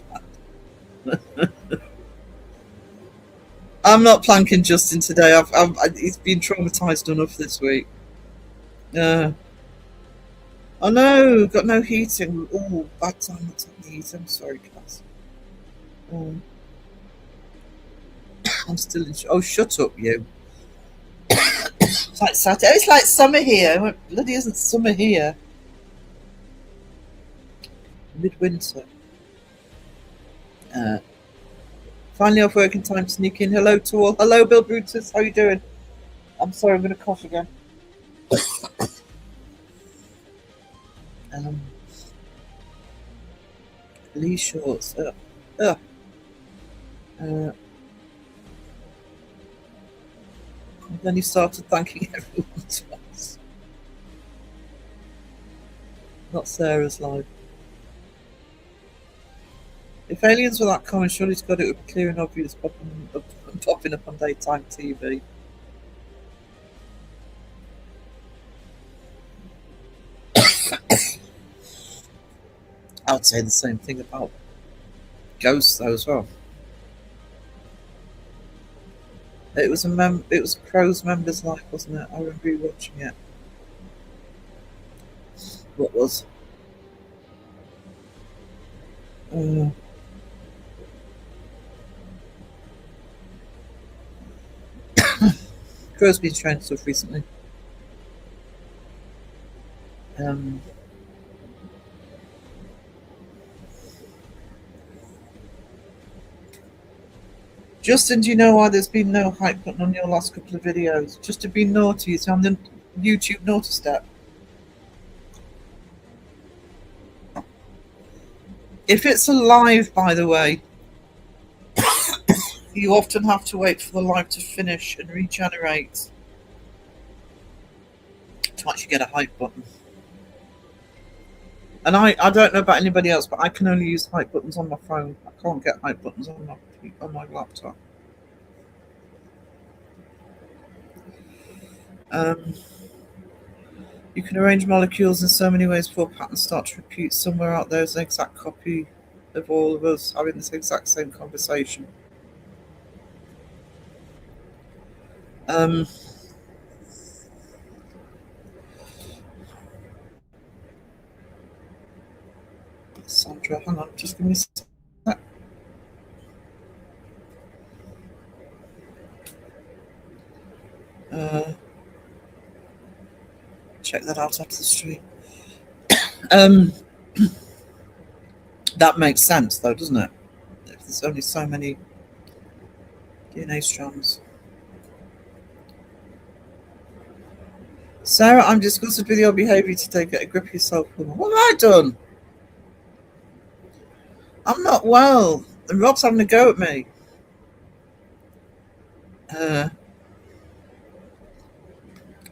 I'm not planking Justin today. He's been traumatised enough this week. Oh no, got no heating. Oh, bad time not to have the heat. I'm sorry, class. I'm still in. Oh, shut up, you. It's like Saturday. It's like summer here. Well, bloody isn't summer here. Midwinter. Finally off working time to sneak in. Hello to all. Hello, Bill Brutus. How you doing? I'm sorry, I'm going to cough again. Lee shorts. Then he started thanking everyone twice. Not Sarah's live. If aliens were that common, surely to God it would be clear and obvious popping up on daytime TV. I would say the same thing about ghosts though as well. It was a Crow's Members Life, wasn't it? I remember watching it. What was? Crow's been trying stuff recently. Justin, do you know why there's been no hype button on your last couple of videos? Just to be naughty, it's on the YouTube naughty step. If it's a live, by the way, you often have to wait for the live to finish and regenerate to actually get a hype button. And I don't know about anybody else, but I can only use hype buttons on my phone. I can't get hype buttons on my laptop. You can arrange molecules in so many ways before patterns start to repeat. Somewhere out there is an exact copy of all of us having this exact same conversation. Sandra, hang on, just give me a sec. Check that out after the stream. That makes sense, though, doesn't it? If there's only so many DNA strands. Sarah, I'm disgusted with your behaviour today. Get a grip of yourself. What have I done? I'm not well. And Rob's having a go at me.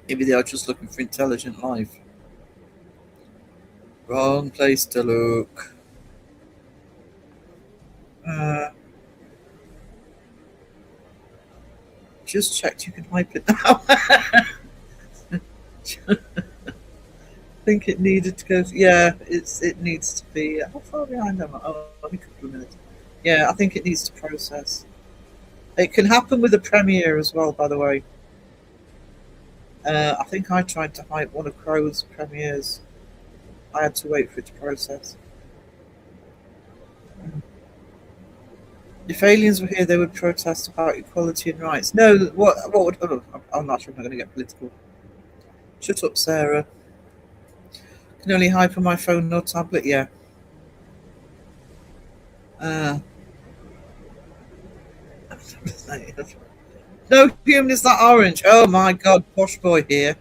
Maybe they are just looking for intelligent life. Wrong place to look. Just checked you can hype it now. I think it needed to go. Yeah, it needs to be. How far behind am I? Oh, only a couple of minutes. Yeah, I think it needs to process. It can happen with a premiere as well, by the way. I think I tried to hype one of Crow's premieres. I had to wait for it to process. If aliens were here, they would protest about equality and rights. No, what would? Oh, I'm not sure. I'm not going to get political. Shut up, Sarah. Can only hype on my phone, no tablet. Yeah. No human is that orange. Oh my god, posh boy here.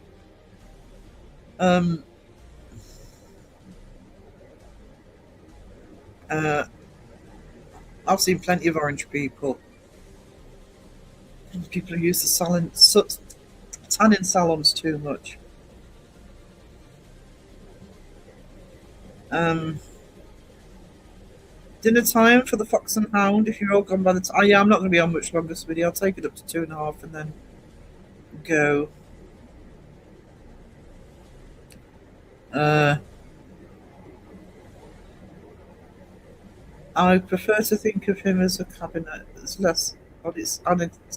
I've seen plenty of orange people. People who use the tanning salons too much. Dinner time for the Fox and Hound. If you're all gone by the time, yeah, I'm not going to be on much longer this video. I'll take it up to 2.5 and then go. I prefer to think of him as a cabinet. It's less on its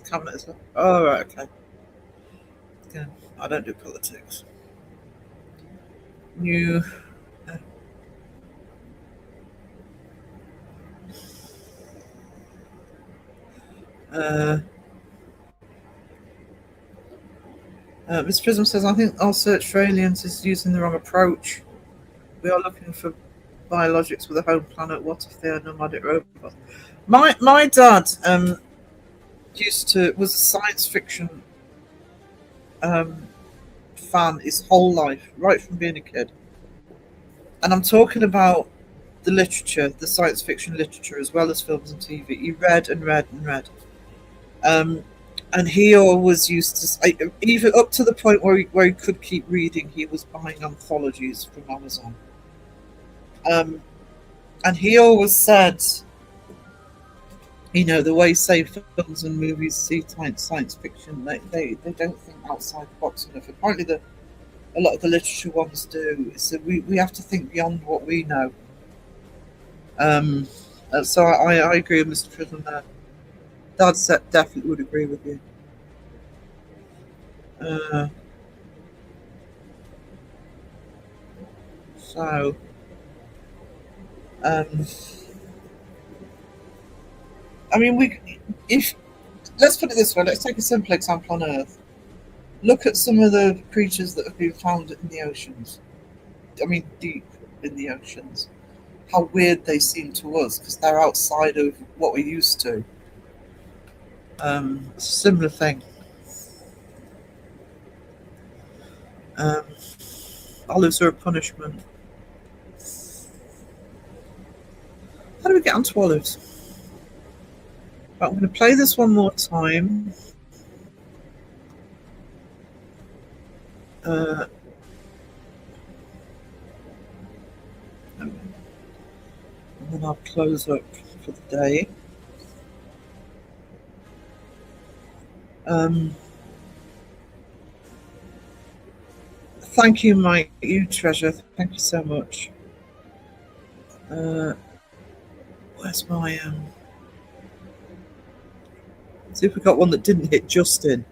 cabinet as well. Oh right, okay. Yeah, I don't do politics. New. Uh, Mr. Prism says, I think our search for aliens is using the wrong approach. We are looking for biologics with a home planet. What if they are nomadic robots? My dad was a science fiction um, fan his whole life, right from being a kid. And I'm talking about the literature, the science fiction literature, as well as films and TV. He read and read and read. Um, and he always used to, even up to the point where he could keep reading, he was buying anthologies from Amazon. Um, and he always said, the way, say, films and movies see science fiction, they don't think outside the box enough. Apparently, a lot of the literature ones do. So we have to think beyond what we know. So I agree with Mr. Prism there. Dad definitely would agree with you. So, I mean, if let's put it this way, let's take a simple example on Earth. Look at some of the creatures that have been found in the oceans. I mean, deep in the oceans. How weird they seem to us because they're outside of what we're used to. It's a similar thing. Olives are a punishment. How do we get onto olives? Right, I'm going to play this one more time. And then I'll close up for the day. Thank you, Mike. You treasure. Thank you so much. Where's my see if we got one that didn't hit Justin.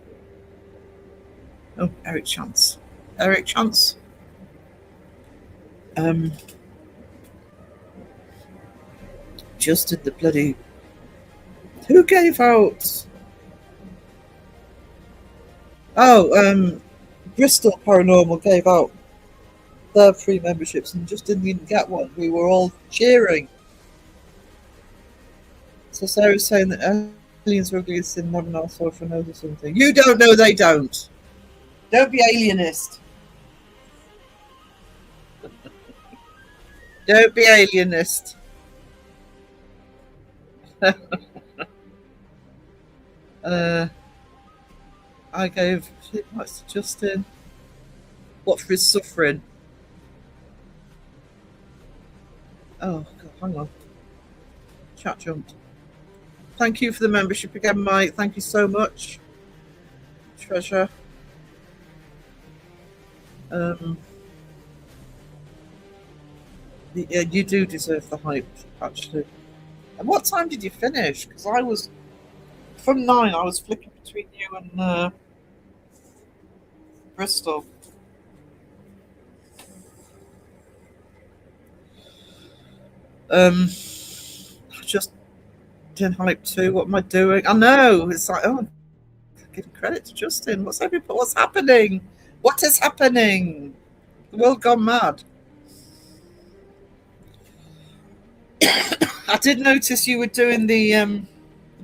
Oh, Eric Chance. Eric Chance. Justin the bloody. Who gave out? Oh, Bristol Paranormal gave out their free memberships and Justin didn't get one. We were all cheering. So Sarah's saying that aliens are ugliest in modern art or for knows or something. You don't know they don't. Don't be alienist. Don't be alienist. I gave what's to Justin. What for his suffering? Oh God, hang on. Chat jumped. Thank you for the membership again, Mike. Thank you so much. Treasure. Yeah, you do deserve the hype, actually. And what time did you finish? Because I was from 9. I was flicking between you and Bristol. I just didn't hype too. What am I doing? I know it's like giving credit to Justin. What's happening? What is happening? The world gone mad. I did notice you were doing the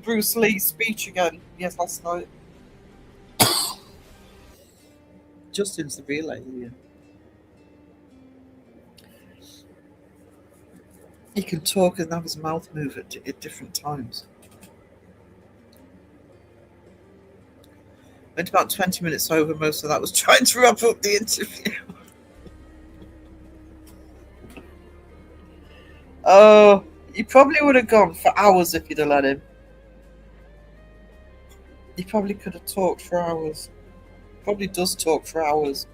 Bruce Lee speech again. Yes, last night. Justin's the real alien. He can talk and have his mouth move at different times. Went about 20 minutes over. Most of that was trying to wrap up the interview. Oh, he probably would have gone for hours if you'd have let him. He probably could have talked for hours. Probably does talk for hours.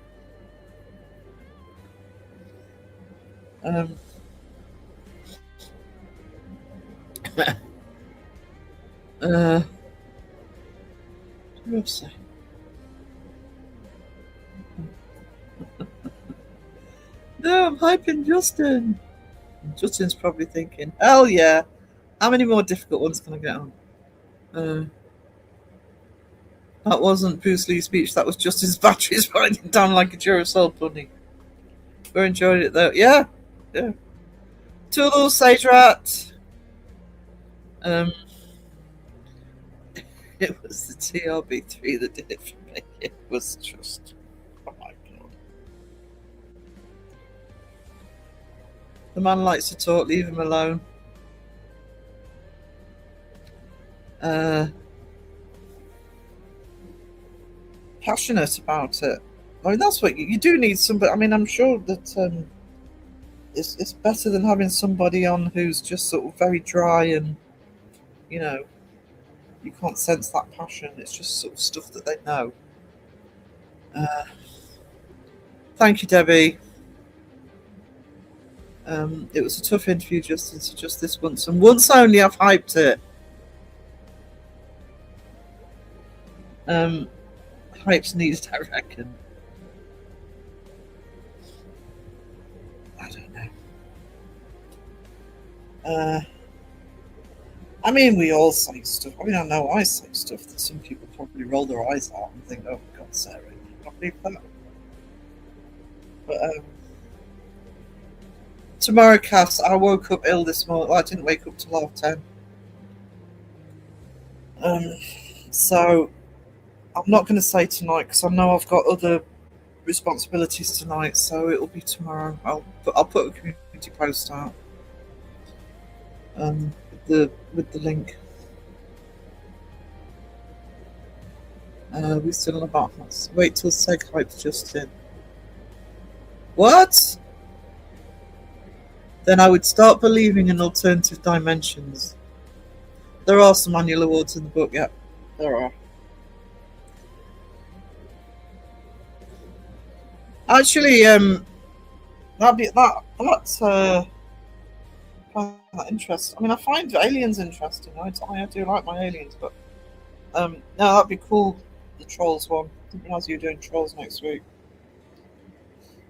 What did I say? No, I'm hyping Justin. Justin's probably thinking, hell yeah, how many more difficult ones can I get on? Uh, that wasn't Bruce Lee's speech, that was Justin's batteries winding down like a Duracell bunny. We're enjoying it though. Yeah, yeah. Toodles, Sage Rat. Um, it was the TRB3 that did it for me. It was just, oh my god. The man likes to talk, leave him alone. Passionate about it. I mean, that's what you do need somebody. I mean, I'm sure that it's better than having somebody on who's just sort of very dry and, you know, you can't sense that passion. It's just sort of stuff that they know. Thank you, Debbie. It was a tough interview, Justin, so just this once. And once only, I've hyped it. Hype's needed, I reckon. I don't know. I mean, we all say stuff. I mean, I know I say stuff that some people probably roll their eyes at and think, oh, God, Sarah, you can't believe that. But tomorrow, Cass, I woke up ill this morning. Well, I didn't wake up till 10:30. So I'm not going to say tonight because I know I've got other responsibilities tonight. So it'll be tomorrow. I'll put a community post out with the link. We still on about that. Wait till Seg hype's just in. What? Then I would start believing in alternative dimensions. There are some annual awards in the book, yeah. There are. Actually, that's find that interesting. I mean, I find aliens interesting. I do like my aliens, but no, that'd be cool. The trolls one. I didn't realise you were doing trolls next week.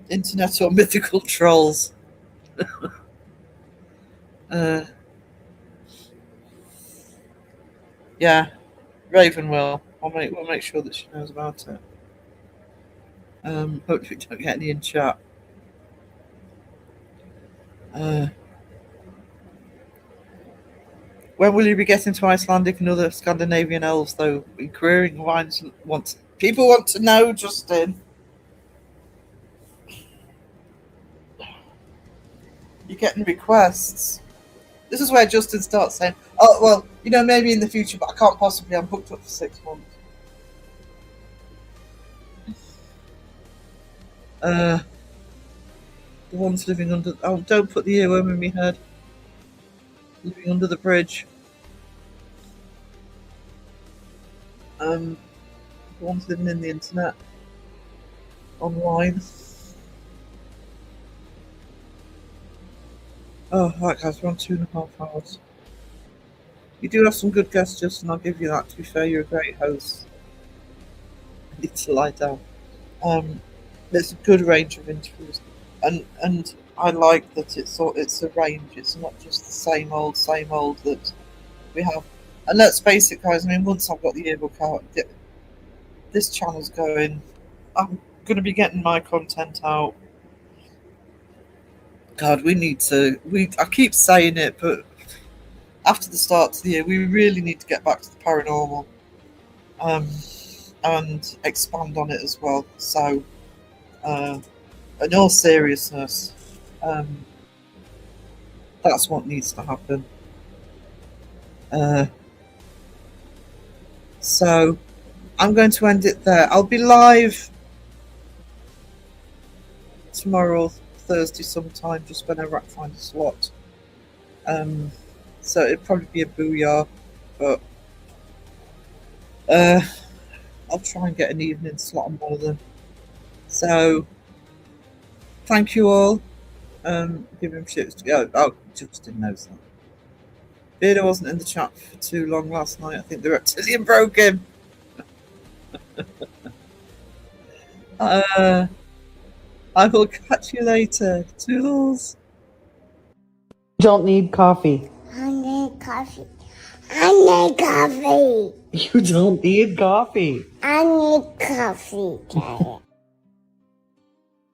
Internet or mythical trolls. Yeah, Raven will. We'll make sure that she knows about it. Hopefully we don't get any in chat. When will you be getting to Icelandic and other Scandinavian elves, though? Inquiring minds people want to know, Justin. You're getting requests. This is where Justin starts saying, oh, well, you know, maybe in the future, but I can't possibly. I'm booked up for 6 months. The ones living under... Oh, don't put the earworm in my head. Living under the bridge. The ones living in the internet. Online. Oh, right, guys, we're on 2.5 hours. You do have some good guests, Justin, I'll give you that. To be fair, you're a great host. I need to lie down. There's a good range of interviews. And I like that it's a range. It's not just the same old that we have. And let's face it, guys. I mean, once I've got the yearbook out, this channel's going. I'm going to be getting my content out. God, we need to. I keep saying it, but after the start of the year, we really need to get back to the paranormal, and expand on it as well. So, in all seriousness, that's what needs to happen. So I'm going to end it there. I'll be live tomorrow, Thursday sometime, just whenever I find a slot. So it'll probably be a booyah, but I'll try and get an evening slot on one of them. So thank you all. Give him shit. Oh, Justin knows that. Beardo wasn't in the chat for too long last night. I think the reptilian broke him. I will catch you later. Toodles. Don't need coffee. I need coffee. I need coffee. You don't need coffee. I need coffee, Daddy.